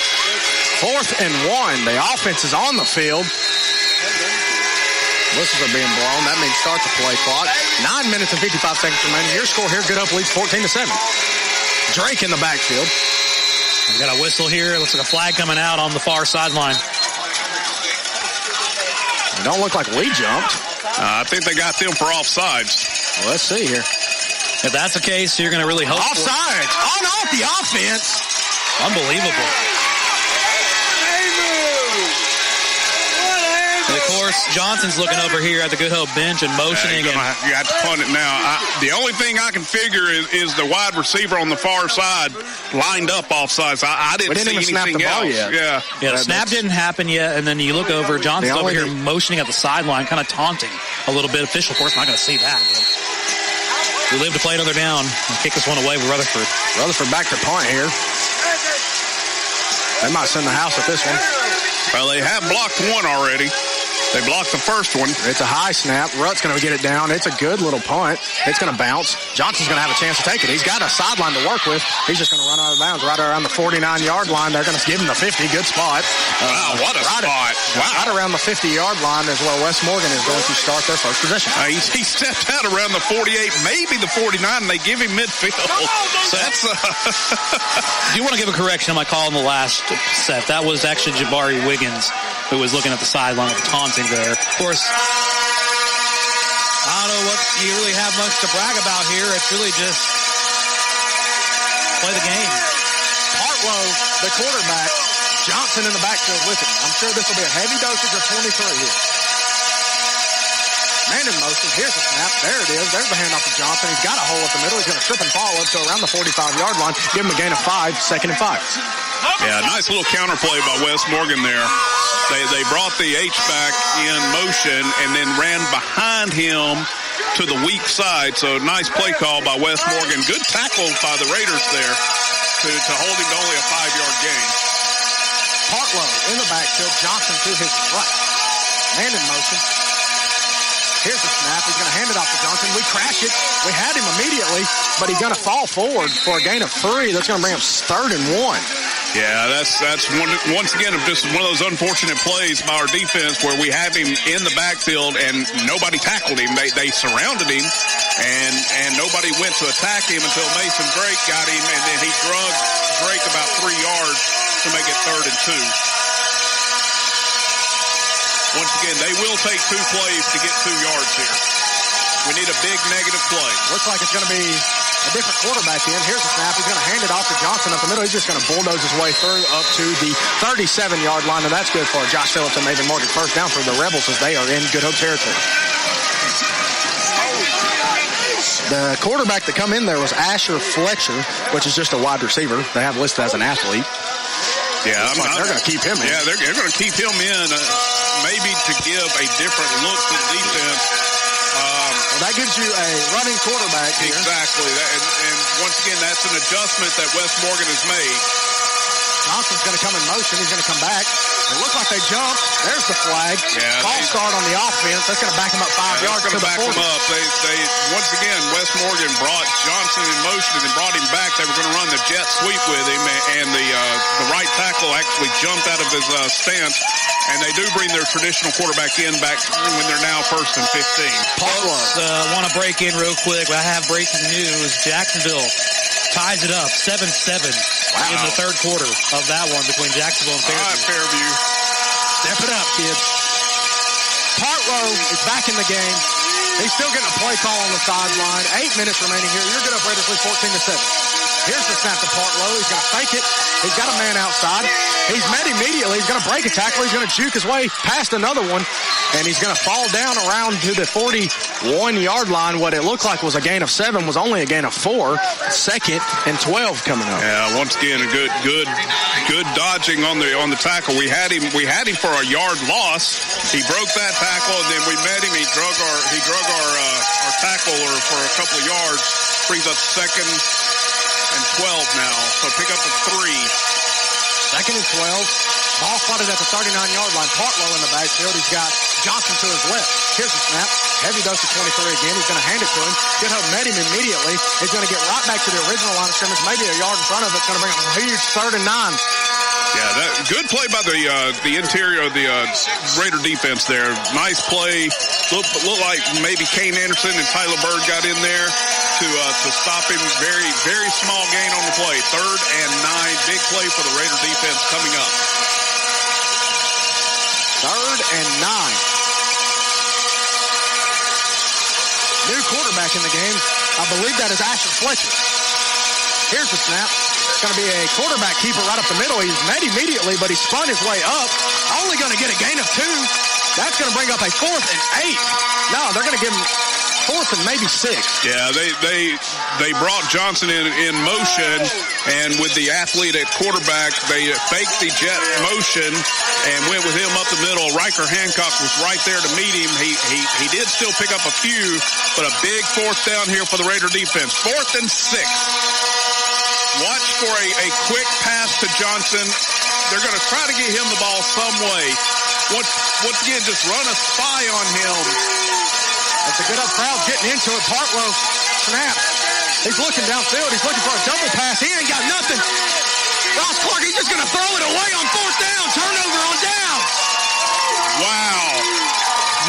4th and 1. The offense is on the field. Whistles are being blown. That means start the play clock. 9 minutes and 55 seconds remaining. Your score here, Good Hope leads 14-7. Drake in the backfield. We got a whistle here. Looks like a flag coming out on the far sideline. It don't look like we jumped. I think they got them for offsides. Well, let's see here. If that's the case, you're going to really hope Offsides. On off the offense. Unbelievable. And of course, Johnson's looking over here at the Good Hope bench and motioning. You got to punt it now. The only thing I can figure is the wide receiver on the far side lined up offsides. I didn't see even snap anything the ball else. yet. Yeah, the snap didn't happen yet, and then you look over, Johnson's over here motioning at the sideline, kind of taunting a little bit. Official, of course, not going to see that. But we live to play another down and kick this one away with Rutherford. Rutherford back to punt here. They might send the house at this one. Well, they have blocked one already. They blocked the first one. It's a high snap. Rutt's going to get it down. It's a good little punt. It's going to bounce. Johnson's going to have a chance to take it. He's got a sideline to work with. He's just going to run out of bounds right around the 49-yard line. They're going to give him the 50. Good spot. Wow, what a spot. Wow. Right around the 50-yard line is where West Morgan is going to start their first possession. He stepped out around the 48, maybe the 49, and they give him midfield. So that's... Do you want to give a correction on my call in the last set? That was actually Jabari Wiggins who was looking at the sideline with the taunting there. Of course, I don't know what you really have much to brag about here. It's really just play the game. Hartlow, the quarterback, Johnson in the backfield with him. I'm sure this will be a heavy dosage of 23 here. Man in motion. Here's the snap. There it is. There's the handoff to Johnson. He's got a hole up the middle. He's going to trip and fall up to around the 45-yard line. Give him a gain of 5, 2nd and 5. Yeah, nice little counterplay by West Morgan there. They brought the H-back in motion and then ran behind him to the weak side. So nice play call by West Morgan. Good tackle by the Raiders there to hold him to only a 5-yard gain. Hartlow in the backfield. Johnson to his right. Man in motion. Here's the snap. He's going to hand it off to Johnson. We crash it. We had him immediately, but he's going to fall forward for a gain of 3. That's going to bring him 3rd and 1. Yeah, that's once again just one of those unfortunate plays by our defense where we have him in the backfield and nobody tackled him. They surrounded him and nobody went to attack him until Mason Drake got him, and then he drugged Drake about 3 yards to make it 3rd and 2. Once again, they will take 2 plays to get 2 yards here. We need a big negative play. Looks like it's going to be a different quarterback in. Here's the snap. He's going to hand it off to Johnson up the middle. He's just going to bulldoze his way through up to the 37-yard line, and that's good for Josh Phillips and Maven Morgan. First down for the Rebels as they are in Good Hope territory. The quarterback that come in there was Asher Fletcher, which is just a wide receiver. They have listed as an athlete. Yeah, they're going to keep him in. Yeah, they're going to keep him in, maybe to give a different look to the defense. That gives you a running quarterback here. Exactly. And once again, that's an adjustment that West Morgan has made. Johnson's going to come in motion. He's going to come back. It looks like they jumped. There's the flag. Yeah, False start on the offense. That's going to back him up 5 yards to the 40. Back him up. They once again, West Morgan brought Johnson in motion and then brought him back. They were going to run the jet sweep with him, and the right tackle actually jumped out of his stance. And they do bring their traditional quarterback in back when they're now 1st and 15. Want to break in real quick. I have breaking news. Jacksonville ties it up 7-7 in the 3rd quarter of that one between Jacksonville and Fairview. All right, Fairview. Step it up, kids. Partlow is back in the game. He's still getting a play call on the sideline. 8 minutes remaining here. You're Good Hope Raiders lead 14-7. Here's the snap to Partlow. He's going to fake it. He's got a man outside. He's met immediately. He's going to break a tackle. He's going to juke his way past another one. And he's going to fall down around to the 41-yard line. What it looked like was a gain of 7 was only a gain of 4. 2nd and 12 coming up. Yeah, once again, a good dodging on the tackle. We had him for a yard loss. He broke that tackle, and then we met him. He drug our tackler for a couple of yards. Brings up 2nd and 12 now. So pick up a 3. 2nd and 12. Ball spotted at the 39-yard line. Partlow in the backfield. He's got Johnson to his left. Here's the snap. Heavy dose of 23 again. He's going to hand it to him. Good Hope met him immediately. He's going to get right back to the original line of scrimmage, maybe a yard in front of it. It's going to bring up a huge 3rd and 9. Yeah, good play by the interior of the Raider defense there. Nice play. Looked like maybe Kane Anderson and Tyler Bird got in there to stop him. Very, very small gain on the play. 3rd and 9. Big play for the Raider defense coming up. 3rd and 9. New quarterback in the game. I believe that is Asher Fletcher. Here's the snap. It's going to be a quarterback keeper right up the middle. He's met immediately, but he spun his way up. Only going to get a gain of 2. That's going to bring up a 4th and 8. No, they're going to give him 4th and maybe 6. Yeah, they brought Johnson in motion, and with the athlete at quarterback, they faked the jet motion and went with him up the middle. Riker Hancock was right there to meet him. He did still pick up a few, but a big 4th down here for the Raider defense. 4th and 6. Watch for a quick pass to Johnson. They're going to try to get him the ball some way. Once again, just run a spy on him. That's a good up crowd getting into it. Partlow snaps. He's looking downfield. He's looking for a double pass. He ain't got nothing. Ross Clark, he's just going to throw it away on 4th down. Turnover on down. Wow.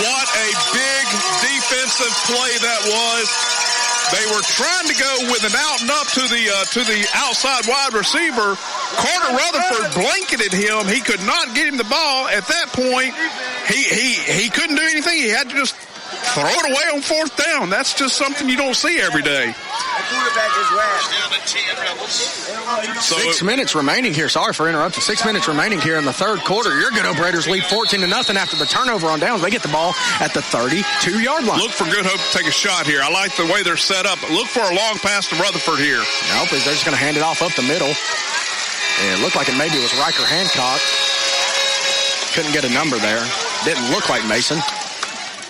What a big defensive play that was. They were trying to go with an out and up to the outside wide receiver. Carter Rutherford blanketed him. He could not get him the ball. At that point, he couldn't do anything. He had to just throw it away on 4th down. That's just something you don't see every day. So 6 minutes remaining here. Sorry for interrupting. 6 minutes remaining here in the third quarter. Your Good Hope Raiders lead 14-0 after the turnover on downs. They get the ball at the 32-yard line. Look for Good Hope to take a shot here. I like the way they're set up. Look for a long pass to Rutherford here. Nope, they're just going to hand it off up the middle. And it looked like it maybe was Riker Hancock. Couldn't get a number there. Didn't look like Mason.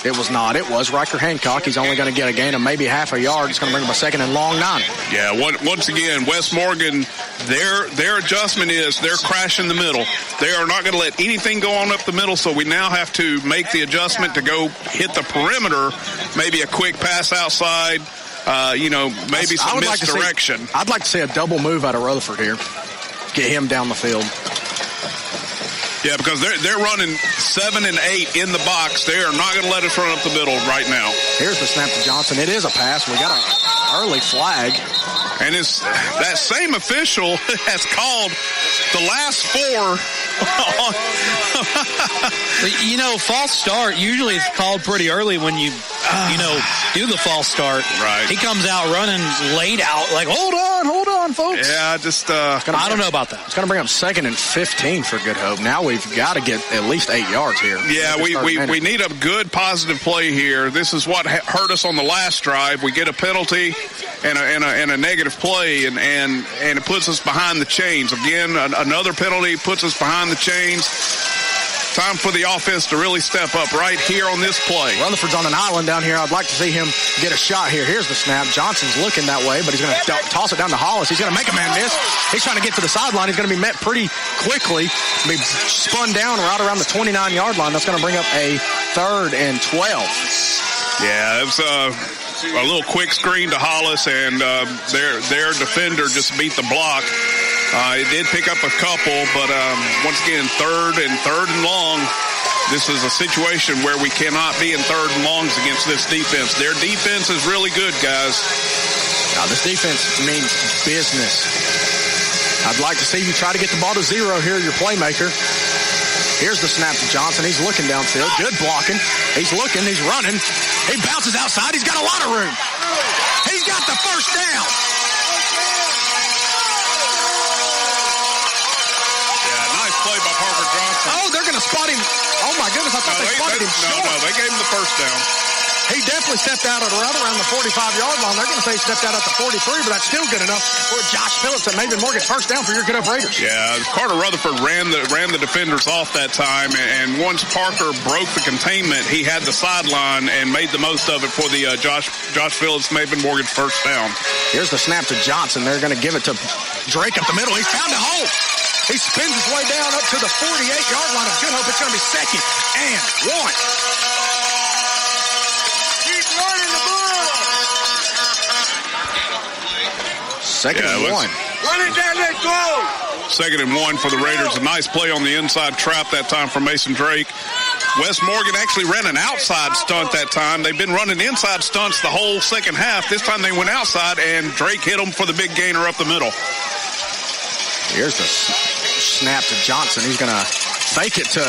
It was not. It was Riker Hancock. He's only going to get a gain of maybe half a yard. It's going to bring him a 2nd and long 9. Yeah, once again, West Morgan, their adjustment is they're crashing the middle. They are not going to let anything go on up the middle, so we now have to make the adjustment to go hit the perimeter, maybe a quick pass outside, maybe some misdirection. I'd like to see a double move out of Rutherford here. Get him down the field. Yeah, because they're running 7 and 8 in the box. They are not going to let us run up the middle right now. Here's the snap to Johnson. It is a pass. We got an early flag. And that same official has called the last 4. False start usually is called pretty early when you do the false start. Right. He comes out running laid out like, hold on, folks. Yeah, I don't know about that. It's going to bring up 2nd and 15 for Good Hope. Now we've got to get at least 8 yards here. Yeah, we need a good positive play here. This is what hurt us on the last drive. We get a penalty and a negative play, and it puts us behind the chains. Again, another penalty puts us behind the chains. Time for the offense to really step up right here on this play. Rutherford's on an island down here. I'd like to see him get a shot here. Here's the snap. Johnson's looking that way, but he's going to toss it down to Hollis. He's going to make a man miss. He's trying to get to the sideline. He's going to be met pretty quickly. Be spun down right around the 29-yard line. That's going to bring up a 3rd and 12. Yeah, it was a little quick screen to Hollis, and their defender just beat the block. It did pick up a couple, but once again, third and long. This is a situation where we cannot be in 3rd and longs against this defense. Their defense is really good, guys. Now, this defense means business. I'd like to see you try to get the ball to 0 here, your playmaker. Here's the snap to Johnson. He's looking downfield. Good blocking. He's looking. He's running. He bounces outside. He's got a lot of room. He's got the first down. Play by Parker Johnson. Oh, they're going to spot him. Oh, my goodness. I thought they spotted him short. No, they gave him the first down. He definitely stepped out at right around the 45-yard line. They're going to say he stepped out at the 43, but that's still good enough for Josh Phillips and Maven Morgan. First down for your Good Hope Raiders. Yeah, Carter Rutherford ran the defenders off that time, and once Parker broke the containment, he had the sideline and made the most of it for the Josh Phillips, Maven Morgan's first down. Here's the snap to Johnson. They're going to give it to Drake up the middle. He's found a hole. He spins his way down up to the 48-yard line of Good Hope. It's going to be 2nd and 1. Keep running the ball. 2nd and 1. Run it down, let's go. 2nd and 1 for the Raiders. A nice play on the inside trap that time for Mason Drake. West Morgan actually ran an outside stunt that time. They've been running inside stunts the whole second half. This time they went outside, and Drake hit them for the big gainer up the middle. Here's the snap to Johnson. He's going to fake it to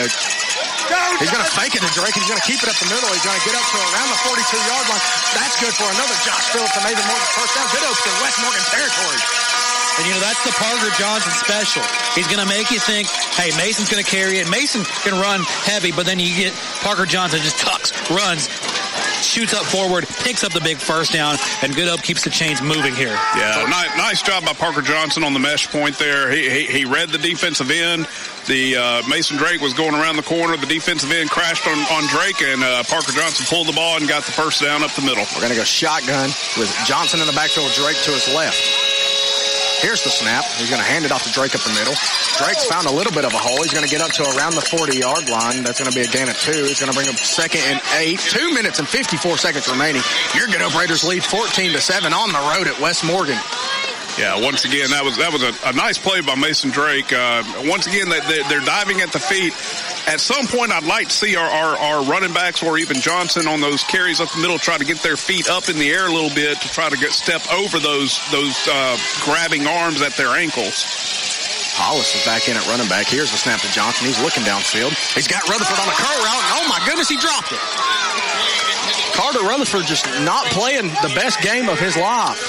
He's going to fake it to Drake, and he's going to keep it up the middle. He's going to get up to around the 42-yard line. That's good for another Josh Phillips and Mason Morgan first down. Good open to West Morgan territory. And, that's the Parker Johnson special. He's going to make you think, hey, Mason's going to carry it. Mason can run heavy, but then you get Parker Johnson just tucks, runs, shoots up forward, picks up the big first down, and Good Hope keeps the chains moving here. Yeah, nice job by Parker Johnson on the mesh point there. He read the defensive end. The Mason Drake was going around the corner. The defensive end crashed on Drake, and Parker Johnson pulled the ball and got the first down up the middle. We're going to go shotgun with Johnson in the backfield, Drake to his left. Here's the snap. He's going to hand it off to Drake up the middle. Drake's found a little bit of a hole. He's going to get up to around the 40-yard line. That's going to be a gain of 2. He's going to bring up 2nd and 8. 2 minutes and 54 seconds remaining. Your Good Hope Raiders lead 14-7 on the road at West Morgan. Yeah, once again, that was a nice play by Mason Drake. Once again, they're diving at the feet. At some point, I'd like to see our running backs or even Johnson on those carries up the middle try to get their feet up in the air a little bit to try to step over those grabbing arms at their ankles. Hollis is back in at running back. Here's the snap to Johnson. He's looking downfield. He's got Rutherford on the curl route, and oh my goodness, he dropped it. Carter Rutherford just not playing the best game of his life.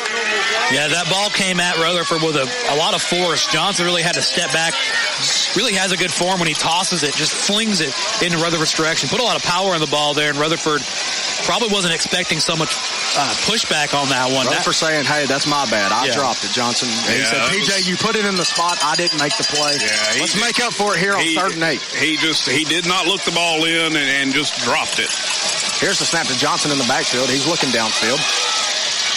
Yeah, that ball came at Rutherford with a lot of force. Johnson really had to step back. Really has a good form when he tosses it, just flings it into Rutherford's direction. Put a lot of power in the ball there, and Rutherford probably wasn't expecting so much pushback on that one. Rutherford saying, hey, that's my bad. I dropped it, Johnson. And he said, PJ, you put it in the spot. I didn't make the play. Yeah, let's make up for it here on 3rd and 8. He did not look the ball in and just dropped it. Here's the snap to Johnson in the backfield. He's looking downfield.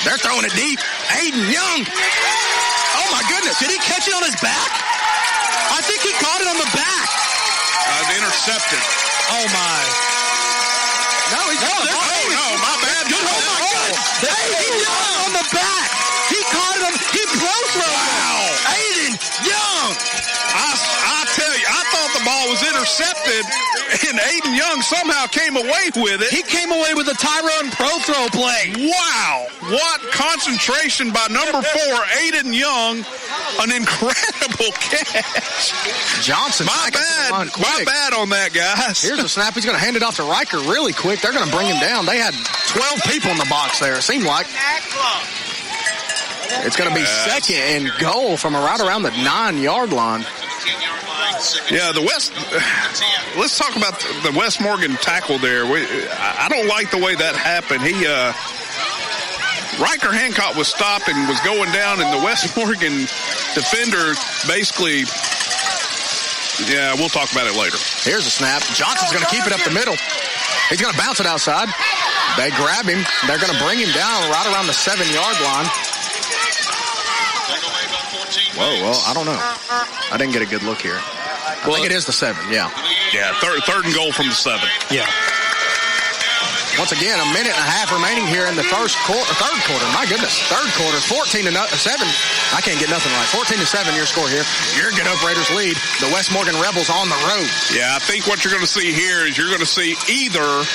They're throwing it deep. Aiden Young. Oh, my goodness. Did he catch it on his back? I think he caught it on the back. Intercepted. Oh, my. No, he's not. No, my bad. Good. Oh, my God. Aiden Young on the back. He caught it on. He pro-threw. Wow. Aiden Young. I tell you, I thought the ball was intercepted, and Aiden Young somehow came away with it. He came away with a Tyrone pro-throw play. Wow. What concentration by number 4, Aiden Young. An incredible catch. Johnson. My bad on that, guys. Here's the snap. He's going to hand it off to Riker really quick. They're going to bring him down. They had 12 people in the box there, it seemed like. It's going to be 2nd and goal from right around the 9-yard line. Yeah, let's talk about the West Morgan tackle there. I don't like the way that happened. Riker Hancock was stopped and was going down, and the West Morgan defender basically, we'll talk about it later. Here's a snap. Johnson's going to keep it up the middle. He's going to bounce it outside. They grab him. They're going to bring him down right around the 7-yard line. Whoa, well, I don't know. I didn't get a good look here. I think it is the 7, yeah. Yeah, third and goal from the 7. Yeah. Once again, a minute and a half remaining here in the third quarter. My goodness, third quarter, 14-7. I can't get nothing right. 14-7, your score here. Your Good Hope Raiders lead the West Morgan Rebels on the road. Yeah, I think what you're going to see here is you're going to see either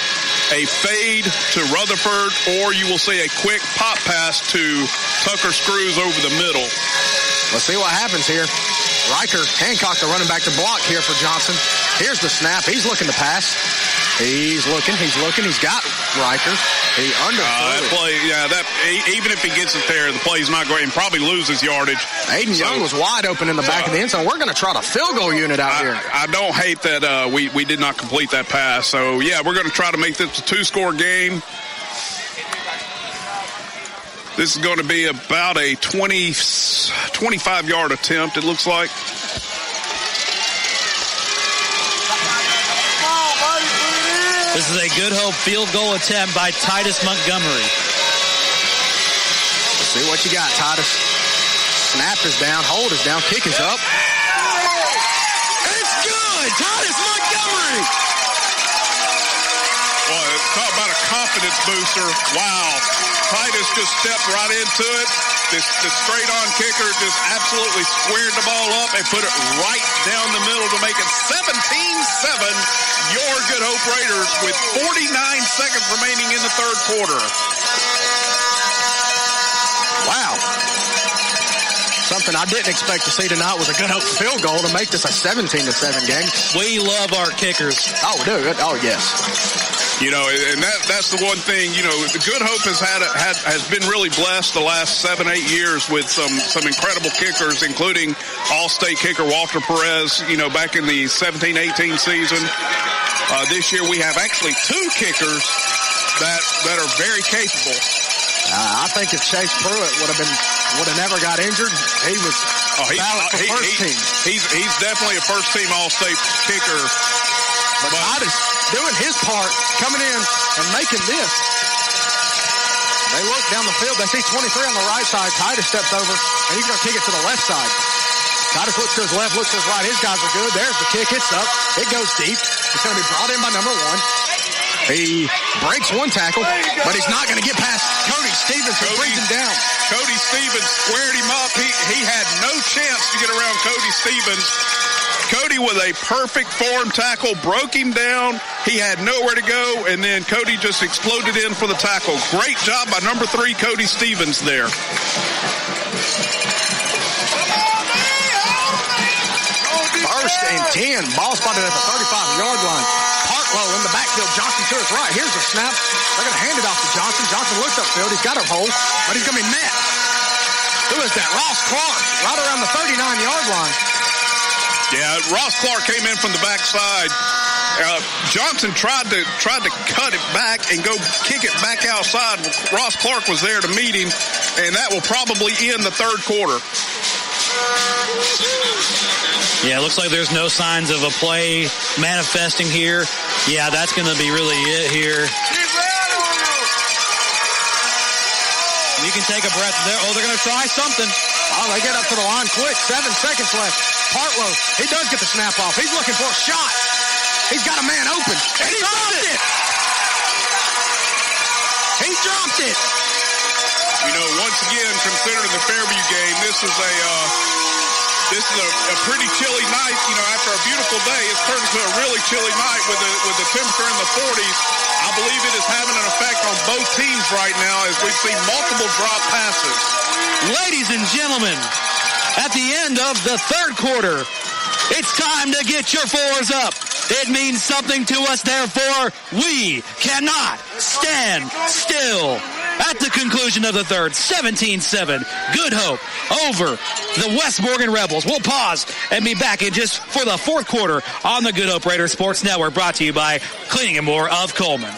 a fade to Rutherford or you will see a quick pop pass to Tucker Screws over the middle. Let's see what happens here. Riker Hancock, the running back to block here for Johnson. Here's the snap. He's looking to pass. He's looking. He's got Riker. He underthrew that play, even if he gets it there, the play's not going to probably loses yardage. Aiden Young was wide open in the back of the end zone. We're going to try the field goal unit out here. I don't hate that we did not complete that pass. So, we're going to try to make this a 2-score game. This is going to be about a 25-yard attempt, it looks like. This is a Good Hope field goal attempt by Titus Montgomery. Let's see what you got, Titus. Snap is down, hold is down, kick is up. It's good! Titus Montgomery! Boy, talk about a confidence booster. Wow. Titus just stepped right into it. This straight-on kicker just absolutely squared the ball up and put it right down the middle to make it 17-7. Your Good Hope Raiders with 49 seconds remaining in the third quarter. Wow. Something something I didn't expect to see tonight was a Good Hope field goal to make this a 17-7 game. We love our kickers. Oh, dude. Oh, yes. You know, and that's the one thing, you know, the Good Hope has been really blessed the last 7-8 years with some incredible kickers, including All-State kicker Walter Perez, you know, back in the 17-18 season. This year we have actually 2 kickers that are very capable. I think if Chase Pruitt would have never got injured, he was valid for first team. He's definitely a first team All-State kicker. But Titus doing his part, coming in and making this. They look down the field. They see 23 on the right side. Titus steps over, and he's going to kick it to the left side. Titus looks to his left, looks to his right. His guys are good. There's the kick. It's up. It goes deep. It's going to be brought in by number 1. He breaks one tackle, but he's not going to get past Cody Stevens, who brings him down. Cody Stevens squared him up. He had no chance to get around Cody Stevens. Cody with a perfect form tackle, broke him down. He had nowhere to go, and then Cody just exploded in for the tackle. Great job by number 3, Cody Stevens there. First and 10. Ball spotted at the 35-yard line. Partlow in the backfield. Johnson to his right. Here's the snap. They're going to hand it off to Johnson. Johnson looks upfield. He's got a hole, but he's going to be met. Who is that? Ross Clark, right around the 39-yard line. Yeah, Ross Clark came in from the backside. Johnson tried to cut it back and go kick it back outside. Ross Clark was there to meet him, and that will probably end the third quarter. Yeah, it looks like there's no signs of a play manifesting here. Yeah, that's going to be really it here. You can take a breath there. Oh, they're going to try something. Oh, they get up to the line quick. 7 seconds left. Partlow, he does get the snap off. He's looking for a shot. He's got a man open. And he dropped it. He dropped it. You know, once again, considering the Fairview game, this is a pretty chilly night. You know, after a beautiful day, it's turned to a really chilly night with the temperature in the 40s. I believe it is having an effect on both teams right now as we've seen multiple drop passes. Ladies and gentlemen, at the end of the third quarter, it's time to get your 4s up. It means something to us, therefore, we cannot stand still. At the conclusion of the third, 17-7, Good Hope over the West Morgan Rebels. We'll pause and be back in just for the fourth quarter on the Good Hope Raiders Sports Network, brought to you by Cleaning and More of Cullman.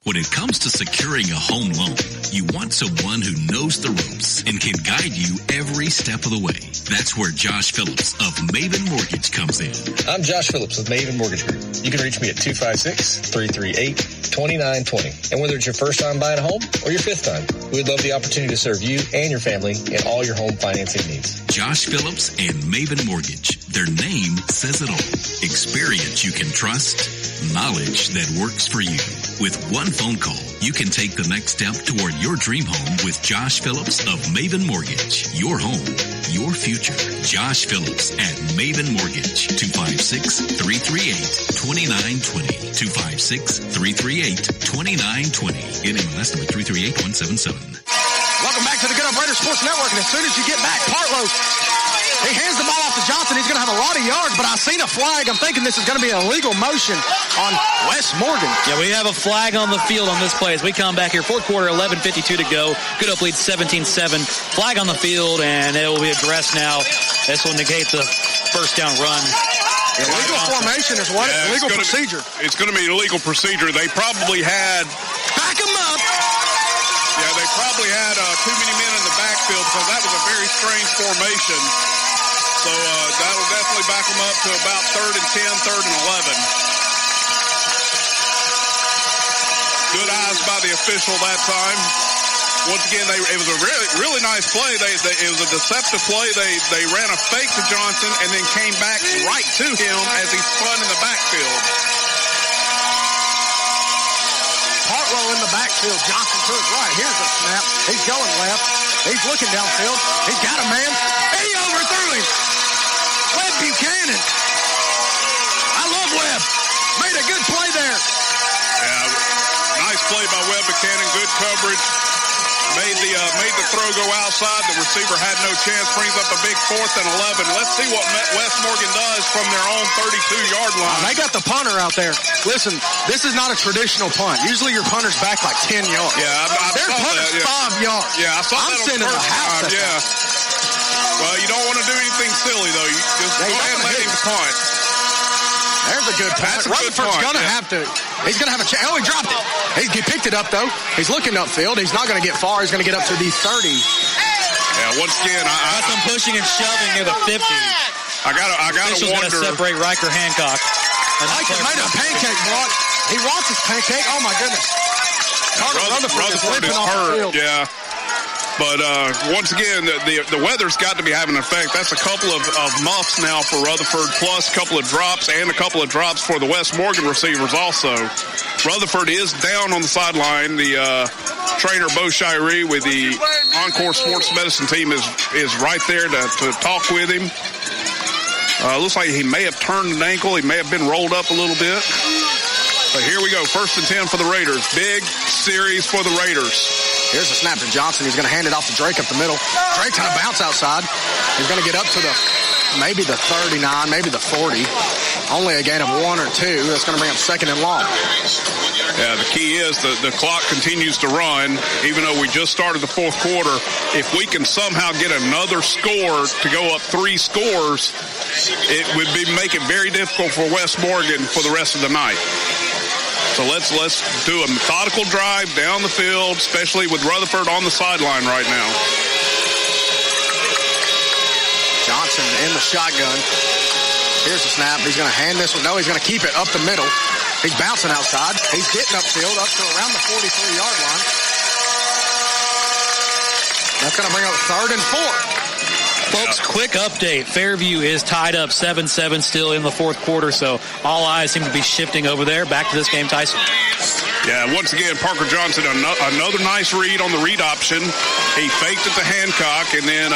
When it comes to securing a home loan, you want someone who knows the ropes and can guide you every step of the way. That's where Josh Phillips of Maven Mortgage comes in. I'm Josh Phillips of Maven Mortgage Group. You can reach me at 256-338-2920. And whether it's your first time buying a home or your fifth time, we'd love the opportunity to serve you and your family in all your home financing needs. Josh Phillips and Maven Mortgage. Their name says it all. Experience you can trust, knowledge that works for you. With one phone call, you can take the next step toward your dream home with Josh Phillips of Maven Mortgage. Your home, your future. Josh Phillips at Maven Mortgage. 256-338-2920. 256-338-2920. Get MLS number 338177. Welcome back to the Good Hope Raiders Sports Network. And as soon as you get back, Partlow, he hands the ball off to Johnson. He's going to have a lot of yards, but I've seen a flag. I'm thinking this is going to be an illegal motion on West Morgan. Yeah, we have a flag on the field on this play as we come back here. Fourth quarter, 11:52 to go. Good Hope leads 17-7. Flag on the field, and it will be addressed now. This will negate the first down run. Illegal formation is what? Yeah, illegal procedure. It's going to be illegal procedure. They probably had... Back them up! Yeah, they probably had too many men in the backfield because that was a very strange formation. So that'll definitely back them up to about 3rd and 10, 3rd and 11. Good eyes by the official that time. Once again, it was a really nice play. It was a deceptive play. They ran a fake to Johnson and then came back right to him as he spun in the backfield. Partlow in the backfield. Johnson to his right. Here's a snap. He's going left. He's looking downfield. He's got a man. And he overthrew him. Webb Buchanan. I love Webb. Made a good play there. Yeah, nice play by Webb Buchanan. Good coverage. Made the throw go outside. The receiver had no chance. Brings up a big 4th and 11. Let's see what West Morgan does from their own 32-yard line. They got the punter out there. Listen, this is not a traditional punt. Usually your punter's back like 10 yards. Yeah, their punter's 5 yards. Yeah, I saw that. I'm sending the house. Yeah. Well, you don't want to do anything silly though. You just go ahead and let him punt. There's a good punt. Rutherford's going to have to. He's going to have a chance. Oh, he dropped it. He picked it up, though. He's looking upfield. He's not going to get far. He's going to get up to the 30. Yeah, once again, I got some pushing and shoving near the 50. I gotta wonder. Going to separate Riker Hancock. Riker made a pancake, boy. He wants his pancake. Oh, my goodness. Rutherford is hurt. Yeah. But once again, the weather's got to be having an effect. That's a couple of muffs now for Rutherford, plus a couple of drops and a couple of drops for the West Morgan receivers also. Rutherford is down on the sideline. The trainer, Bo Shirey, with the Encore Sports Medicine team is right there to talk with him. Looks like he may have turned an ankle. He may have been rolled up a little bit. But here we go. 1st and 10 for the Raiders. Big series for the Raiders. Here's a snap to Johnson. He's going to hand it off to Drake up the middle. Drake's going to bounce outside. He's going to get up to maybe the 39, maybe the 40. Only a gain of 1 or 2. That's going to bring up 2nd and long. Yeah, the key is the clock continues to run, even though we just started the 4th quarter. If we can somehow get another score to go up 3 scores, it would make it very difficult for West Morgan for the rest of the night. So let's do a methodical drive down the field, especially with Rutherford on the sideline right now. Johnson in the shotgun. Here's the snap. He's going to hand this one. No, he's going to keep it up the middle. He's bouncing outside. He's getting upfield up to around the 43-yard line. That's going to bring up 3rd and 4. Folks, quick update. Fairview is tied up 7-7 still in the 4th quarter, so all eyes seem to be shifting over there. Back to this game, Tyson. Yeah, once again, Parker Johnson, another nice read on the read option. He faked it to Hancock and then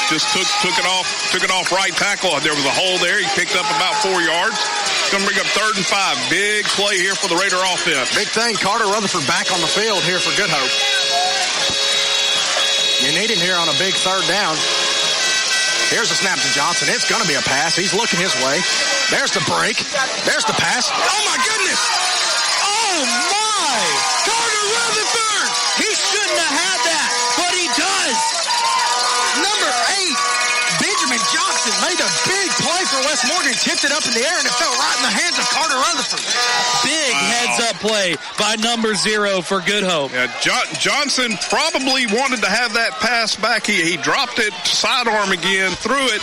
just took it off right tackle. There was a hole there. He picked up about 4 yards. It's going to bring up 3rd and 5. Big play here for the Raider offense. Big thing. Carter Rutherford back on the field here for Good Hope. You need him here on a big 3rd down. Here's a snap to Johnson. It's going to be a pass. He's looking his way. There's the break. There's the pass. Oh, my goodness. Oh, my. Carter Rutherford. He shouldn't have had that, but he does. Number 8, Benjamin Johnson made a big play for West Morgan. Tipped it up in the air, and it fell right in the hands of Carter Rutherford. Big heads-up play by number 0 for Good Hope. Yeah, Johnson probably wanted to have that pass back. He dropped it, sidearm again, threw it,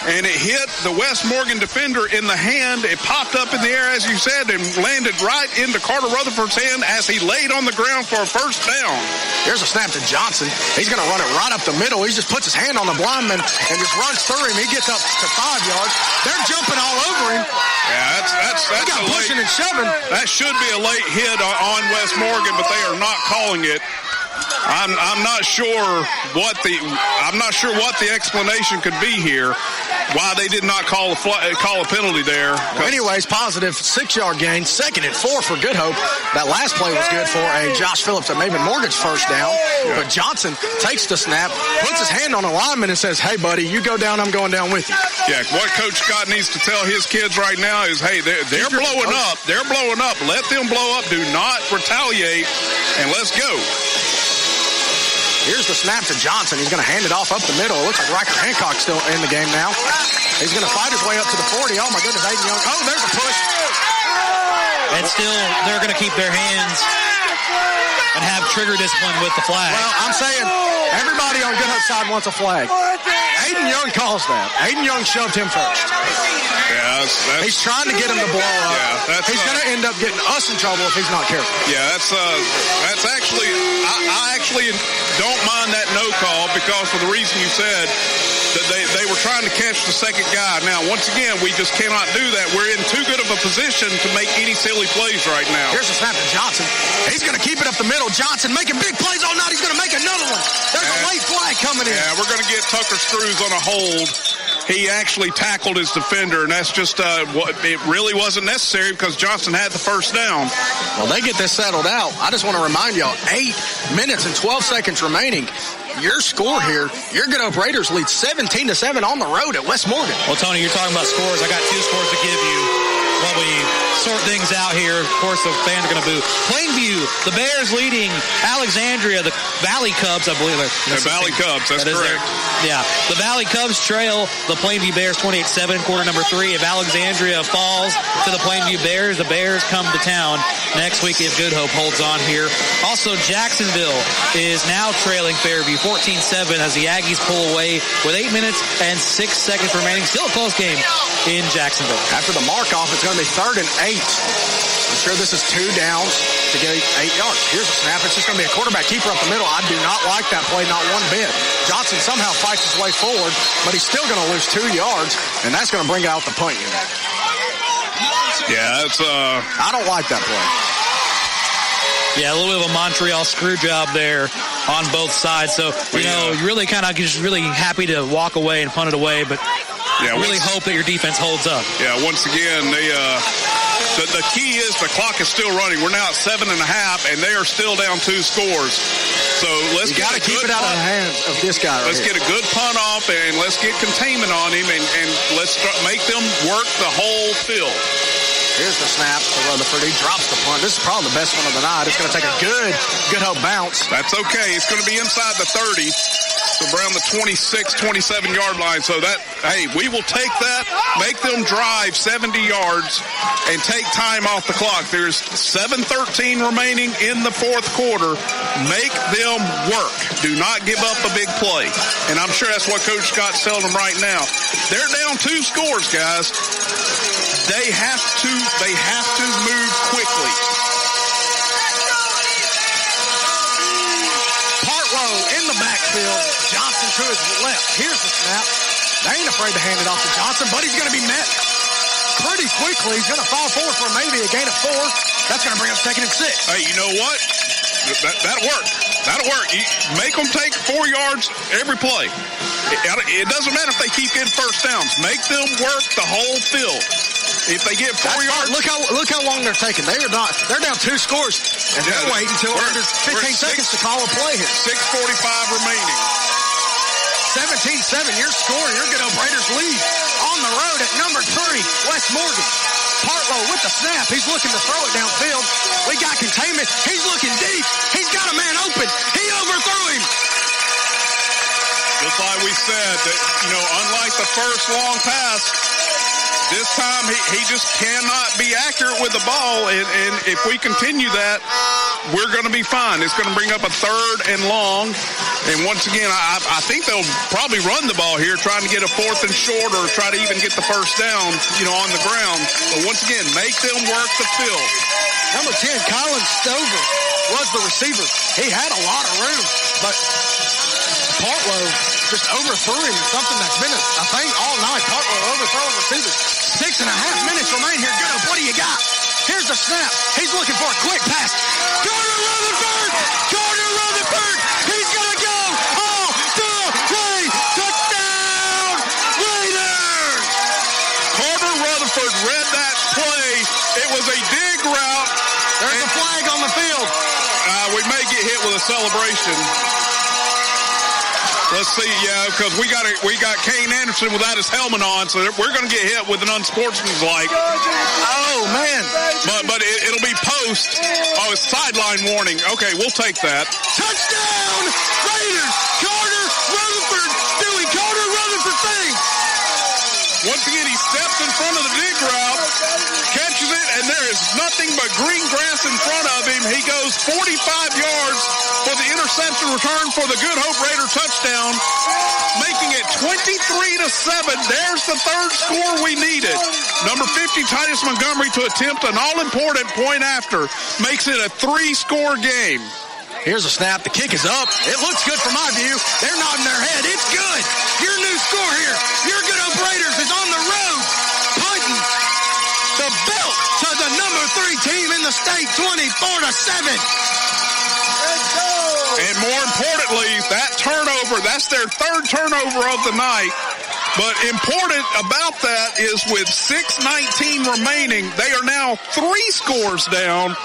and it hit the West Morgan defender in the hand. It popped up in the air, as you said, and landed right into Carter Rutherford's hand as he laid on the ground for a 1st down. Here's a snap to Johnson. He's going to run it right up the middle. He just puts his hand on the lineman and just runs through him. He gets up to 5 yards. They're jumping all over him. Yeah, that's got pushing and shoving. That should be a late hit on West Morgan, but they are not calling it. I'm not sure what the explanation could be here. Why they did not call a penalty there. Well, anyways, positive 6-yard gain, 2nd and 4 for Good Hope. That last play was good for a Josh Phillips and Maven Mortgage 1st down. Yeah. But Johnson takes the snap, puts his hand on a lineman and says, "Hey, buddy, you go down, I'm going down with you." Yeah, what Coach Scott needs to tell his kids right now is, hey, they're blowing up. They're blowing up. Let them blow up. Do not retaliate, and let's go. Here's the snap to Johnson. He's going to hand it off up the middle. It looks like Riker Hancock's still in the game now. He's going to fight his way up to the 40. Oh, my goodness, Aiden Young. Oh, there's a push. And still, they're going to keep their hands and have trigger discipline with the flag. Well, I'm saying everybody on Good Hope side wants a flag. Aiden Young calls that. Aiden Young shoved him first. Yeah, he's trying to get him to blow up. Yeah, he's going to end up getting us in trouble if he's not careful. Yeah, that's actually, I actually don't mind that no call because for the reason you said, that they were trying to catch the second guy. Now, once again, we just cannot do that. We're in too good of a position to make any silly plays right now. Here's a snap to Johnson. He's going to keep it up the middle. Johnson making big plays all night. He's going to make another one. There's a late flag coming in. Yeah, we're going to get Tucker Screws on a hold. he actually tackled his defender, and that's just it really wasn't necessary because Johnson had the first down. Well, they get this settled out. I just want to remind y'all, 8 minutes and 12 seconds remaining. Your score here, your Good Hope Raiders lead 17-7 on the road at West Morgan. Well, Tony, you're talking about scores. I got 2 scores to give you while we sort things out here. Of course, the fans are going to boo. Plainview, the Bears leading Alexandria, the Valley Cubs, I believe. The Valley Cubs, that's correct. Yeah, the Valley Cubs trail the Plainview Bears 28-7, quarter number 3. If Alexandria falls to the Plainview Bears, the Bears come to town next week if Good Hope holds on here. Also, Jacksonville is now trailing Fairview 14-7 as the Aggies pull away with 8 minutes and 6 seconds remaining. Still a close game in Jacksonville. After the mark-off, it's going to be 3rd and 8. I'm sure this is 2 downs to get 8 yards. Here's a snap. It's just going to be a quarterback keeper up the middle. I do not like that play, not one bit. Johnson somehow fights his way forward, but he's still going to lose 2 yards, and that's going to bring out the punt unit. Yeah, it's I don't like that play. Yeah, a little bit of a Montreal screw job there on both sides. So, you really kind of just really happy to walk away and punt it away, but really hope that your defense holds up. Yeah, once again, the key is the clock is still running. We're now at 7.5, and they are still down 2 scores. So let's got to keep it out of the hands of this guy. Let's get a good punt off, and let's get containment on him, and let's make them work the whole field. Here's the snap to Rutherford. He drops the punt. This is probably the best one of the night. It's going to take a good Hope bounce. That's okay. It's going to be inside the 30. So around the 26, 27-yard line. So that, hey, we will take that, make them drive 70 yards, and take time off the clock. There's 7:13 remaining in the 4th quarter. Make them work. Do not give up a big play. And I'm sure that's what Coach Scott's telling them right now. They're down 2 scores, guys. They have to move quickly. Partlow in the backfield. Johnson to his left. Here's the snap. They ain't afraid to hand it off to Johnson, but he's going to be met pretty quickly. He's going to fall forward for maybe a gain of 4. That's going to bring up 2nd and 6. Hey, you know what? That'll work. That'll work. You make them take 4 yards every play. It doesn't matter if they keep getting first downs. Make them work the whole field. If they get 4 yards, look how long they're taking. They're down 2 scores, and they're waiting until under 15 seconds to call a play here. 6:45 remaining. 17-7. Your score. Your Good Hope Raiders lead on the road at number 3, West Morgan. Partlow with the snap. He's looking to throw it downfield. We got containment. He's looking deep. He's got a man open. He overthrew him. Just like we said, that, unlike the first long pass, this time he just cannot be accurate with the ball, and if we continue that, we're going to be fine. It's going to bring up a 3rd and long, and once again, I think they'll probably run the ball here, trying to get a 4th and short or try to even get the first down, on the ground. But once again, make them work the field. Number 10, Colin Stover was the receiver. He had a lot of room, but Partlow just overthrew him. Something that's been a thing all night. Partlow overthrowing receivers. 6.5 minutes remain here. Good Hope, what do you got? Here's the snap. He's looking for a quick pass. Carter Rutherford! He's going to go all the way. Touchdown, Raiders! Carter Rutherford read that play. It was a dig route. There's a flag on the field. We may get hit with a celebration. Let's see, because we got Kane Anderson without his helmet on, so we're going to get hit with an unsportsmanlike. Oh man! But it'll be post. Oh, it's sideline warning. Okay, we'll take that. Touchdown, Raiders! Carter Rutherford doing Carter Rutherford things. Once again, he steps in front of the dig route, catches it, and there is nothing but green grass in front of him. He goes 45 yards for the interception return for the Good Hope Raider touchdown, making it 23-7. There's the 3rd score we needed. Number 50, Titus Montgomery, to attempt an all-important point after, makes it a 3-score game. Here's a snap. The kick is up. It looks good from my view. They're nodding their head. It's good. Your new score here. Your Good Hope Raiders is on the road, punting the belt to the number 3 team in the state, 24-7. And more importantly, that turnover, that's their 3rd turnover of the night. But important about that is with 6:19 remaining, they are now 3 scores down.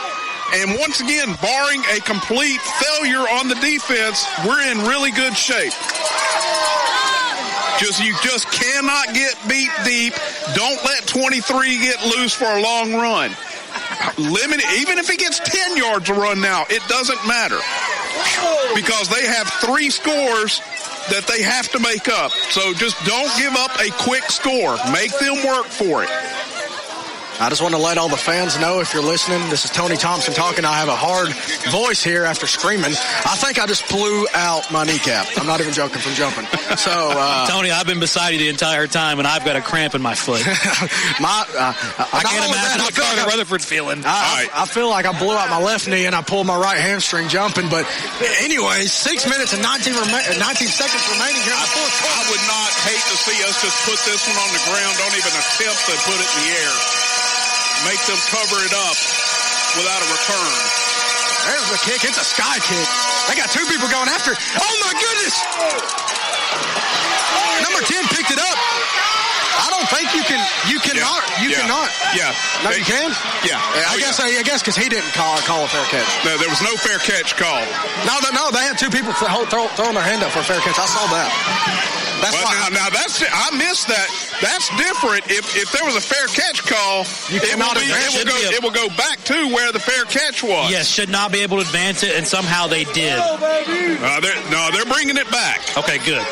And once again, barring a complete failure on the defense, we're in really good shape. You just cannot get beat deep. Don't let 23 get loose for a long run. Limit it. Even if he gets 10 yards a run now, it doesn't matter. Because they have 3 scores that they have to make up. So just don't give up a quick score. Make them work for it. I just want to let all the fans know, if you're listening, this is Tony Thompson talking. I have a hard voice here after screaming. I think I just blew out my kneecap. I'm not even joking from jumping. So, Tony, I've been beside you the entire time, and I've got a cramp in my foot. I can't imagine what Carter Rutherford's feeling. I feel like I blew out my left knee and I pulled my right hamstring jumping. But anyways, 6 minutes and 19 seconds remaining here in the fourth quarter. I would not hate to see us just put this one on the ground. Don't even attempt to put it in the air. Make them cover it up without a return. There's the kick. It's a sky kick. They got 2 people going after it. Oh, my goodness. Number 10 picked it up. I don't think you cannot. Yeah. No, you can? Yeah. I guess because he didn't call a fair catch. No, there was no fair catch call. No, they had 2 people throwing their hand up for a fair catch. I saw that. I missed that. That's different. If there was a fair catch call, it will go back to where the fair catch was. Yes, should not be able to advance it, and somehow they did. They're bringing it back. Okay, good.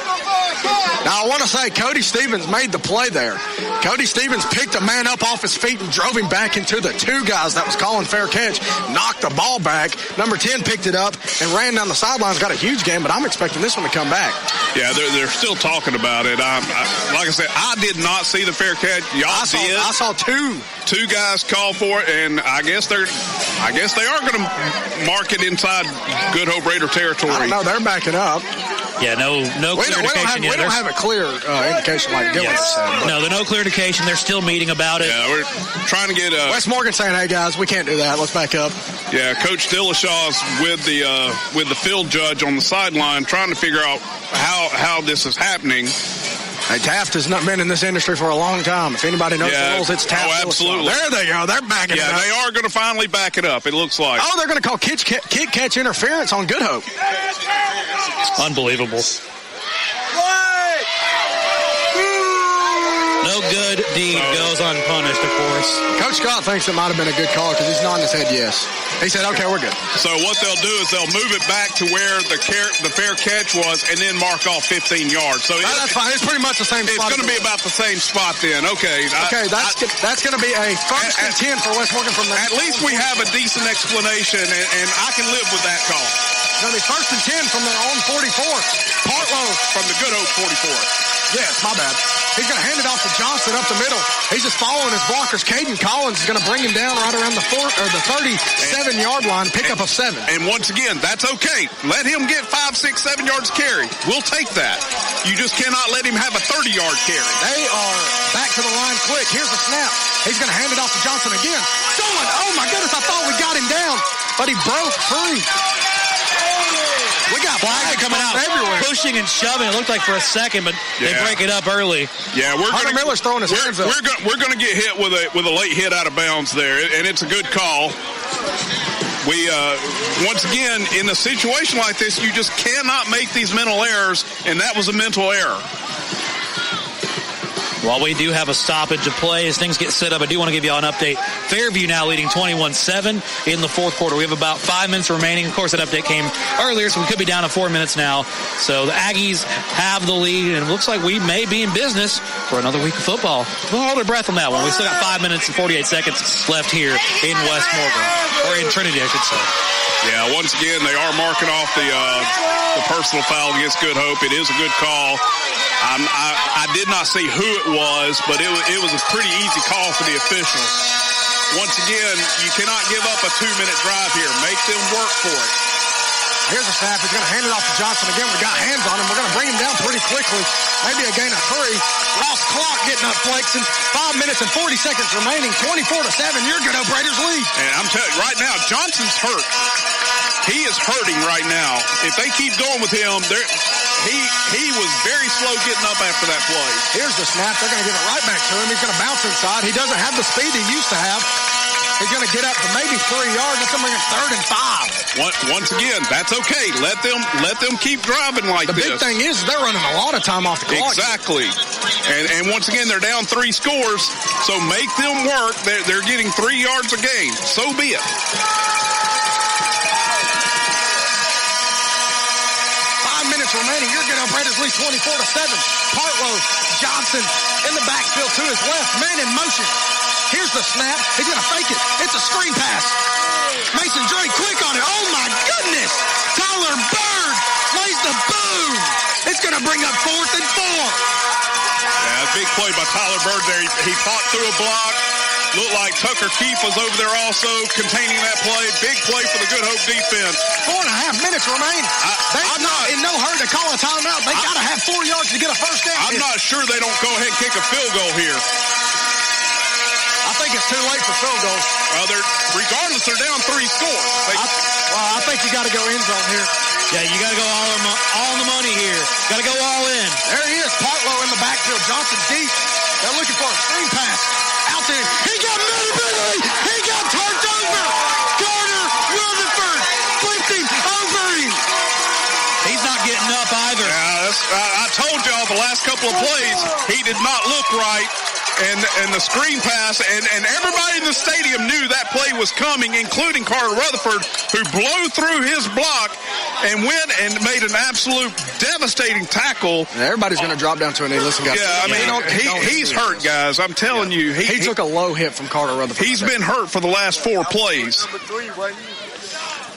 Now, I want to say Cody Stevens made the play there. Cody Stevens picked a man up off his feet and drove him back into the 2 guys that was calling fair catch, knocked the ball back. Number 10 picked it up and ran down the sidelines, got a huge game, but I'm expecting this one to come back. Yeah, they're still talking about it. Like I said, I did not see the fair catch. Y'all did. I saw 2 guys call for it, and I guess they are going to mark it inside Good Hope Raider territory. I don't know. They're backing up. Yeah, no clear indication yet. We don't have a clear indication like Gilbert said. No, there's no clear indication. They're still meeting about it. Yeah, we're trying to get Wes Morgan saying, "Hey guys, we can't do that. Let's back up." Yeah, Coach Dillashaw's with the field judge on the sideline, trying to figure out how this is happening. Hey, Taft has not been in this industry for a long time. If anybody knows the rules, it's Taft. Oh, absolutely. There they go. They're backing it up. Yeah, they are going to finally back it up, it looks like. Oh, they're going to call kick catch interference on Good Hope. Unbelievable. No good deed goes unpunished, of course. Coach Scott thinks it might have been a good call because he's nodding his head yes. He said, okay, we're good. So what they'll do is they'll move it back to where the fair catch was and then mark off 15 yards. So that's fine. It's pretty much the same spot. It's going to be about the same spot then. Okay. That's going to be a first and 10 for Wes Morgan from the... At least we have a decent explanation, and I can live with that call. It's going to be first and 10 from their own 44. Partlow from the Good Hope 44. Yes, my bad. He's going to hand it off to Johnson up the middle. He's just following his blockers. Caden Collins is going to bring him down right around the 37-yard line, pickup of 7. And once again, that's okay. Let him get 5, 6, 7 yards carry. We'll take that. You just cannot let him have a 30-yard carry. They are back to the line quick. Here's the snap. He's going to hand it off to Johnson again. Stolen. Oh, my goodness. I thought we got him down, but he broke free. We got flags coming out everywhere, pushing and shoving. It looked like for a second, but they break it up early. Yeah, Miller's throwing his hands up. We're going to get hit with a late hit out of bounds there, and it's a good call. We once again in a situation like this, you just cannot make these mental errors, and that was a mental error. While we do have a stoppage of play as things get set up, I do want to give you all an update. Fairview now leading 21-7 in the fourth quarter. We have about 5 minutes remaining. Of course, that update came earlier, so we could be down to 4 minutes now. So the Aggies have the lead, and it looks like we may be in business for another week of football. We'll hold our breath on that one. We still got 5 minutes and 48 seconds left here in West Morgan, or in Trinity, I should say. Yeah, once again, they are marking off the personal foul against Good Hope. It is a good call. I did not see who it was, but it was a pretty easy call for the officials. Once again, you cannot give up a 2-minute drive here. Make them work for it. Here's the snap. He's going to hand it off to Johnson again. We got hands on him. We're going to bring him down pretty quickly. Maybe a gain of 3. Ross Clark getting up flexing. 5 minutes and 40 seconds remaining. 24-7. You're Good Hope Raiders lead. And I'm telling you, right now, Johnson's hurt. He is hurting right now. If they keep going with him, he was very slow getting up after that play. Here's the snap. They're going to give it right back to him. He's going to bounce inside. He doesn't have the speed he used to have. He's going to get up for maybe 3 yards. That's going to bring it 3rd and 5. Once again, that's okay. Let them keep driving like this. The big thing is they're running a lot of time off the clock. Exactly. And once again, they're down 3 scores, so make them work. They're getting 3 yards a game. So be it. 5 minutes remaining. You're going to Raiders lead 24-7. Partlow, Johnson in the backfield to his left. Man in motion. Here's the snap. He's going to fake it. It's a screen pass. Mason Drake quick on it. Oh, my goodness. Tyler Bird lays the boom. It's going to bring up 4th and 4. Yeah, big play by Tyler Bird there. He fought through a block. Looked like Tucker Keefe was over there also containing that play. Big play for the Good Hope defense. 4.5 minutes remain. I'm not in no hurry to call a timeout. They got to have 4 yards to get a first down. I'm not sure they don't go ahead and kick a field goal here. I think it's too late for field goals. Regardless, they're down 3 scores. I think you got to go end zone here. Yeah, you got to go all on the money here. Got to go all in. There he is, Partlow in the backfield. Johnson deep. They're looking for a screen pass. Out there. He got Middlebury. He got turned over. Garner Rutherford flipped him over him. He's not getting up either. Yeah, I told y'all the last couple of plays, he did not look right. And the screen pass, and everybody in the stadium knew that play was coming, including Carter Rutherford, who blew through his block and went and made an absolute devastating tackle. And everybody's going to drop down to a knee. Listen, guys. Yeah, I mean, he's hurt, guys. I'm telling you. He took a low hit from Carter Rutherford. He's been hurt for the last 4 plays.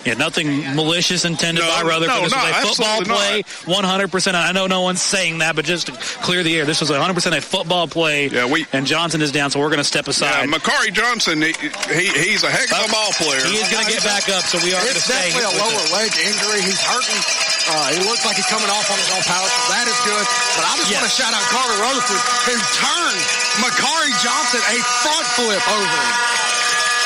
Yeah, nothing malicious intended by Rutherford. This was a football play, 100%. I know no one's saying that, but just to clear the air, this was 100% a football play, and Johnson is down, so we're going to step aside. Yeah, Makari Johnson, he's a heck of a ball player. He is going to get back up, so we are going to stay. It's definitely a lower leg injury. He's hurting. He looks like he's coming off on his own power, so that is good. But I just want to shout out Carter Rutherford, who turned Makari Johnson a front flip over him.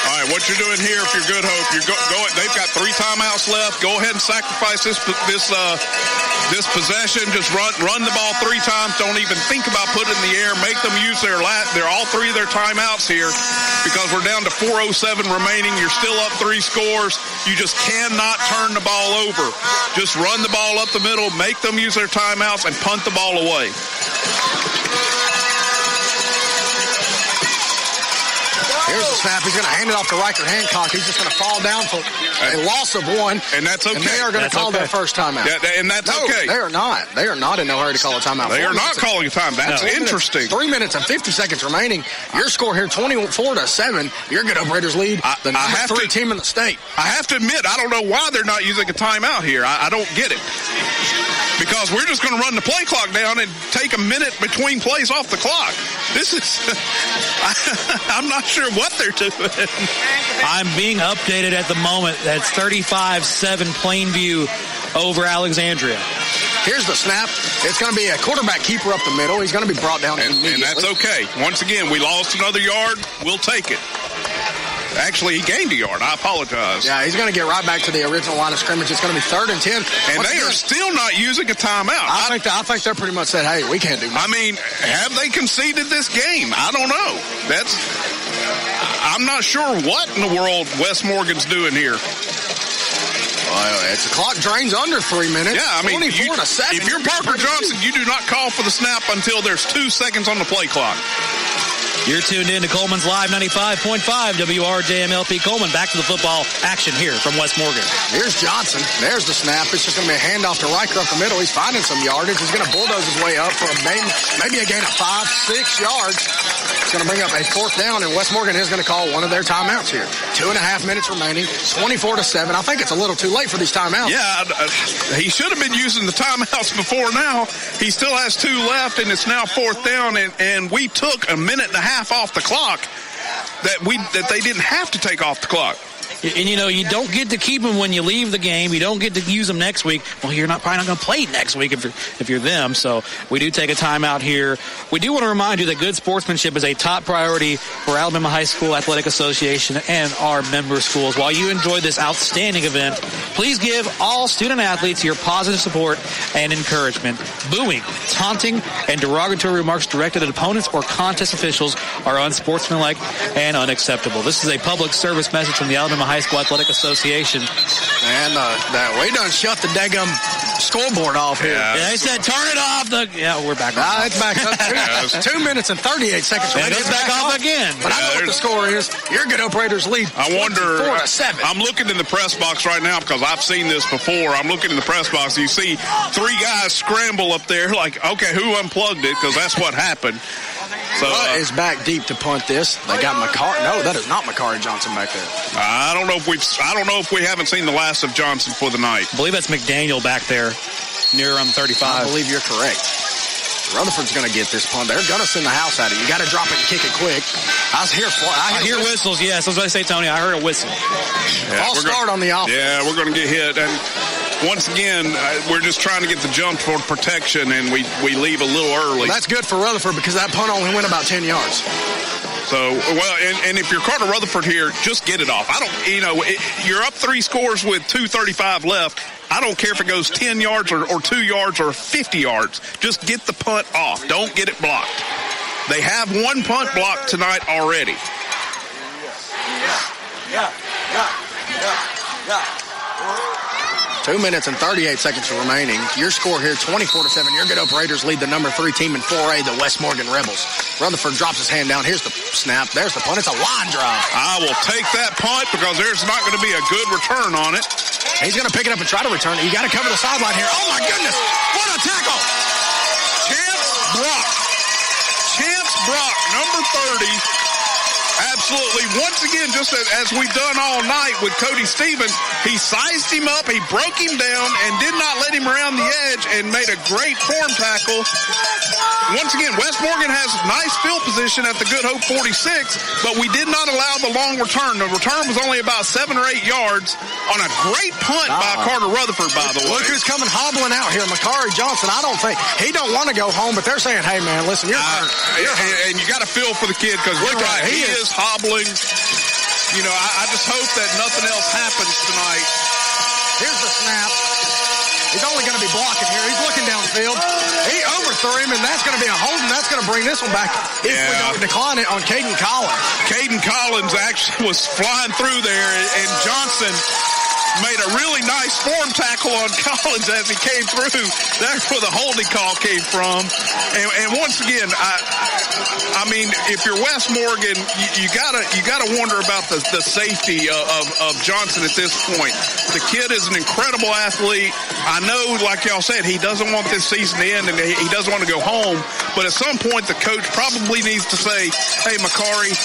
All right, what you're doing here, if you're Good Hope, they've got 3 timeouts left. Go ahead and sacrifice this possession. Just run the ball 3 times. Don't even think about putting it in the air. Make them use they're all 3 of their timeouts here because we're down to 4:07 remaining. You're still up 3 scores. You just cannot turn the ball over. Just run the ball up the middle, make them use their timeouts, and punt the ball away. Here's the snap. He's going to hand it off to Riker Hancock. He's just going to fall down for a loss of 1. And that's okay. And they are going to call their first timeout. Yeah, and that's okay. They are not. They are not in no hurry to call a timeout. They are not calling a timeout. That's interesting. 3 minutes and 50 seconds remaining. Your score here, 24-7. You're Good Hope Raiders lead the number 3 team in the state. I have to admit, I don't know why they're not using a timeout here. I don't get it. Because we're just going to run the play clock down and take a minute between plays off the clock. This is, I'm not sure what they're doing. I'm being updated at the moment. That's 35-7 Plainview over Alexandria. Here's the snap. It's going to be a quarterback keeper up the middle. He's going to be brought down immediately. And that's okay. Once again, we lost another yard. We'll take it. Actually, he gained a yard. I apologize. Yeah, he's going to get right back to the original line of scrimmage. It's going to be 3rd and 10. And they are still not using a timeout. I think they're pretty much said, hey, we can't do much. I mean, have they conceded this game? I don't know. I'm not sure what in the world Wes Morgan's doing here. It's a clock drains under 3 minutes. Yeah, I mean, 24 and a second. If you're Parker Johnson, you do not call for the snap until there's 2 seconds on the play clock. You're tuned in to Coleman's Live 95.5 WRJMLP Coleman. Back to the football action here from Wes Morgan. Here's Johnson. There's the snap. It's just going to be a handoff to Riker up the middle. He's finding some yardage. He's going to bulldoze his way up for maybe a gain of 5-6 yards. It's going to bring up a 4th down, and Wes Morgan is going to call one of their timeouts here. 2.5 minutes remaining, 24-7. I think it's a little too late for these timeouts. Yeah, he should have been using the timeouts before now. He still has 2 left, and it's now 4th down, and we took a minute and a half off the clock that they didn't have to take off the clock. And, you don't get to keep them when you leave the game. You don't get to use them next week. Well, you're probably not going to play next week if you're them. So we do take a timeout here. We do want to remind you that good sportsmanship is a top priority for Alabama High School Athletic Association and our member schools. While you enjoy this outstanding event, please give all student athletes your positive support and encouragement. Booing, taunting, and derogatory remarks directed at opponents or contest officials are unsportsmanlike and unacceptable. This is a public service message from the Alabama High School Athletic Association. And we done shut the daggum scoreboard off here. Yeah, they said turn it off. We're back on. It's back up. 2 minutes and 38 seconds. And it's back off again. But I know what the score is. Your Good Hope Raiders lead. I wonder. 4-7. I'm looking in the press box right now because I've seen this before. I'm looking in the press box. You see 3 guys scramble up there like, okay, who unplugged it? Because that's what happened. So is back deep to punt this. They got McCarty. No, that is not McCarty Johnson back there. I don't know if we haven't seen the last of Johnson for the night. I believe that's McDaniel back there near 35. I believe you're correct. Rutherford's going to get this punt. They're going to send the house at it. You got to drop it and kick it quick. I hear whistles. Yes, as I say, Tony, I heard a whistle. Yeah, False start on the offense. Yeah, we're going to get hit. And once again, we're just trying to get the jump for protection, and we leave a little early. Well, that's good for Rutherford because that punt only went about 10 yards. So, and if you're Carter Rutherford here, just get it off. You're up 3 scores with 2:35 left. I don't care if it goes 10 yards or 2 yards or 50 yards. Just get the punt off. Don't get it blocked. They have 1 punt blocked tonight already. Yeah. 2 minutes and 38 seconds remaining. Your score here, 24-7. Your Good Hope Raiders lead the number 3 team in 4A, the West Morgan Rebels. Rutherford drops his hand down. Here's the snap. There's the punt. It's a line drive. I will take that punt because there's not going to be a good return on it. He's going to pick it up and try to return it. You got to cover the sideline here. Oh, my goodness. What a tackle. Chance Brock, number 30. Absolutely. Once again, just as we've done all night with Cody Stevens, he sized him up, he broke him down, and did not let him around the edge and made a great form tackle. Once again, West Morgan has nice field position at the Good Hope 46, but we did not allow the long return. The return was only about 7 or 8 yards on a great punt by Carter Rutherford, by the way. Look who's coming hobbling out here, McCarty Johnson. I don't think he don't want to go home, but they're saying, hey, man, listen, you're hurt. And you got to feel for the kid because you're right. He is hobbling. I just hope that nothing else happens tonight. Here's the snap. He's only going to be blocking here. He's looking downfield. He overthrew him, and that's going to be a holding. That's going to bring this one back. If we don't decline it on Caden Collins. Caden Collins actually was flying through there, and Johnson made a really nice form tackle on Collins as he came through. That's where the holding call came from. And once again, I mean, if you're West Morgan, you gotta wonder about the safety of Johnson at this point. The kid is an incredible athlete. I know, like y'all said, he doesn't want this season to end and he doesn't want to go home. But at some point, the coach probably needs to say, hey, McCarty,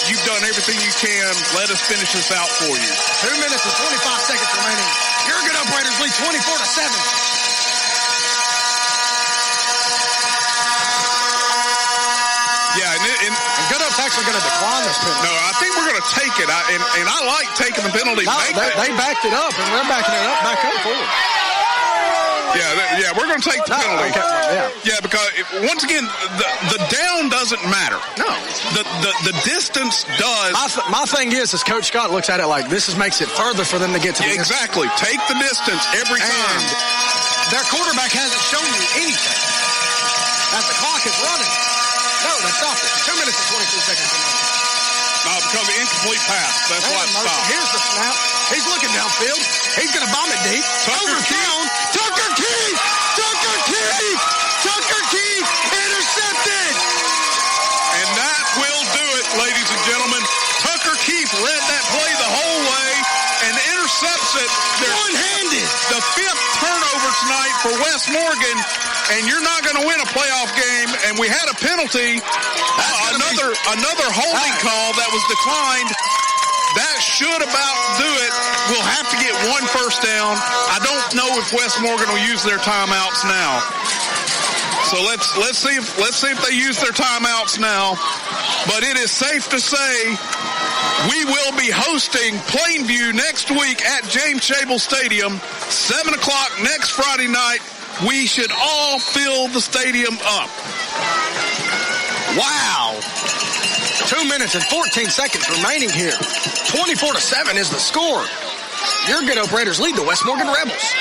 you've done everything you can. Let us finish this out for you. 2 minutes and 25 seconds remaining. Your Good Hope Raiders lead 24-7. Yeah, and Good Hope's actually going to decline this penalty. No, I think we're going to take it. And I like taking the penalty. No, they backed it up, and they're backing it up back up forward. Yeah, we're going to take the penalty. Okay. Yeah, because once again, the down doesn't matter. No, the distance does. My thing is Coach Scott looks at it like this makes it further for them to get to the exactly. Take the distance every time. Their quarterback hasn't shown you anything as the clock is running. No, they stopped it. 2 minutes and 22 seconds remaining. No, because of incomplete pass. That's why it stopped. Here's the snap. He's looking downfield. He's going to bomb it deep. Tucker Keith, intercepted. And that will do it, ladies and gentlemen. Tucker Keith read that play the whole way and intercepts it. One-handed. The 5th turnover tonight for West Morgan. And you're not going to win a playoff game. And we had a penalty, another holding call that was declined. That should about do it. We'll have to get 1 first down. I don't know if West Morgan will use their timeouts now. So let's see if they use their timeouts now. But it is safe to say we will be hosting Plainview next week at James Chabel Stadium, 7 o'clock next Friday night. We should all fill the stadium up. Wow. 2 minutes and 14 seconds remaining here. 24-7 is the score. Your Good Hope Raiders lead the West Morgan Rebels.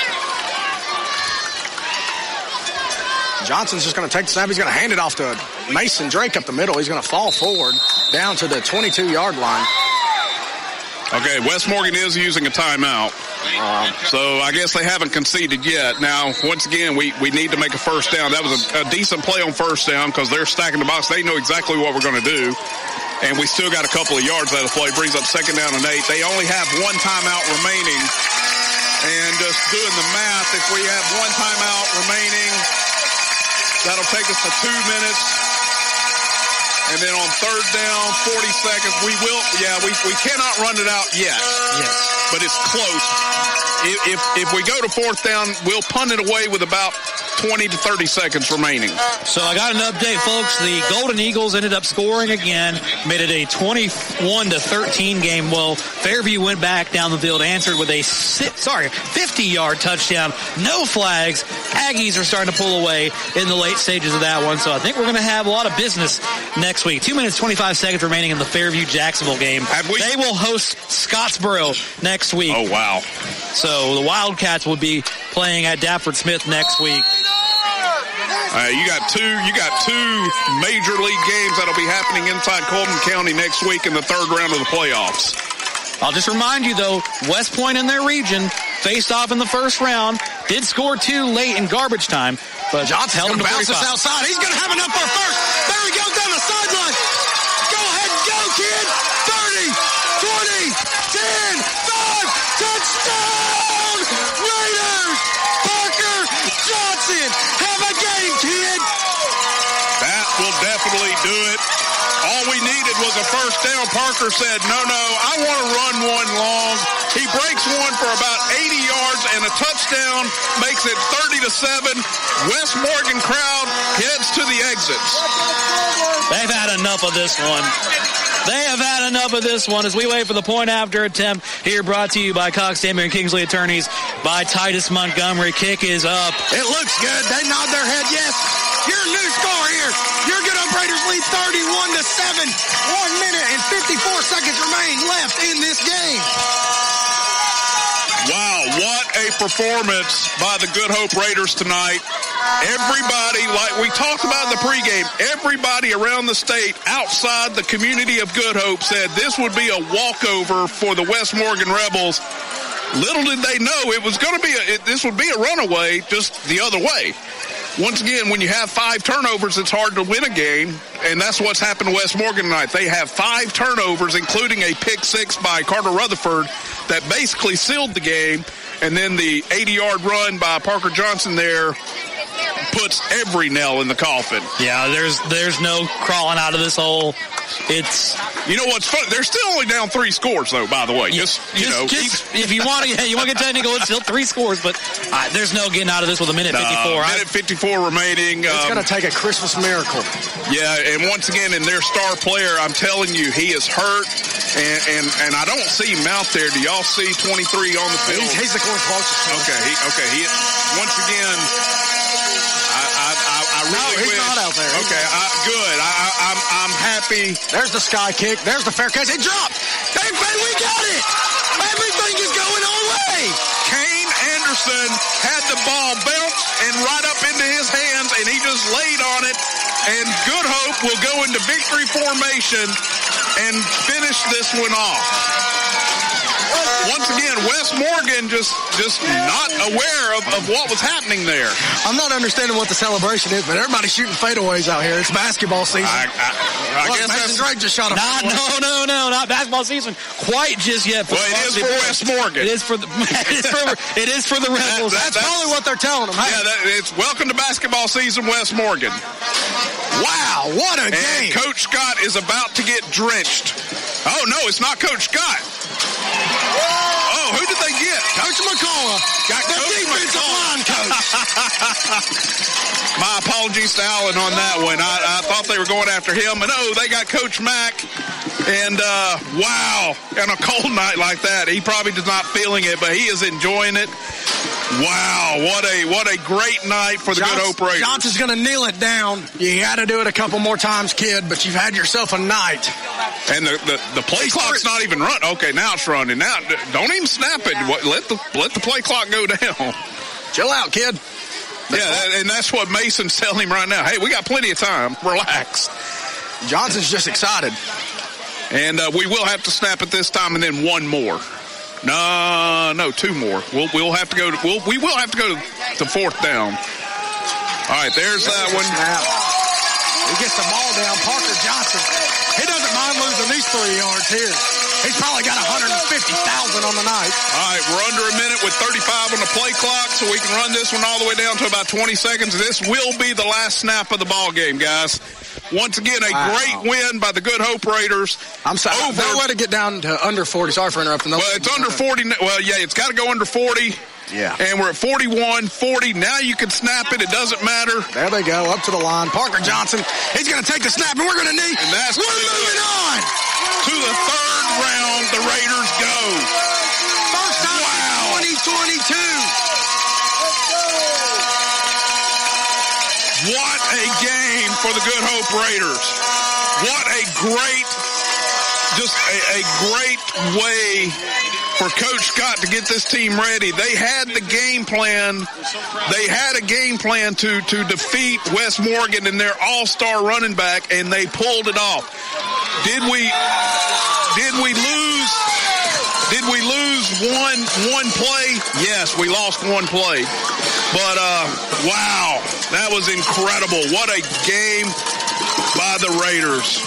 Johnson's just going to take the snap. He's going to hand it off to Mason Drake up the middle. He's going to fall forward down to the 22-yard line. Okay, West Morgan is using a timeout. So I guess they haven't conceded yet. Now, once again, we need to make a first down. That was a decent play on first down because they're stacking the box. They know exactly what we're going to do. And we still got a couple of yards out of the play. Brings up 2nd down and 8. They only have one timeout remaining. And just doing the math, if we have one timeout remaining, that'll take us to 2 minutes. And then on 3rd down, 40 seconds, we cannot run it out yet. Yes. But it's close. If we go to 4th down, we'll punt it away with about 20 to 30 seconds remaining. So I got an update, folks. The Golden Eagles ended up scoring again, made it a 21-13 game. Well, Fairview went back down the field, answered with a 50-yard touchdown. No flags. Aggies are starting to pull away in the late stages of that one. So I think we're going to have a lot of business next week. 2 minutes, 25 seconds remaining in the Fairview-Jacksonville game. They will host Scottsboro next week. Oh, wow. So the Wildcats will be playing at Dafford Smith next week. You got two major league games that'll be happening inside Cullman County next week in the 3rd round of the playoffs. I'll just remind you, though, West Point in their region faced off in the 1st round, did score 2 late in garbage time, but Johnson held him to bounces 45. outside. He's going to have enough for first. There he goes down the sideline. Go ahead and go, kid. 30, 20, 10, 5, touchdown! Raiders! Parker Johnson, have a game, kid! That will definitely do it. All we needed was a first down. Parker said, no, I want to run one long. He breaks one for about 80 yards and a touchdown, makes it 30-7. West Morgan crowd heads to the exits. They've had enough of this one. They have had enough of this one as we wait for the point after attempt here, brought to you by Cox, Damon, and Kingsley Attorneys, by Titus Montgomery. Kick is up. It looks good. They nod their head, yes. Your new score here. Your Good Hope Raiders lead 31-7. 1 minute and 54 seconds remain left in this game. Wow, what a performance by the Good Hope Raiders tonight. Everybody, like we talked about in the pregame, everybody around the state outside the community of Good Hope said this would be a walkover for the West Morgan Rebels. Little did they know it was going to be this would be a runaway just the other way. Once again, when you have 5 turnovers, it's hard to win a game, and that's what's happened to West Morgan tonight. They have 5 turnovers, including a pick 6 by Carter Rutherford that basically sealed the game, and then the 80-yard run by Parker Johnson there puts every nail in the coffin. Yeah, there's no crawling out of this hole. It's, you know what's funny? They're still only down 3 scores, though. By the way, just if you want to, get technical, it's still 3 scores, but there's no getting out of this with a minute 54. Minute 54 remaining. It's going to take a Christmas miracle. Yeah, and once again, in their star player, I'm telling you, he is hurt, and I don't see him out there. Do y'all see 23 on the field? He's the one closest. Okay. He once again. I really wish. Not out there. Okay, good. I'm happy. There's the sky kick. There's the fair catch. It dropped. Hey, we got it. Everything is going our way. Kane Anderson had the ball bounce and right up into his hands, and he just laid on it. And Good Hope will go into victory formation and finish this one off. Once again, West Morgan just not aware of what was happening there. I'm not understanding what the celebration is, but everybody's shooting fadeaways out here. It's basketball season. I guess Mason Drake just shot a No, not basketball season quite just yet. Well, it is for West Morgan. It is for the Rebels. That's probably what they're telling them. Hey. Yeah, it's welcome to basketball season, West Morgan. Wow, what a game. And Coach Scott is about to get drenched. Oh, no, it's not Coach Scott. Oh, who did they forget. Coach McCullough got the defensive line coach. My apologies to Allen on that one. I thought they were going after him. And, they got Coach Mack. And, wow, on a cold night like that, he probably is not feeling it, but he is enjoying it. Wow, what a great night for the Good Hope Raiders. Johnson's going to kneel it down. You got to do it a couple more times, kid, but you've had yourself a night. And the play clock's not even run. Okay, now it's running. Now, don't even snap it. Let the play clock go down. Chill out, kid. And that's what Mason's telling him right now. Hey, we got plenty of time. Relax. Johnson's just excited. And we will have to snap it this time, and then one more. No, two more. We'll have to go. We will have to go to fourth down. All right, there's that one. He gets the ball down. Parker Johnson. He doesn't mind losing these 3 yards here. He's probably got 150,000 on the night. All right, we're under a minute with 35 on the play clock, so we can run this one all the way down to about 20 seconds. This will be the last snap of the ball game, guys. Once again, a great win by the Good Hope Raiders. I'm sorry. They'll let it get down to under 40. Sorry for interrupting. Well, it's under 40. Well, yeah, it's got to go under 40. Yeah. And we're at 41, 40. Now you can snap it. It doesn't matter. There they go, up to the line. Parker Johnson, he's going to take the snap, and we're going to knee. And that's we're moving on. To the third round, the Raiders go. First time in 2022. What a game for the Good Hope Raiders. What a great, just a great way for Coach Scott to get this team ready. They had the game plan. They had a game plan to defeat West Morgan and their all-star running back, and they pulled it off. Did we lose one play? Yes, we lost one play. But wow, that was incredible. What a game by the Raiders.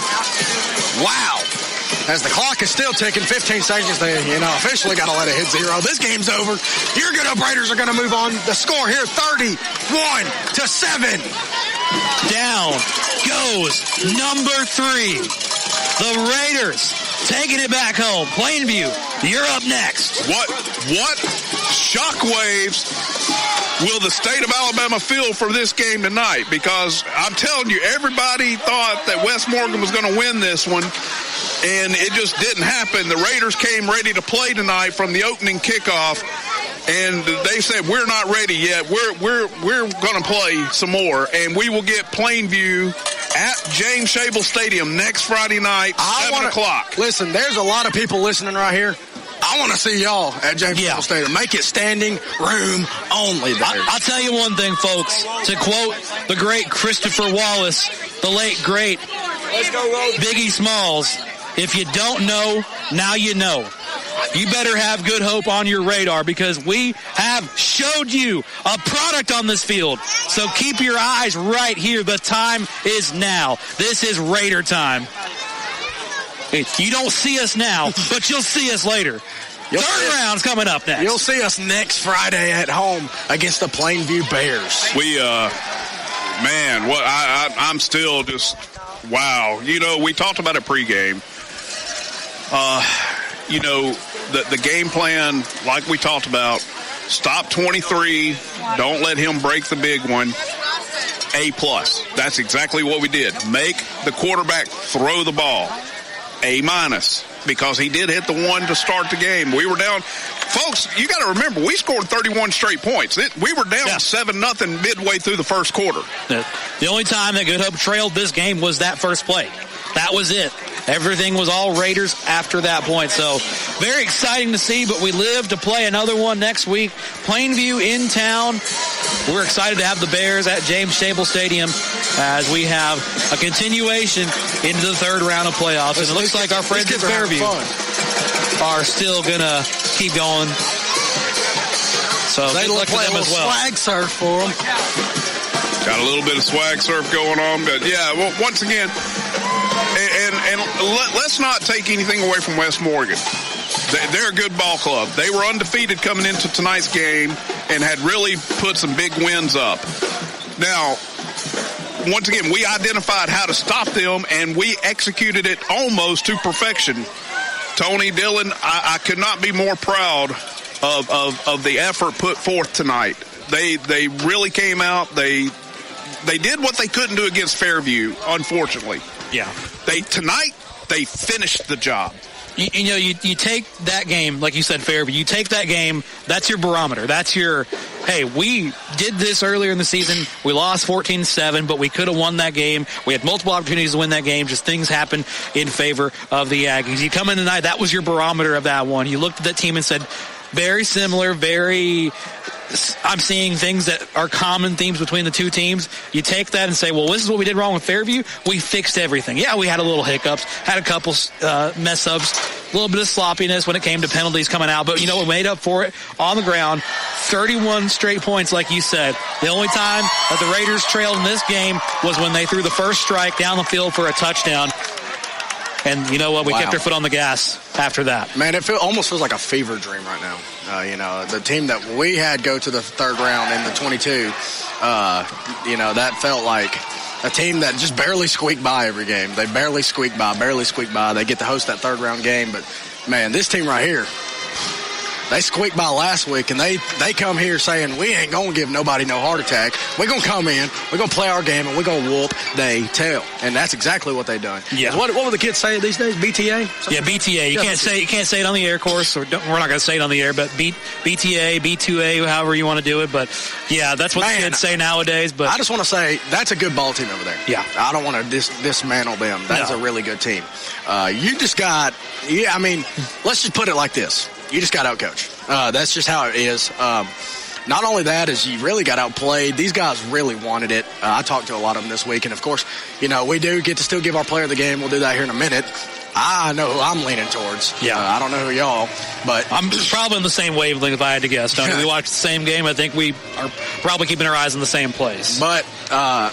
Wow. As the clock is still ticking, 15 seconds, they, officially got to let it hit 0. This game's over. Your Good Hope Raiders are going to move on. The score here, 31-7. Down goes number 3. The Raiders taking it back home. Plainview, you're up next. What shockwaves will the state of Alabama feel for this game tonight? Because I'm telling you, everybody thought that West Morgan was going to win this one, and it just didn't happen. The Raiders came ready to play tonight from the opening kickoff, and they said, we're not ready yet. We're going to play some more, and we will get Plainview at James Shable Stadium next Friday night, 7 o'clock. Listen, there's a lot of people listening right here. I want to see y'all at James Shable Stadium. Make it standing room only there. I'll tell you one thing, folks. To quote the great Christopher Wallace, the late, great Biggie Smalls, if you don't know, now you know. You better have Good Hope on your radar because we have showed you a product on this field. So keep your eyes right here. The time is now. This is Raider time. You don't see us now, but you'll see us later. Third round's coming up next. You'll see us next Friday at home against the Plainview Bears. I'm still just, wow. We talked about it pregame. The game plan, like we talked about, stop 23, don't let him break the big one. A+. That's exactly what we did. Make the quarterback throw the ball. A-, because he did hit the one to start the game. We were down. Folks, you got to remember, we scored 31 straight points. We were down 7-0 midway through the first quarter. The only time that Good Hope trailed this game was that first play. That was it. Everything was all Raiders after that point. So very exciting to see, but we live to play another one next week. Plainview in town. We're excited to have the Bears at James Shable Stadium as we have a continuation into the third round of playoffs. And it looks like our friends at Fairview are still going to keep going. So they look like a little swag surf for them. Got a little bit of swag surf going on. But, once again, and let's not take anything away from West Morgan. They're a good ball club. They were undefeated coming into tonight's game and had really put some big wins up. Now, once again, we identified how to stop them, and we executed it almost to perfection. Tony Dillon, I could not be more proud of the effort put forth tonight. They really came out. They did what they couldn't do against Fairview, unfortunately. Yeah. Tonight they finished the job. You take that game, like you said, Fairview, you take that game, that's your barometer. That's your, hey, we did this earlier in the season. We lost 14-7, but we could have won that game. We had multiple opportunities to win that game. Just things happened in favor of the Aggies. You come in tonight, that was your barometer of that one. You looked at that team and said, very similar, I'm seeing things that are common themes between the two teams. You take that and say, well, this is what we did wrong with Fairview. We fixed everything. Yeah, we had a little hiccups, had a couple mess-ups, a little bit of sloppiness when it came to penalties coming out. But, we made up for it on the ground. 31 straight points, like you said. The only time that the Raiders trailed in this game was when they threw the first strike down the field for a touchdown. And you know what? We kept our foot on the gas after that. Man, it almost feels like a fever dream right now. The team that we had go to the third round in the 22, that felt like a team that just barely squeaked by every game. They barely squeaked by. They get to host that third round game. But, man, this team right here, they squeaked by last week, and they come here saying, we ain't going to give nobody no heart attack. We're going to come in, we're going to play our game, and we're going to whoop they tail. And that's exactly what they done. Yeah. What would the kids say these days? BTA? Yeah, BTA. You can't say it on the air, of course. We're not going to say it on the air, but BTA, B2A, however you want to do it. But, yeah, that's what the kids say nowadays. But I just want to say that's a good ball team over there. Yeah. I don't want to dismantle them. That's a really good team. You just got – let's just put it like this. You just got outcoached. That's just how it is. Not only that, is you really got outplayed. These guys really wanted it. I talked to a lot of them this week, and of course, we do get to still give our player the game. We'll do that here in a minute. I know who I'm leaning towards. Yeah. I don't know who y'all, but I'm probably in the same wavelength if I had to guess. We watched the same game. I think we are probably keeping our eyes in the same place. But,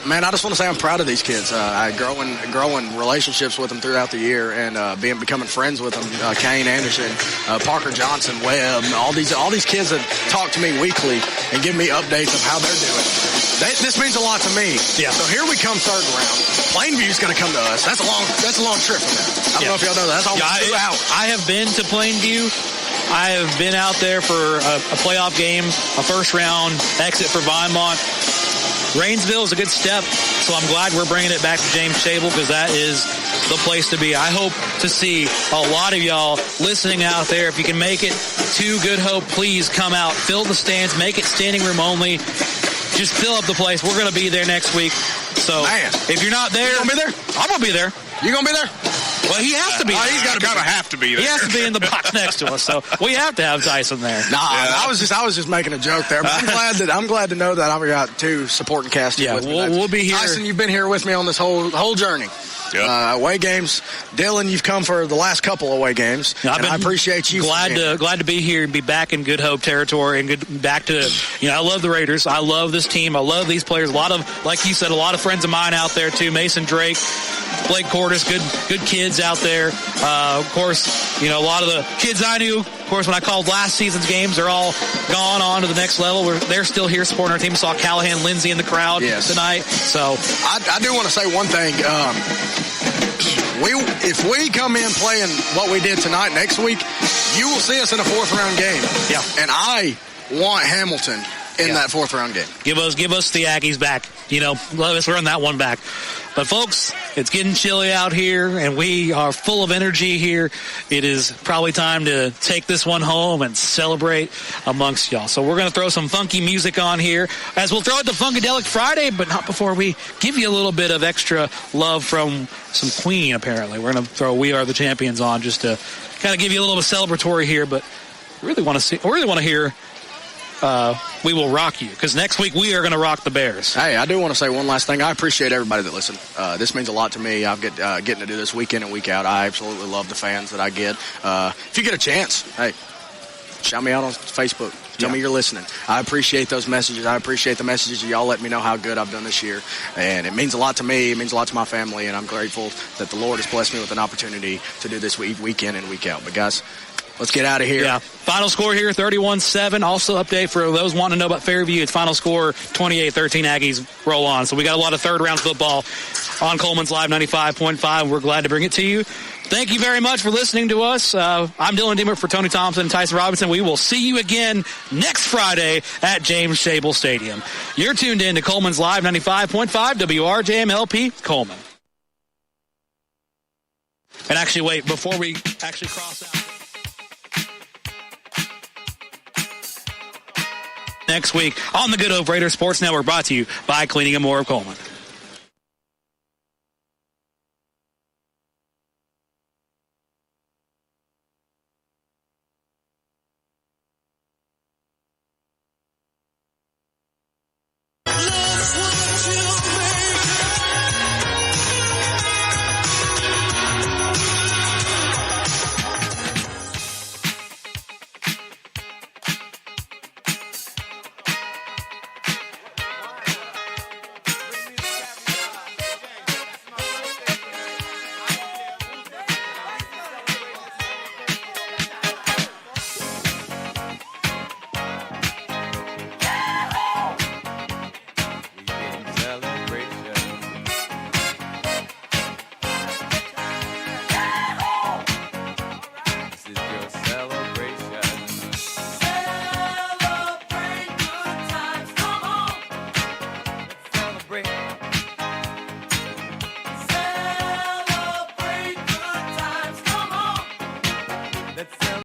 man, I just want to say I'm proud of these kids. Growing relationships with them throughout the year and becoming friends with them. Kane Anderson, Parker Johnson, Webb, all these kids that talk to me weekly and give me updates of how they're doing. This means a lot to me. Yeah. So here we come third round. Plainview's going to come to us. That's a long trip from them. I don't know if y'all know that. That's almost 2 hours. I have been to Plainview. I have been out there for a playoff game, a first-round exit for Vinemont. Rainsville is a good step, so I'm glad we're bringing it back to James Shable because that is the place to be. I hope to see a lot of y'all listening out there. If you can make it to Good Hope, please come out. Fill the stands. Make it standing room only. Just fill up the place. We're going to be there next week. So if you're not there, you gonna be there? I'm going to be there. You going to be there? Well, he has to be. He's got to have to be there. He has to be in the box next to us, so we have to have Tyson there. I was just making a joke there. But I'm glad to know that I've got two supporting casters with me. We'll be here. Tyson, you've been here with me on this whole journey. Yep. Away games. Dylan, you've come for the last couple away games. I appreciate you. Glad to be here and be back in Good Hope territory and back to. I love the Raiders. I love this team. I love these players. A lot of, like you said, a lot of friends of mine out there too. Mason Drake, Blake Cordes, good kids out there. Of course, a lot of the kids I knew. Of course, when I called last season's games, they're all gone on to the next level. They're still here supporting our team. Saw Callahan, Lindsay in the crowd tonight. So I do want to say one thing. If we come in playing what we did tonight next week, you will see us in a fourth-round game. Yeah. And I want Hamilton in that fourth-round game. Give us the Aggies back. Let us run that one back. But, folks, it's getting chilly out here, and we are full of energy here. It is probably time to take this one home and celebrate amongst y'all. So we're going to throw some funky music on here, as we'll throw it to Funkadelic Friday, but not before we give you a little bit of extra love from some Queen, apparently. We're going to throw We Are the Champions on just to kind of give you a little bit of celebratory here, but I really want to hear We Will Rock You, because next week we are going to rock the Bears. Hey, I do want to say one last thing. I appreciate everybody that listened. This means a lot to me. I'm getting to do this week in and week out. I absolutely love the fans that I get. If you get a chance, hey, shout me out on Facebook. Tell me you're listening. I appreciate those messages. I appreciate the messages y'all let me know how good I've done this year. And it means a lot to me. It means a lot to my family. And I'm grateful that the Lord has blessed me with an opportunity to do this week in and week out. But, guys, let's get out of here. Yeah. Final score here, 31-7. Also update for those wanting to know about Fairview. It's final score 28-13. Aggies roll on. So we got a lot of third-round football on Coleman's Live 95.5. We're glad to bring it to you. Thank you very much for listening to us. I'm Dylan Deemer for Tony Thompson and Tyson Robertson. We will see you again next Friday at James Shable Stadium. You're tuned in to Cullman's Live 95.5 WRJMLP Cullman. And actually, wait, before we actually cross out. Next week on the Good Hope Raider Sports Network, brought to you by Cleaning and More of Cullman.